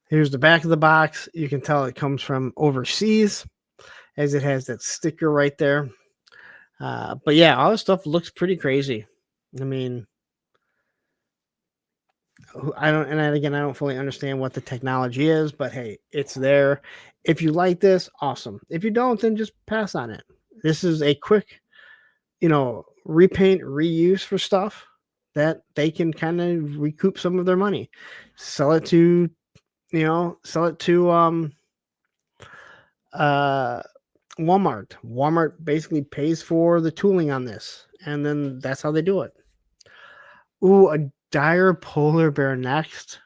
here's the back of the box. You can tell it comes from overseas as it has that sticker right there. But yeah, all this stuff looks pretty crazy. I mean, I don't fully understand what the technology is, but hey, it's there. If you like this, awesome. If you don't, then just pass on it. This is a quick, repaint, reuse for stuff that they can kind of recoup some of their money. Sell it to Walmart. Walmart basically pays for the tooling on this, and then that's how they do it. Ooh, a dire polar bear next.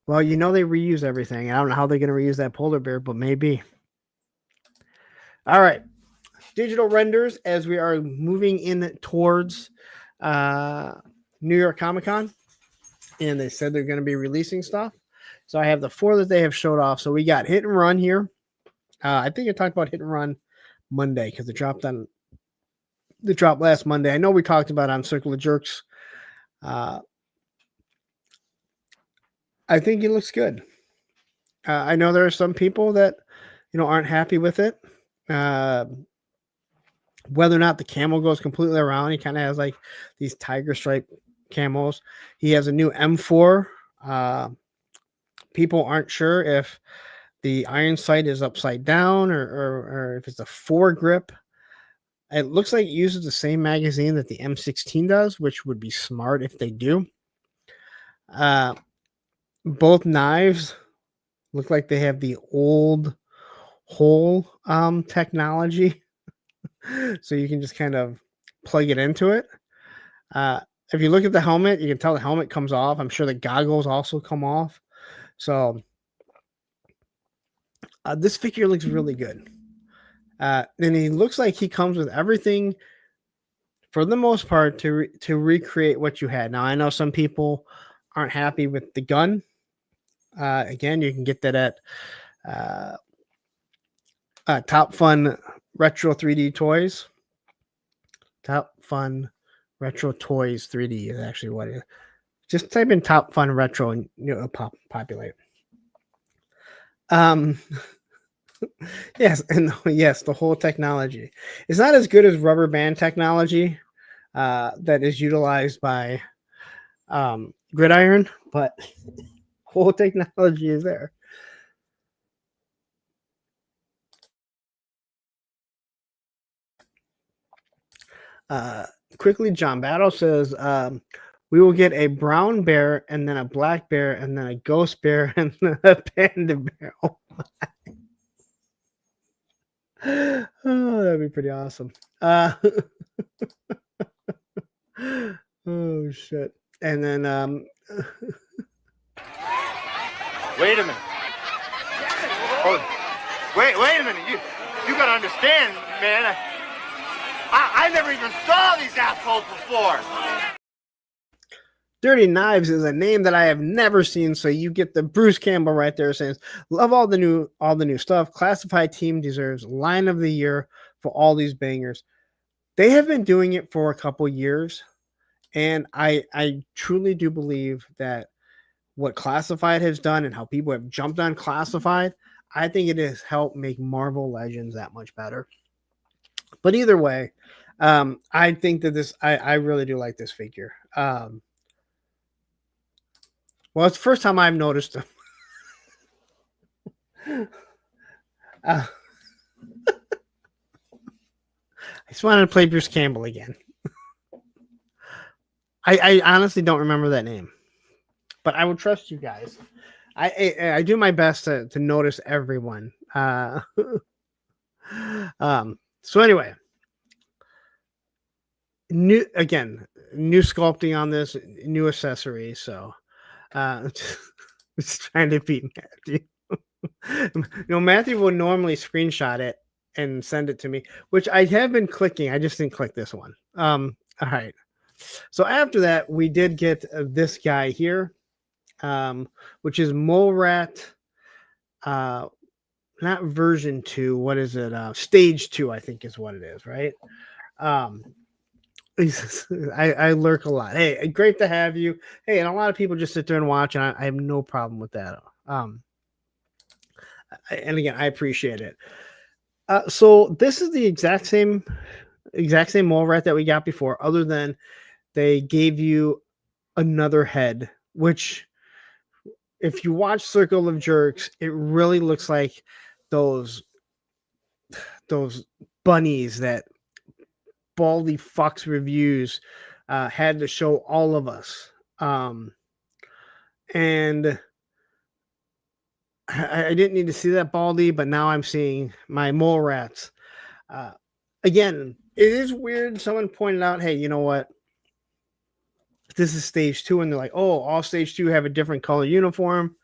Well, they reuse everything. I don't know how they're going to reuse that polar bear, but maybe. All right. Digital renders as we are moving in towards New York Comic Con. And they said they're going to be releasing stuff. So I have the 4 that they have showed off. So we got Hit and Run here. I think I talked about Hit and Run Monday because it dropped last Monday. I know we talked about it on Circle of Jerks. I think it looks good. I know there are some people that aren't happy with it. Whether or not the camo goes completely around, he kind of has like these tiger stripe camos. He has a new M4. People aren't sure if the iron sight is upside down or if it's a foregrip. It looks like it uses the same magazine that the M16 does, which would be smart if they do. Both knives look like they have the old hole technology. So you can just kind of plug it into it. If you look at the helmet, you can tell the helmet comes off. I'm sure the goggles also come off. So this figure looks really good. And he looks like he comes with everything for the most part to recreate what you had. Now, I know some people aren't happy with the gun. Again, you can get that at Top Fun Retro 3D Toys. Top Fun Retro Toys 3D is actually what it is. Just type in Top Fun Retro and it'll populate. Yes, and yes, the whole technology. It's not as good as rubber band technology that is utilized by Gridiron, but whole technology is there. Quickly, John Battle says, we will get a brown bear and then a black bear and then a ghost bear and then a panda bear. Oh, that'd be pretty awesome. Oh, shit. And then, Wait a minute. Wait a minute. You gotta understand, man. I never even saw these assholes before. Dirty Knives is a name that I have never seen, so you get the Bruce Campbell right there saying, "Love all the new stuff. Classified Team deserves line of the year for all these bangers." They have been doing it for a couple years, and I truly do believe that what Classified has done and how people have jumped on Classified, I think it has helped make Marvel Legends that much better. But either way, I think that I really do like this figure. Well, it's the first time I've noticed him. I just wanted to play Bruce Campbell again. I honestly don't remember that name. but I will trust you guys. I do my best to notice everyone. So anyway, new sculpting on this, new accessory. So just trying to beat Matthew. Matthew will normally screenshot it and send it to me, which I have been clicking. I just didn't click this one. All right. So after that, we did get this guy here, which is Mole Rat, not version 2. What is it? Stage 2, I think is what it is, right? I lurk a lot. Hey, great to have you. Hey, and a lot of people just sit there and watch, and I have no problem with that. And again, I appreciate it. So this is the exact same mole rat that we got before, other than they gave you another head, which if you watch Circle of Jerks, it really looks like those bunnies that Baldy Fox Reviews had to show all of us. And I didn't need to see that Baldy, but now I'm seeing my mole rats. Again, it is weird. Someone pointed out, hey, you know what? This is stage 2, and they're like, oh, all stage 2 have a different color uniform.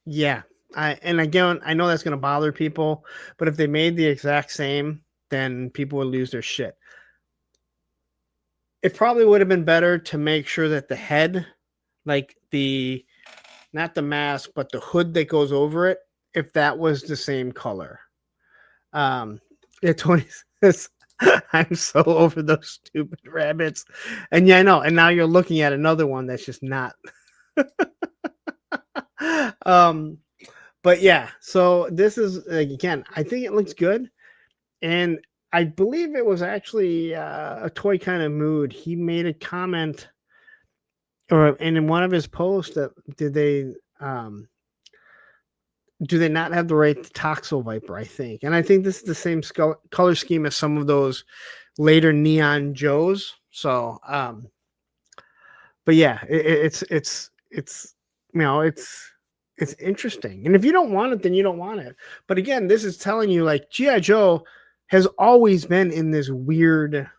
Yeah. And again, I know that's going to bother people, but if they made the exact same, then people would lose their shit. It probably would have been better to make sure that the head, like not the mask, but the hood that goes over it, if that was the same color. Tony says, I'm so over those stupid rabbits. And yeah, I know. And now you're looking at another one that's just not. But yeah, so this is, again, I think it looks good. And I believe it was actually a Toy Kind of Mood. He made a comment, and in one of his posts, that do they not have the right Toxel Viper, I think. And I think this is the same color scheme as some of those later Neon Joes. So, but yeah, it's interesting. And if you don't want it, then you don't want it. But again, this is telling you, like, G.I. Joe has always been in this weird,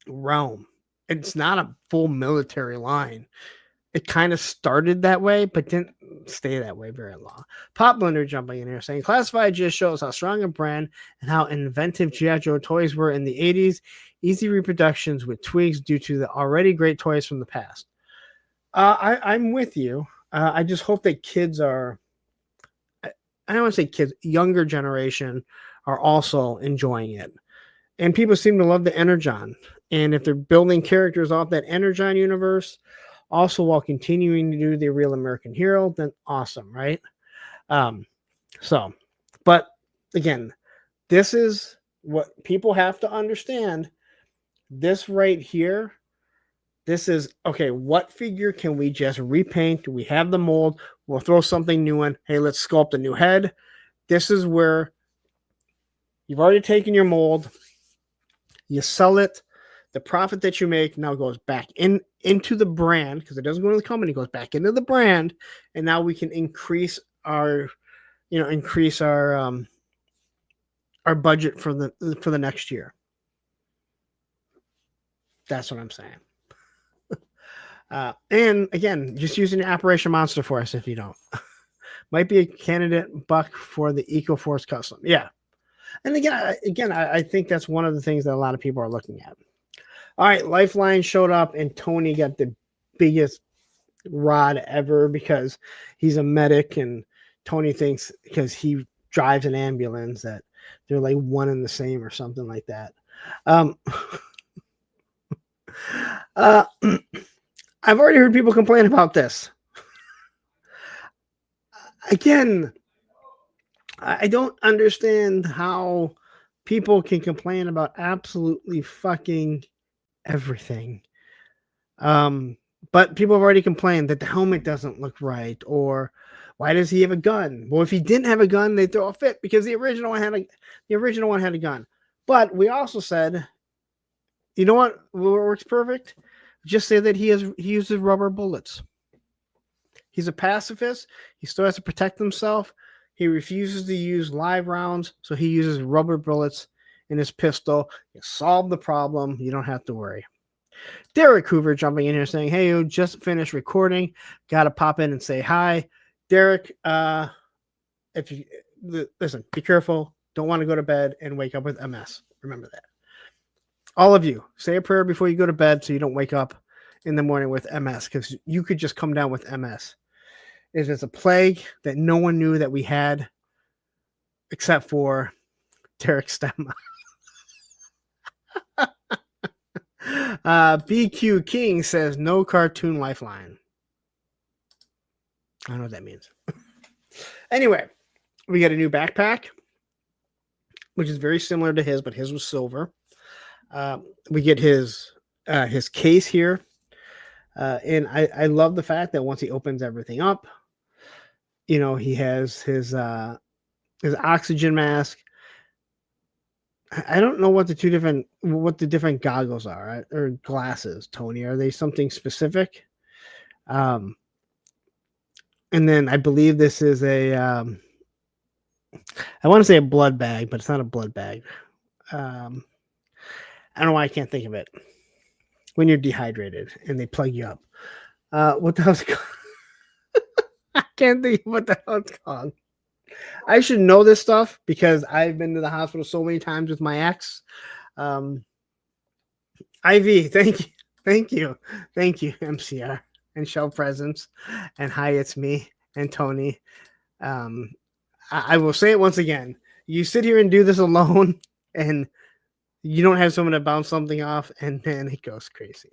realm. It's not a full military line. It kind of started that way, but didn't stay that way very long. Pop Blender jumping in here saying, Classified just shows how strong a brand and how inventive G.I. Joe toys were in the 80s. Easy reproductions with tweaks due to the already great toys from the past. I'm with you. I just hope that kids are, I don't want to say kids, younger generation are also enjoying it. And people seem to love the Energon. And if they're building characters off that Energon universe, also while continuing to do the Real American Hero, then awesome, right? But again, this is what people have to understand. This right here, this is, okay, what figure can we just repaint? We have the mold. We'll throw something new in. Hey, let's sculpt a new head. This is where you've already taken your mold. You sell it. The profit that you make now goes back into the brand, because it doesn't go to the company, it goes back into the brand. And now we can increase our budget for the next year. That's what I'm saying. And again, just using Operation Monster Force if you don't. Might be a candidate buck for the EcoForce Custom. Yeah. And again, I think that's one of the things that a lot of people are looking at. All right, Lifeline showed up, and Tony got the biggest rod ever because he's a medic, and Tony thinks because he drives an ambulance that they're like one and the same or something like that. I've already heard people complain about this. Again, I don't understand how people can complain about absolutely fucking everything. But people have already complained that the helmet doesn't look right, or why does he have a gun? Well, if he didn't have a gun, they'd throw a fit because the original one had a gun. But we also said You know what works perfect? Just say that he uses rubber bullets. He's a pacifist. He still has to protect himself. He refuses to use live rounds, so he uses rubber bullets in his pistol. You solve the problem. You don't have to worry. Derek Hoover jumping in here saying, "Hey, you just finished recording. Got to pop in and say hi." Derek, if you listen, be careful. Don't want to go to bed and wake up with MS. Remember that. All of you, say a prayer before you go to bed so you don't wake up in the morning with MS, because you could just come down with MS. It is a plague that no one knew that we had except for Derek Stemma. BQ King says no cartoon lifeline. I don't know what that means. Anyway, we got a new backpack, which is very similar to his, but his was silver. We get his case here. And I love the fact that once he opens everything up, he has his oxygen mask. I don't know what the different goggles are, right? Or glasses, Tony. Are they something specific? And then I believe this is I want to say a blood bag, but it's not a blood bag. I don't know why I can't think of it. When you're dehydrated and they plug you up. What the hell's it called? I can't think of what the hell it's called. I should know this stuff because I've been to the hospital so many times with my ex. IV, thank you, MCR and show presence, and hi, it's me and Tony. I will say it once again. You sit here and do this alone, and you don't have someone to bounce something off, and then it goes crazy.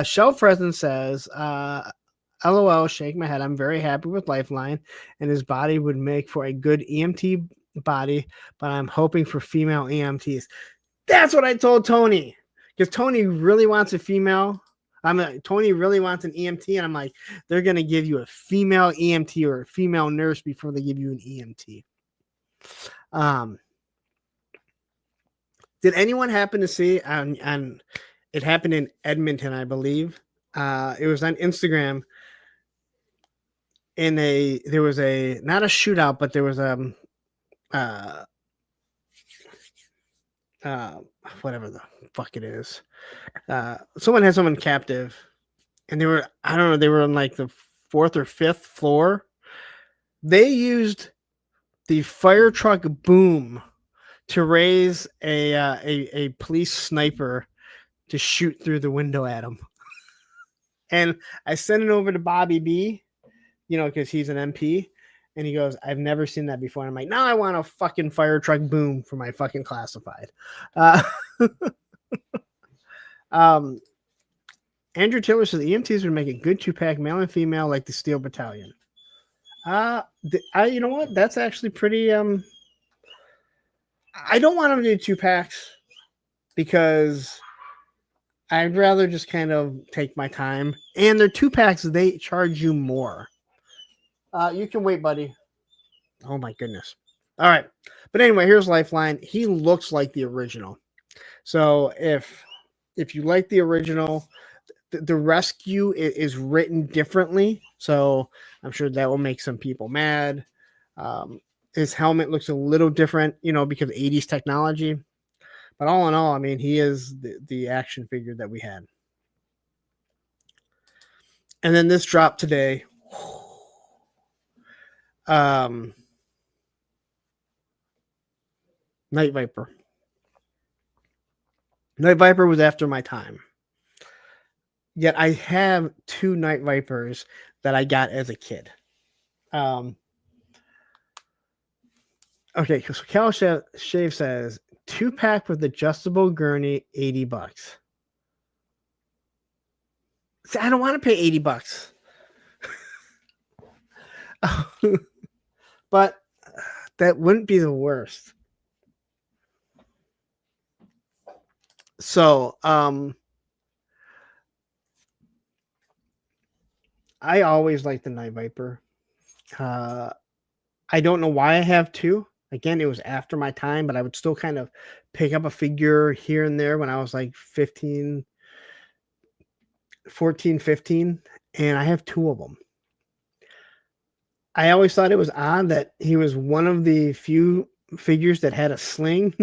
Show presence says, LOL, shake my head. I'm very happy with Lifeline, and his body would make for a good EMT body, but I'm hoping for female EMTs. That's what I told Tony, because Tony really wants a female. Tony really wants an EMT, and I'm like, they're going to give you a female EMT or a female nurse before they give you an EMT. Did anyone happen to see, and it happened in Edmonton, I believe. It was on Instagram. There was not a shootout, but there was whatever the fuck it is. Someone had someone captive, and they were on like the 4th or 5th floor. They used the fire truck boom to raise a police sniper to shoot through the window at him. And I sent it over to Bobby B, because he's an MP, and he goes, I've never seen that before. And I'm like, now I want a fucking fire truck boom for my fucking classified. Andrew Taylor says EMTs would make a good 2-pack, male and female, like the Steel Battalion. You know what? That's actually pretty. I don't want them to do 2-packs because I'd rather just kind of take my time. And their 2-packs, they charge you more. You can wait, buddy. Oh my goodness. All right. But anyway, here's Lifeline. He looks like the original. So if you like the original, the rescue is written differently. So I'm sure that will make some people mad. His helmet looks a little different, because of 80s technology. But all in all, I mean, he is the action figure that we had. And then this dropped today. Night Viper. Night Viper was after my time. Yet I have 2 Night Vipers that I got as a kid. Okay, so Cal Shave says 2-pack with adjustable gurney, $80. See, I don't want to pay $80. But that wouldn't be the worst. So, I always like the Night Viper. I don't know why I have 2. Again, it was after my time, but I would still kind of pick up a figure here and there when I was like 14, 15, and I have 2 of them. I always thought it was odd that he was one of the few figures that had a sling,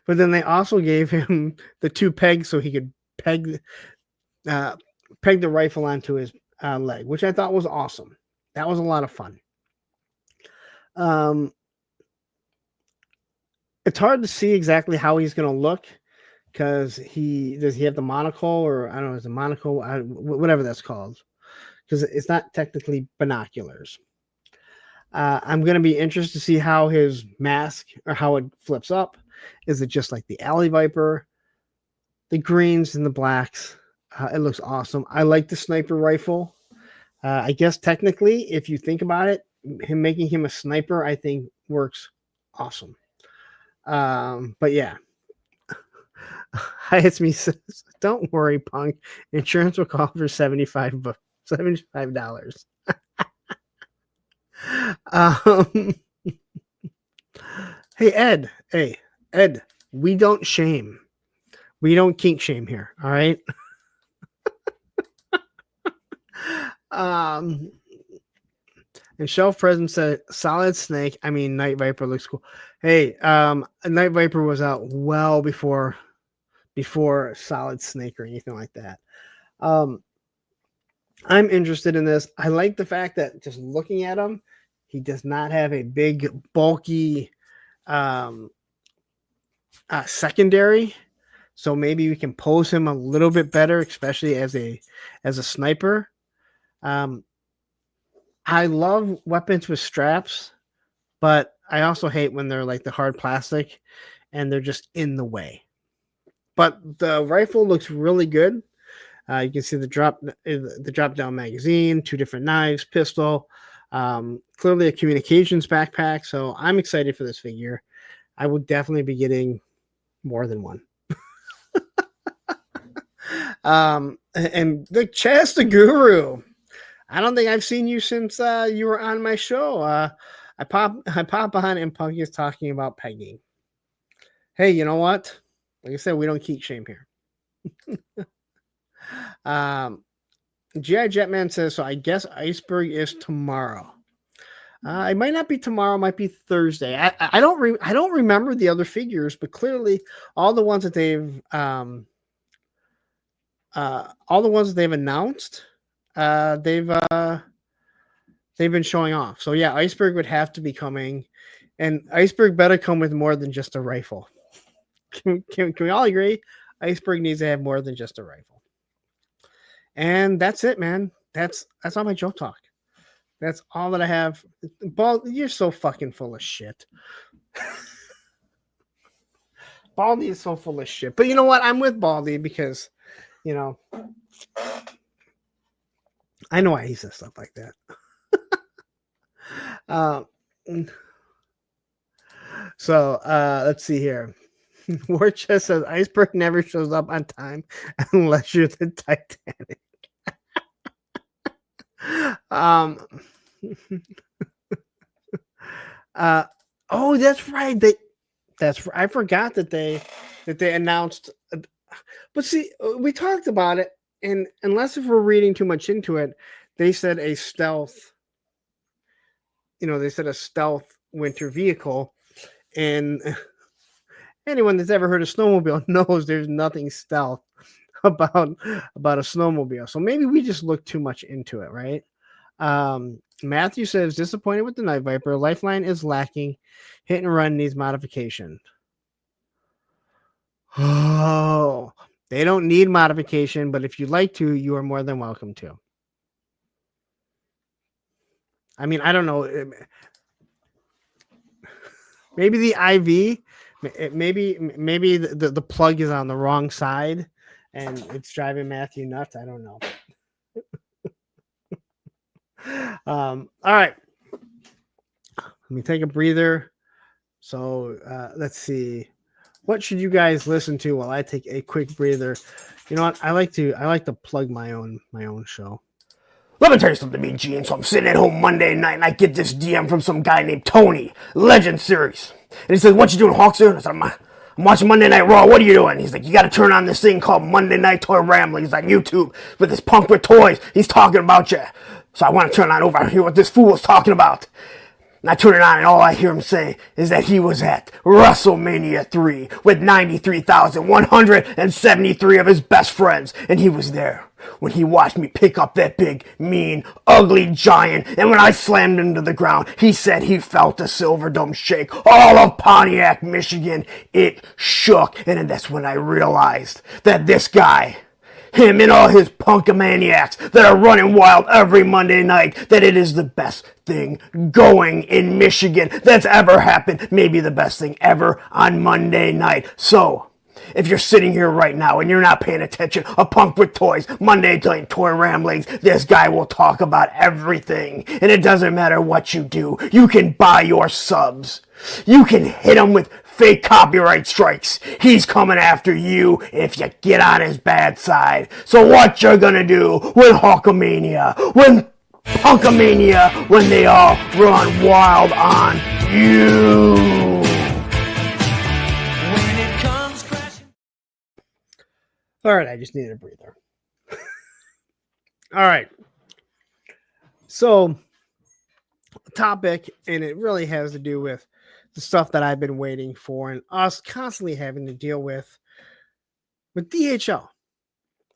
but then they also gave him the 2 pegs so he could peg the rifle onto his leg, which I thought was awesome. That was a lot of fun. It's hard to see exactly how he's going to look because does he have the monocle, or I don't know, is it monocle, whatever that's called, because it's not technically binoculars. I'm going to be interested to see how his mask or how it flips up. Is it just like the Alley Viper, the greens and the blacks? It looks awesome. I like the sniper rifle. I guess technically, if you think about it, making him a sniper, I think works awesome. But yeah. It's me says, don't worry, Punk. Insurance will call for $75. Hey, Ed. Hey, Ed. We don't shame. We don't kink shame here. All right. And Shelf Present said Solid Snake. I mean, Night Viper looks cool. Hey, Night Viper was out well before Solid Snake or anything like that. I'm interested in this. I like the fact that just looking at him, he does not have a big, bulky secondary. So maybe we can pose him a little bit better, especially as a sniper. I love weapons with straps, but I also hate when they're like the hard plastic and they're just in the way. But the rifle looks really good. You can see the drop down magazine, 2 different knives, pistol, clearly a communications backpack. So I'm excited for this figure. I will definitely be getting more than one. And the Chasta Guru. I don't think I've seen you since you were on my show. I pop on and Punky is talking about pegging. Hey, you know what? Like I said, we don't kink shame here. G.I. Jetman says, so I guess Iceberg is tomorrow. It might not be tomorrow, it might be Thursday. I don't remember the other figures, but clearly all the ones that they've announced, they've been showing off. So yeah, Iceberg would have to be coming, and Iceberg better come with more than just a rifle. Can we all agree? Iceberg needs to have more than just a rifle. And that's it, man. That's all my joke talk. That's all that I have. You're so fucking full of shit. Baldy is so full of shit. But you know what? I'm with Baldy because, you know, I know why he says stuff like that. So let's see here. War Chest says Iceberg never shows up on time unless you're the Titanic. Oh, that's right. I forgot that they announced. But see, we talked about it, and unless if we're reading too much into it, they said a stealth. You know, they said a stealth winter vehicle, and anyone that's ever heard of snowmobile knows there's nothing stealth about a snowmobile. So maybe we just look too much into it, right? Matthew says disappointed with the Night Viper. Lifeline is lacking. Hit and run needs modification. Oh, they don't need modification, but if you'd like to, you are more than welcome to. I mean, I don't know. Maybe the IV, maybe the plug is on the wrong side and it's driving Matthew nuts. I don't know. All right. Let me take a breather. So let's see. What should you guys listen to while I take a quick breather? You know what? I like to plug my own show. Let me tell you something, Gene. So I'm sitting at home Monday night and I get this DM from some guy named Tony, Legend Series. And he says, "What you doing, Hawkster?" I said, I'm watching Monday Night Raw. What are you doing? He's like, "You got to turn on this thing called Monday Night Toy Ramblings on YouTube with this punk with toys. He's talking about you." So I want to turn on over here what this fool was talking about. And I turn it on, and all I hear him say is that he was at WrestleMania 3 with 93,173 of his best friends, and he was there when he watched me pick up that big, mean, ugly giant, and when I slammed him to the ground, he said he felt the Silverdome shake all of Pontiac, Michigan. It shook, and then that's when I realized that this guy, him and all his punkomaniacs that are running wild every Monday night, that it is the best thing going in Michigan that's ever happened. Maybe the best thing ever on Monday night. So, if you're sitting here right now and you're not paying attention, a punk with toys, Monday night toy ramblings, this guy will talk about everything. And it doesn't matter what you do. You can buy your subs. You can hit him with fake copyright strikes. He's coming after you if you get on his bad side. So what you're gonna do when Hulkamania, when Punkamania, when they all run wild on you? All right, I just needed a breather. All right. So, topic, and it really has to do with the stuff that I've been waiting for and us constantly having to deal with DHL.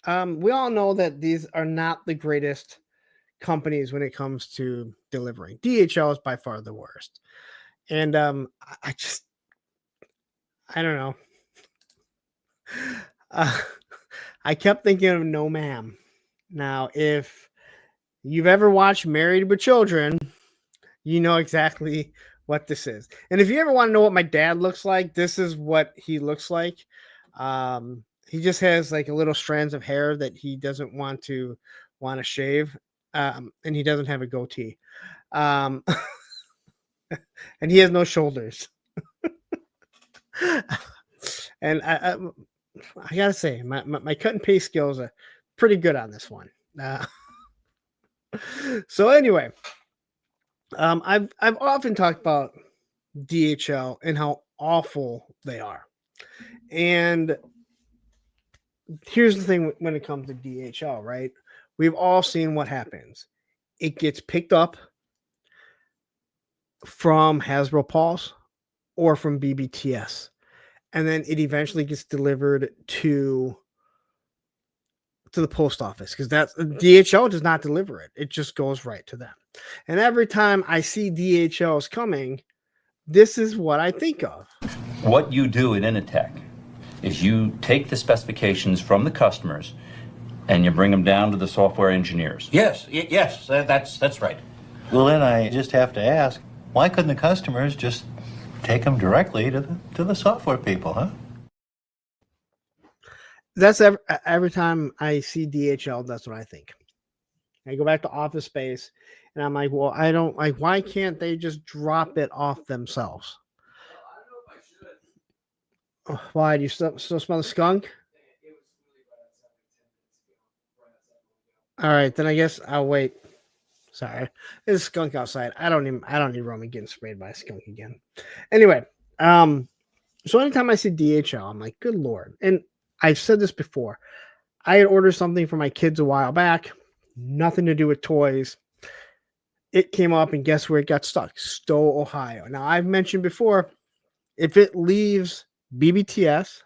We all know that these are not the greatest companies when it comes to delivering. DHL is by far the worst. And I don't know. I kept thinking of No Ma'am. Now, if you've ever watched Married with Children, you know exactly what this is. And if you ever want to know what my dad looks like, this is what he looks like. He just has like a little strands of hair that he doesn't want to shave. And he doesn't have a goatee. And he has no shoulders. And I gotta say, my cut and paste skills are pretty good on this one. So anyway, I've often talked about DHL and how awful they are. And here's the thing when it comes to DHL, right? We've all seen what happens. It gets picked up from Hasbro Pulse or from BBTS. And then it eventually gets delivered to the post office, because that's DHL does not deliver it. It just goes right to them. And every time I see DHLs coming, this is what I think of. What you do at Initech is you take the specifications from the customers and you bring them down to the software engineers. Yes, that's right. Well, then I just have to ask, why couldn't the customers just take them directly to the software people, huh? That's every time I see DHL, that's what I think. I go back to Office Space and I'm like, well, I don't like, why can't they just drop it off themselves? Why do you still smell the skunk? All right, then I guess I'll wait. Sorry, there's a skunk outside. I don't need Roman getting sprayed by a skunk again. Anyway, so anytime I see DHL, I'm like, good Lord. And I've said this before. I had ordered something for my kids a while back, nothing to do with toys. It came up, and guess where it got stuck? Stowe, Ohio. Now, I've mentioned before, if it leaves BBTS,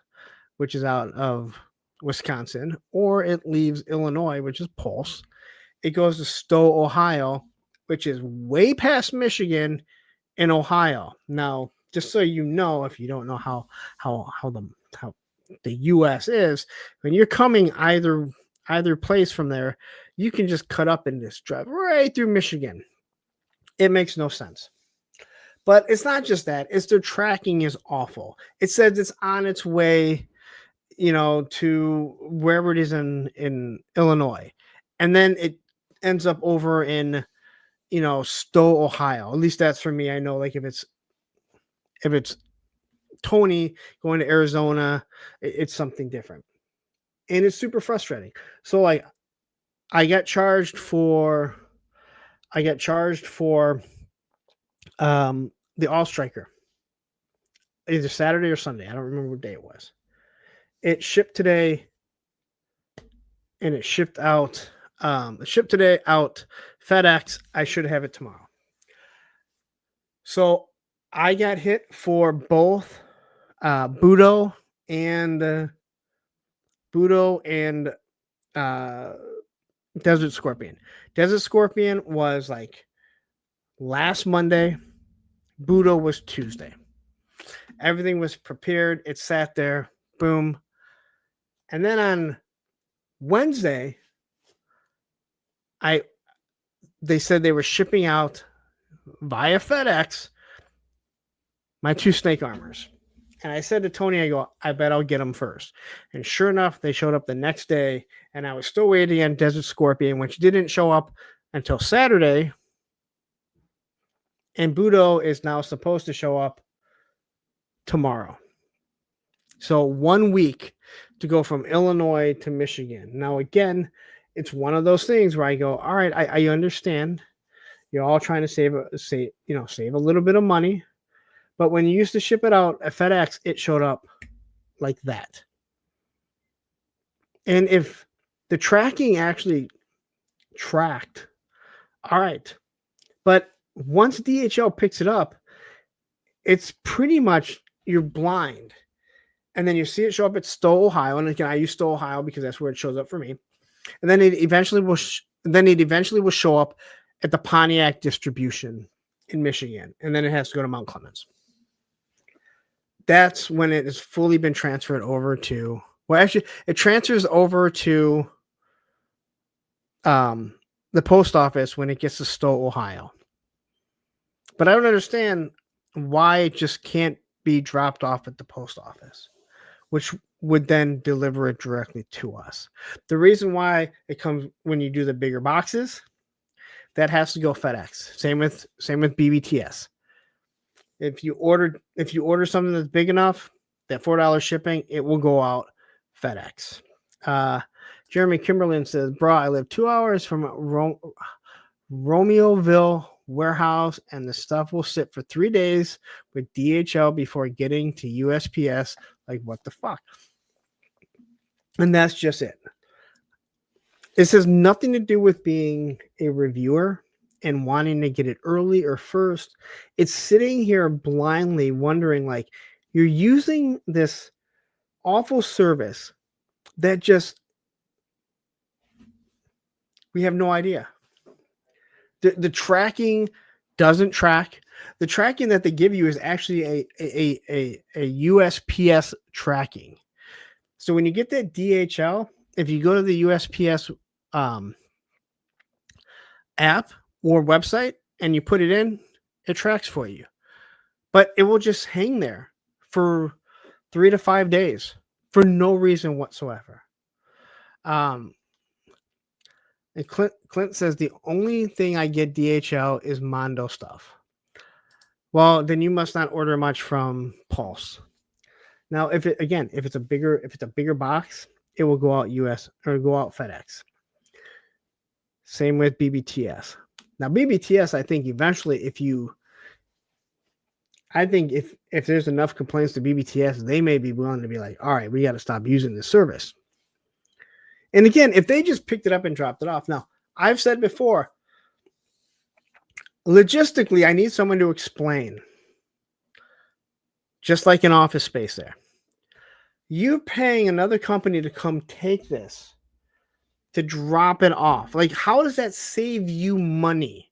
which is out of Wisconsin, or it leaves Illinois, which is Pulse, it goes to Stowe, Ohio, which is way past Michigan and Ohio. Now, just so you know, if you don't know how the U.S. is, when you're coming either place from there, you can just cut up and just drive right through Michigan. It makes no sense. But it's not just that. It's their tracking is awful. It says it's on its way, to wherever it is in Illinois. And then it ends up over in, Stowe, Ohio. At least that's for me. I know, like, if it's Tony going to Arizona, it's something different. And it's super frustrating. So, like, I get charged for the All Striker. either Saturday or Sunday. I don't remember what day it was. It shipped today, and it shipped out. It shipped today out FedEx. I should have it tomorrow. So I got hit for both Budo and Desert Scorpion. Desert Scorpion was like last Monday. Budo was Tuesday. Everything was prepared. It sat there. Boom. And then on Wednesday, they said they were shipping out via FedEx my 2 snake armors. And I said to Tony, I go, I bet I'll get them first. And sure enough, they showed up the next day, and I was still waiting on Desert Scorpion, which didn't show up until Saturday. And Budo is now supposed to show up tomorrow. So 1 week to go from Illinois to Michigan. Now, again, it's one of those things where I go, all right, I understand. You're all trying to save a little bit of money. But when you used to ship it out at FedEx, it showed up like that. And if the tracking actually tracked, all right. But once DHL picks it up, it's pretty much you're blind. And then you see it show up at Stowe, Ohio. And again, I use Stowe, Ohio because that's where it shows up for me. And then it eventually will show up at the Pontiac distribution in Michigan. And then it has to go to Mount Clemens. That's when it has fully been transferred over to, well, actually, it transfers over to the post office when it gets to Stowe, Ohio. But I don't understand why it just can't be dropped off at the post office, which would then deliver it directly to us. The reason why it comes when you do the bigger boxes, that has to go FedEx. Same with BBTS. If you order something that's big enough, that $4 shipping, it will go out FedEx. Jeremy Kimberlin says, bro, I live 2 hours from Romeoville warehouse, and the stuff will sit for 3 days with DHL before getting to USPS. Like, what the fuck? And that's just it. This has nothing to do with being a reviewer and wanting to get it early or first. It's sitting here blindly wondering, like, you're using this awful service that just, we have no idea. The tracking doesn't track. The tracking that they give you is actually a USPS tracking. So when you get that DHL, if you go to the USPS app or website and you put it in, it tracks for you. But it will just hang there for 3 to 5 days for no reason whatsoever. And Clint says the only thing I get DHL is Mondo stuff. Well, then you must not order much from Pulse. Now, if it's a bigger box, it will go out US or go out FedEx. Same with BBTS. Now, BBTS, I think eventually, if there's enough complaints to BBTS, they may be willing to be like, all right, we got to stop using this service. And again, if they just picked it up and dropped it off. Now, I've said before, logistically, I need someone to explain, just like in Office Space there. You paying another company to come take this, to drop it off. Like, how does that save you money?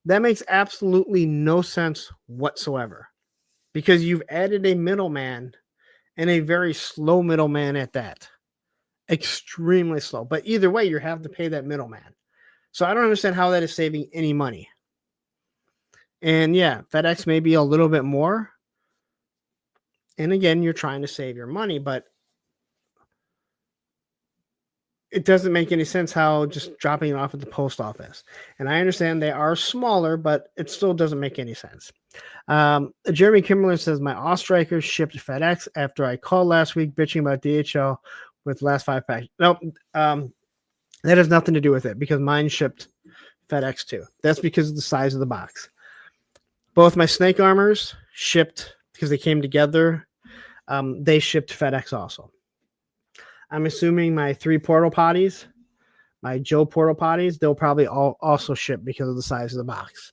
That makes absolutely no sense whatsoever, because you've added a middleman, and a very slow middleman at that. Extremely slow. But either way, you have to pay that middleman. So I don't understand how that is saving any money. And yeah, FedEx may be a little bit more. And again, you're trying to save your money, but it doesn't make any sense how just dropping it off at the post office. And I understand they are smaller, but it still doesn't make any sense. Jeremy Kimberlin says, my Ostriker shipped FedEx after I called last week bitching about DHL with last 5 packs. Nope. That has nothing to do with it, because mine shipped FedEx too. That's because of the size of the box. Both my snake armors shipped because they came together. They shipped FedEx also. I'm assuming my 3 portal potties, my Joe portal potties, they'll probably all also ship because of the size of the box.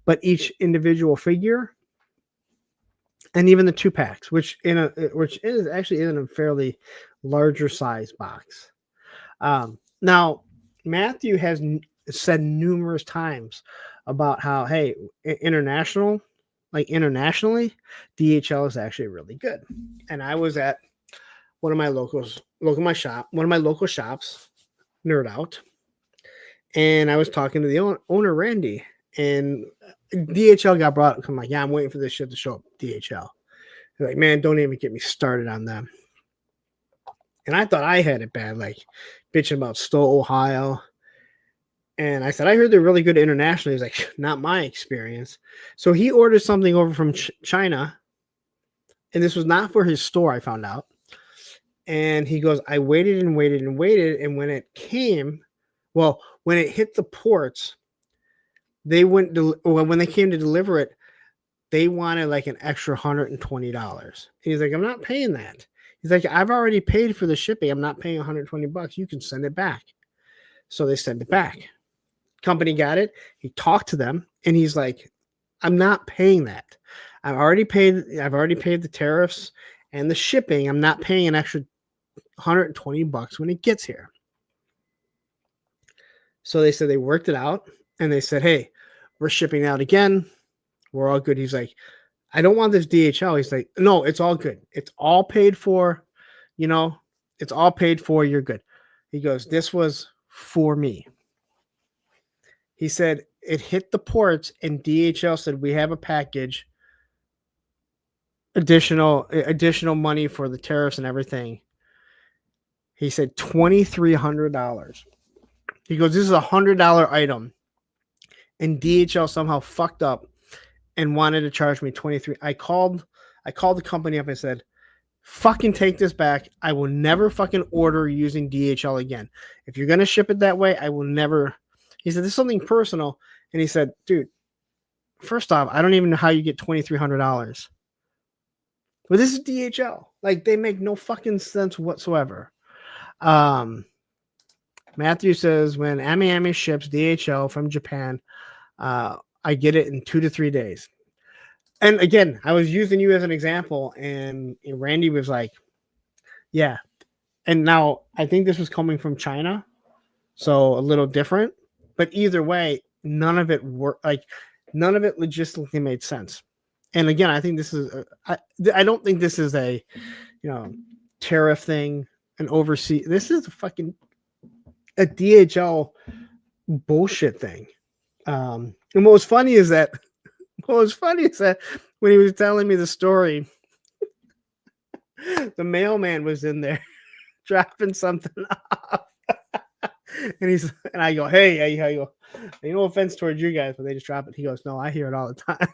But each individual figure, and even the 2 packs, which is actually in a fairly larger size box. Now, Matthew has said numerous times about how, hey, internationally, DHL is actually really good. And I was at one of my local shops, Nerd Out, and I was talking to the owner, Randy, and DHL got brought up. I'm like, yeah, I'm waiting for this shit to show up. DHL. They're like, man, don't even get me started on them. And I thought I had it bad, like bitching about Stowe, Ohio. And I said, I heard they're really good internationally. He's like, not my experience. So he ordered something over from China, and this was not for his store, I found out. And he goes, I waited and waited and waited. And when it came, when it hit the ports, when they came to deliver it, they wanted like an extra $120. He's like, I'm not paying that. He's like, I've already paid for the shipping. I'm not paying $120. You can send it back. So they sent it back. Company got it. He talked to them, and he's like, I'm not paying that. I've already paid the tariffs and the shipping. I'm not paying an extra $120 when it gets here. So they said they worked it out, and they said, hey, we're shipping out again. We're all good. He's like, I don't want this DHL. He's like, no, it's all good. It's all paid for. It's all paid for. You're good. He goes, this was for me. He said it hit the ports, and DHL said, we have a package, additional money for the tariffs and everything. He said $2,300. He goes, this is $100 item, and DHL somehow fucked up and wanted to charge me $23. I called the company up and said, fucking take this back. I will never fucking order using DHL again. If you're gonna ship it that way, I will never. He said, this is something personal. And he said, dude, first off, I don't even know how you get $2,300. But this is DHL. Like, they make no fucking sense whatsoever. Matthew says, when Ami ships DHL from Japan, I get it in 2 to 3 days. And again, I was using you as an example, and Randy was like, yeah. And now I think this was coming from China, so a little different. But either way, none of it worked. Like, none of it logistically made sense. And again, I think this is I don't think this is a tariff thing, an overseas. This is a DHL bullshit thing. And what was funny is that when he was telling me the story, the mailman was in there dropping something off. And I go, hey, how you go? No offense towards you guys, but they just drop it. He goes, no, I hear it all the time.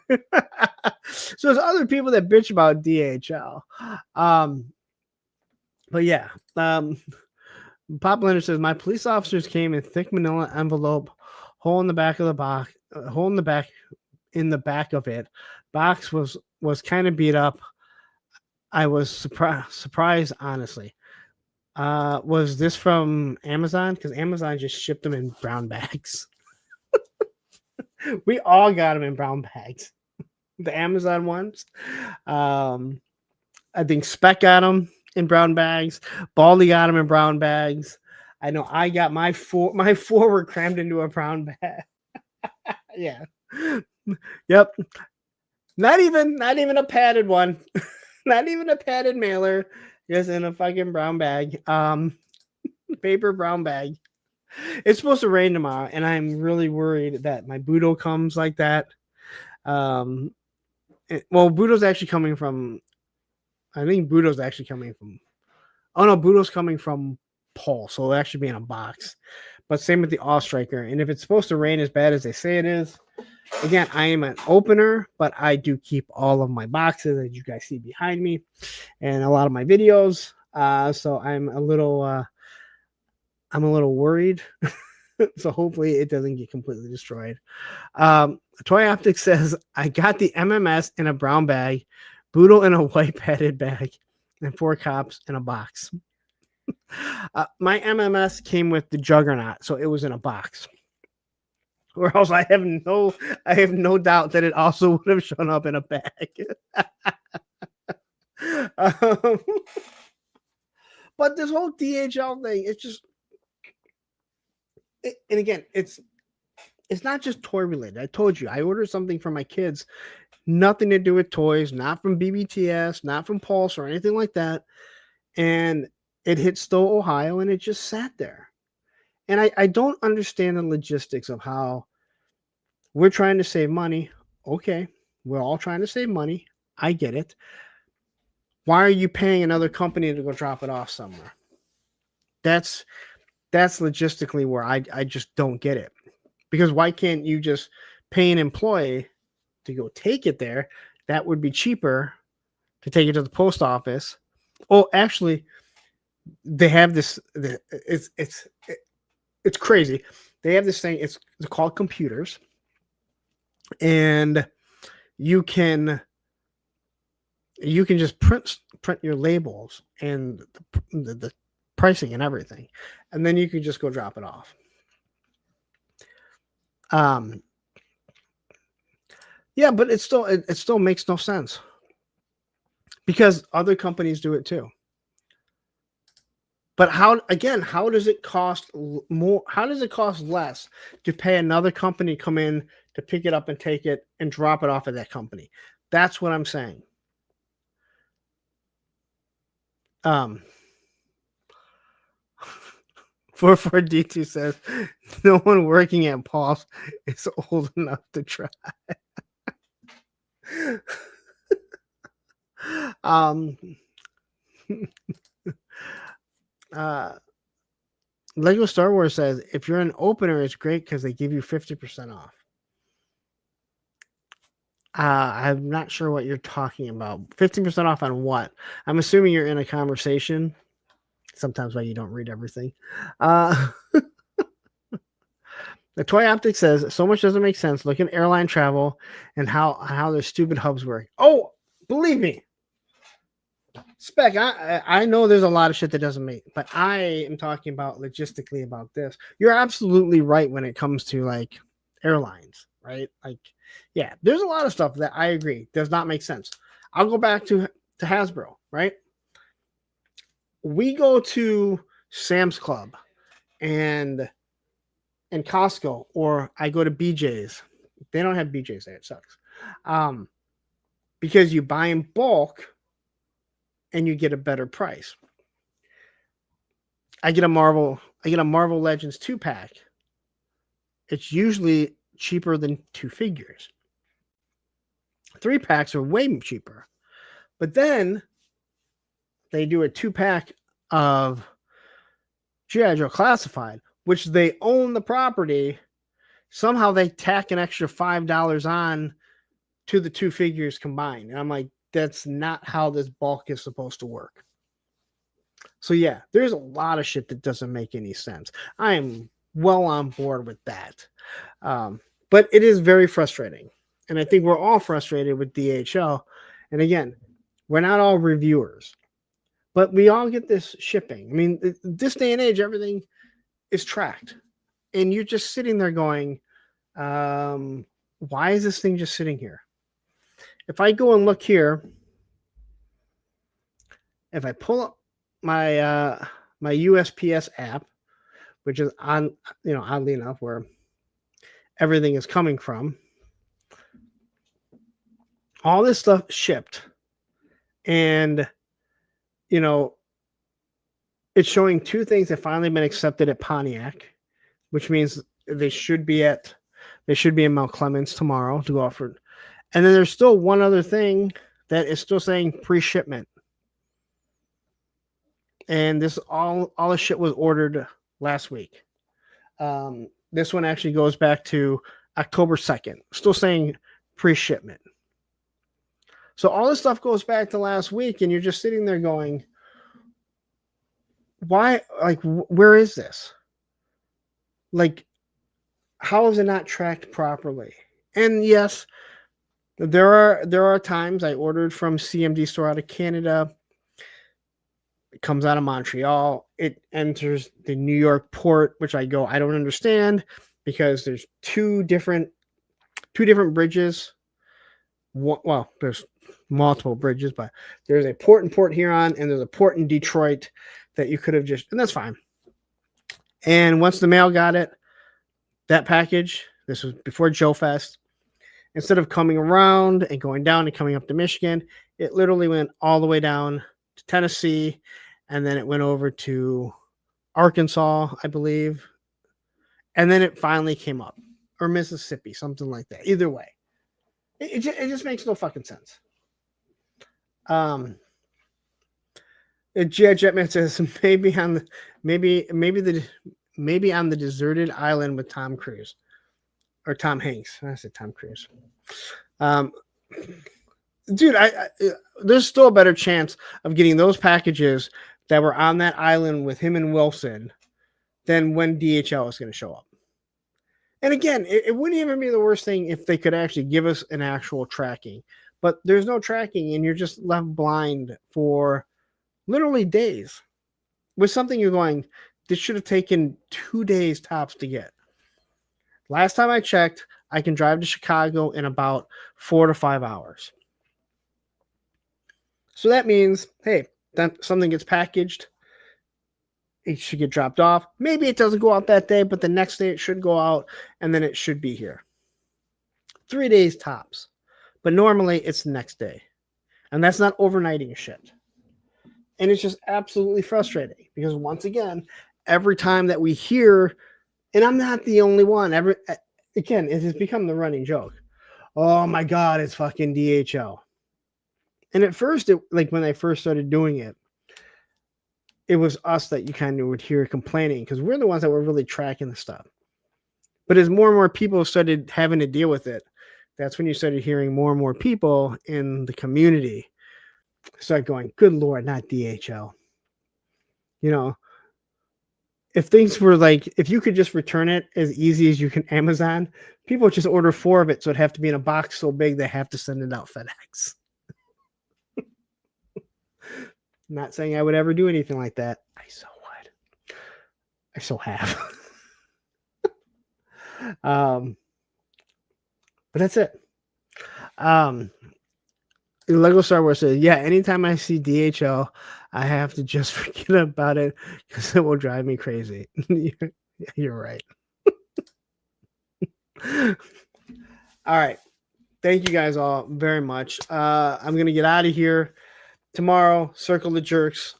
So there's other people that bitch about DHL. But yeah, Pop Leonard says, my police officers came in thick manila envelope, hole in the back of the box, hole in the back of it. Box was kind of beat up. I was surprised, honestly. Was this from Amazon? Because Amazon just shipped them in brown bags. We all got them in brown bags. The Amazon ones. I think Spec got them in brown bags. Baldy got them in brown bags. I know I got my four were crammed into a brown bag. Yeah. Yep. Not even a padded one. Not even a padded mailer. Just in a fucking brown bag. Paper brown bag. It's supposed to rain tomorrow, and I'm really worried that my Budo comes like that. Budo's actually coming from. I think Budo's actually coming from. Oh no, Budo's coming from Paul, so it'll actually be in a box. But same with the All Striker, and if it's supposed to rain as bad as they say it is, again, I am an opener, but I do keep all of my boxes that you guys see behind me, and a lot of my videos. So I'm a little worried. So hopefully it doesn't get completely destroyed. Toy Optics says, I got the MMS in a brown bag Boodle in a white padded bag, and 4 cops in a box. My MMS came with the Juggernaut, so it was in a box. Or else I have no doubt that it also would have shown up in a bag. um, but this whole DHL thing, it's just, and again, it's not just toy related. I told you, I ordered something for my kids, nothing to do with toys, not from BBTS, not from Pulse or anything like that. And it hit Stowe, Ohio, and it just sat there. And I don't understand the logistics of how we're trying to save money. Okay, we're all trying to save money. I get it. Why are you paying another company to go drop it off somewhere? That's logistically where I just don't get it. Because why can't you just pay an employee to go take it there? That would be cheaper to take it to the post office. Oh, actually, they have this. It's crazy. They have this thing. It's called computers, and you can just print your labels and the pricing and everything, and then you can just go drop it off. Yeah, but it still makes no sense because other companies do it too. But how does it cost more? How does it cost less to pay another company come in to pick it up and take it and drop it off at that company? That's what I'm saying. For D2 says no one working at Paul's is old enough to try. Lego Star Wars says if you're an opener, it's great because they give you 50% off. I'm not sure what you're talking about. 15% off on what? I'm assuming you're in a conversation. Sometimes why you don't read everything. The Toy Optic says so much doesn't make sense. Look at airline travel and how their stupid hubs work. Oh, believe me, Spec. I know there's a lot of shit that doesn't make, but I am talking about logistically about this. You're absolutely right when it comes to like airlines, right? Like, yeah, there's a lot of stuff that I agree does not make sense. I'll go back to Hasbro, right? We go to Sam's Club and Costco, or I go to BJ's. They don't have BJ's there. It sucks. Because you buy in bulk and you get a better price. I get a Marvel Legends 2-pack. It's usually cheaper than 2 figures. 3 packs are way cheaper. But then they do a 2-pack of G.I. Joe Classified, which they own the property. Somehow they tack an extra $5 on to the 2 figures combined. And I'm like, that's not how this bulk is supposed to work. So yeah, there's a lot of shit that doesn't make any sense. I am well on board with that. But it is very frustrating. And I think we're all frustrated with DHL. And again, we're not all reviewers, but we all get this shipping. I mean, this day and age, everything is tracked. And you're just sitting there going, why is this thing just sitting here? If I go and look here, if I pull up my my USPS app, which is on, oddly enough, where everything is coming from, all this stuff shipped, and it's showing 2 things that finally been accepted at Pontiac, which means they should be in Mount Clemens tomorrow to go offer. And then there's still one other thing that is still saying pre-shipment. And this all the shit was ordered last week. This one actually goes back to October 2nd, still saying pre-shipment. So all this stuff goes back to last week, and you're just sitting there going, why? Like, where is this? Like, how is it not tracked properly? And yes, There are times I ordered from CMD store out of Canada. It comes out of Montreal. It enters the New York port, which I don't understand because there's two different bridges. Well, there's multiple bridges, but there's a port in Port Huron and there's a port in Detroit that you could have and that's fine. And once the mail got it, that package, this was before Joe Fest, instead of coming around and going down and coming up to Michigan, it literally went all the way down to Tennessee, and then it went over to Arkansas, I believe, and then it finally came up, or Mississippi, something like that. Either way, it just makes no fucking sense. Jetman says maybe on the deserted island with Tom Cruise or Tom Hanks. I said Tom Cruise. Dude, there's still a better chance of getting those packages that were on that island with him and Wilson than when DHL is going to show up. And again, it wouldn't even be the worst thing if they could actually give us an actual tracking, but there's no tracking and you're just left blind for literally days with something you're going, this should have taken 2 days tops to get. Last time I checked, I can drive to Chicago in about 4 to 5 hours. So that means, hey, that something gets packaged, it should get dropped off. Maybe it doesn't go out that day, but the next day it should go out, and then it should be here. 3 days tops. But normally it's the next day. And that's not overnighting shit. And it's just absolutely frustrating because once again, every time that we hear, and I'm not the only one, again, it has become the running joke. Oh my God, it's fucking DHL. And at first, when I first started doing it, it was us that you kind of would hear complaining because we're the ones that were really tracking the stuff. But as more and more people started having to deal with it, that's when you started hearing more and more people in the community start going, good Lord, not DHL. You know, if things were if you could just return it as easy as you can Amazon, people would just order 4 of it. So it'd have to be in a box so big, they have to send it out FedEx. Not saying I would ever do anything like that. I so would. I so have. But that's it. Lego Star Wars says, yeah, anytime I see DHL, I have to just forget about it because it will drive me crazy. You're right. All right. Thank you guys all very much. I'm going to get out of here. Tomorrow, Circle the Jerks.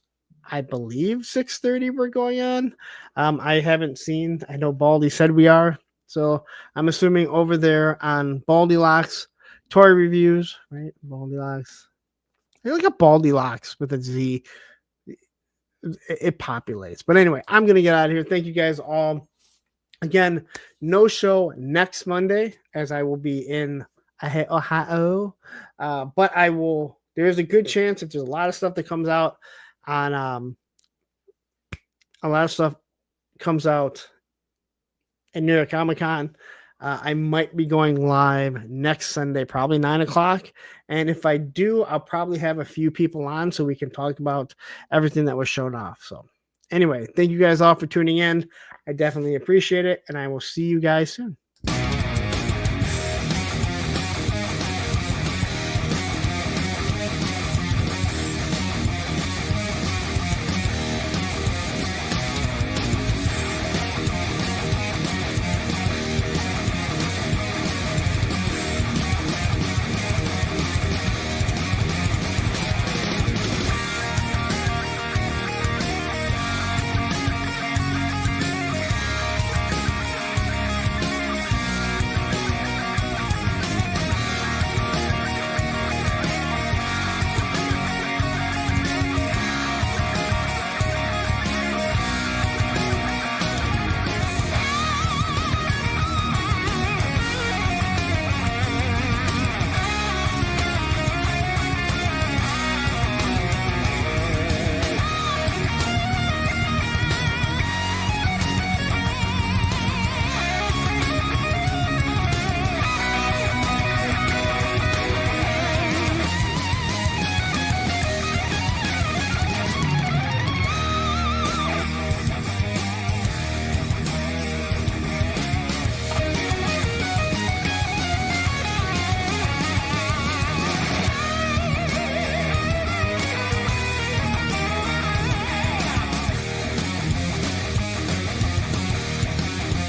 I believe 6:30 we're going on. I haven't seen. I know Baldy said we are. So I'm assuming over there on Baldy Locks, toy reviews, right? Baldy Locks. I look at Baldy Locks with a Z. It populates. But anyway, I'm going to get out of here. Thank you guys all. Again, no show next Monday as I will be in Ohio. But I will. There's a good chance if there's a lot of stuff that comes out on a lot of stuff comes out at New York Comic Con. I might be going live next Sunday, probably 9:00. And if I do, I'll probably have a few people on so we can talk about everything that was shown off. So anyway, thank you guys all for tuning in. I definitely appreciate it. And I will see you guys soon.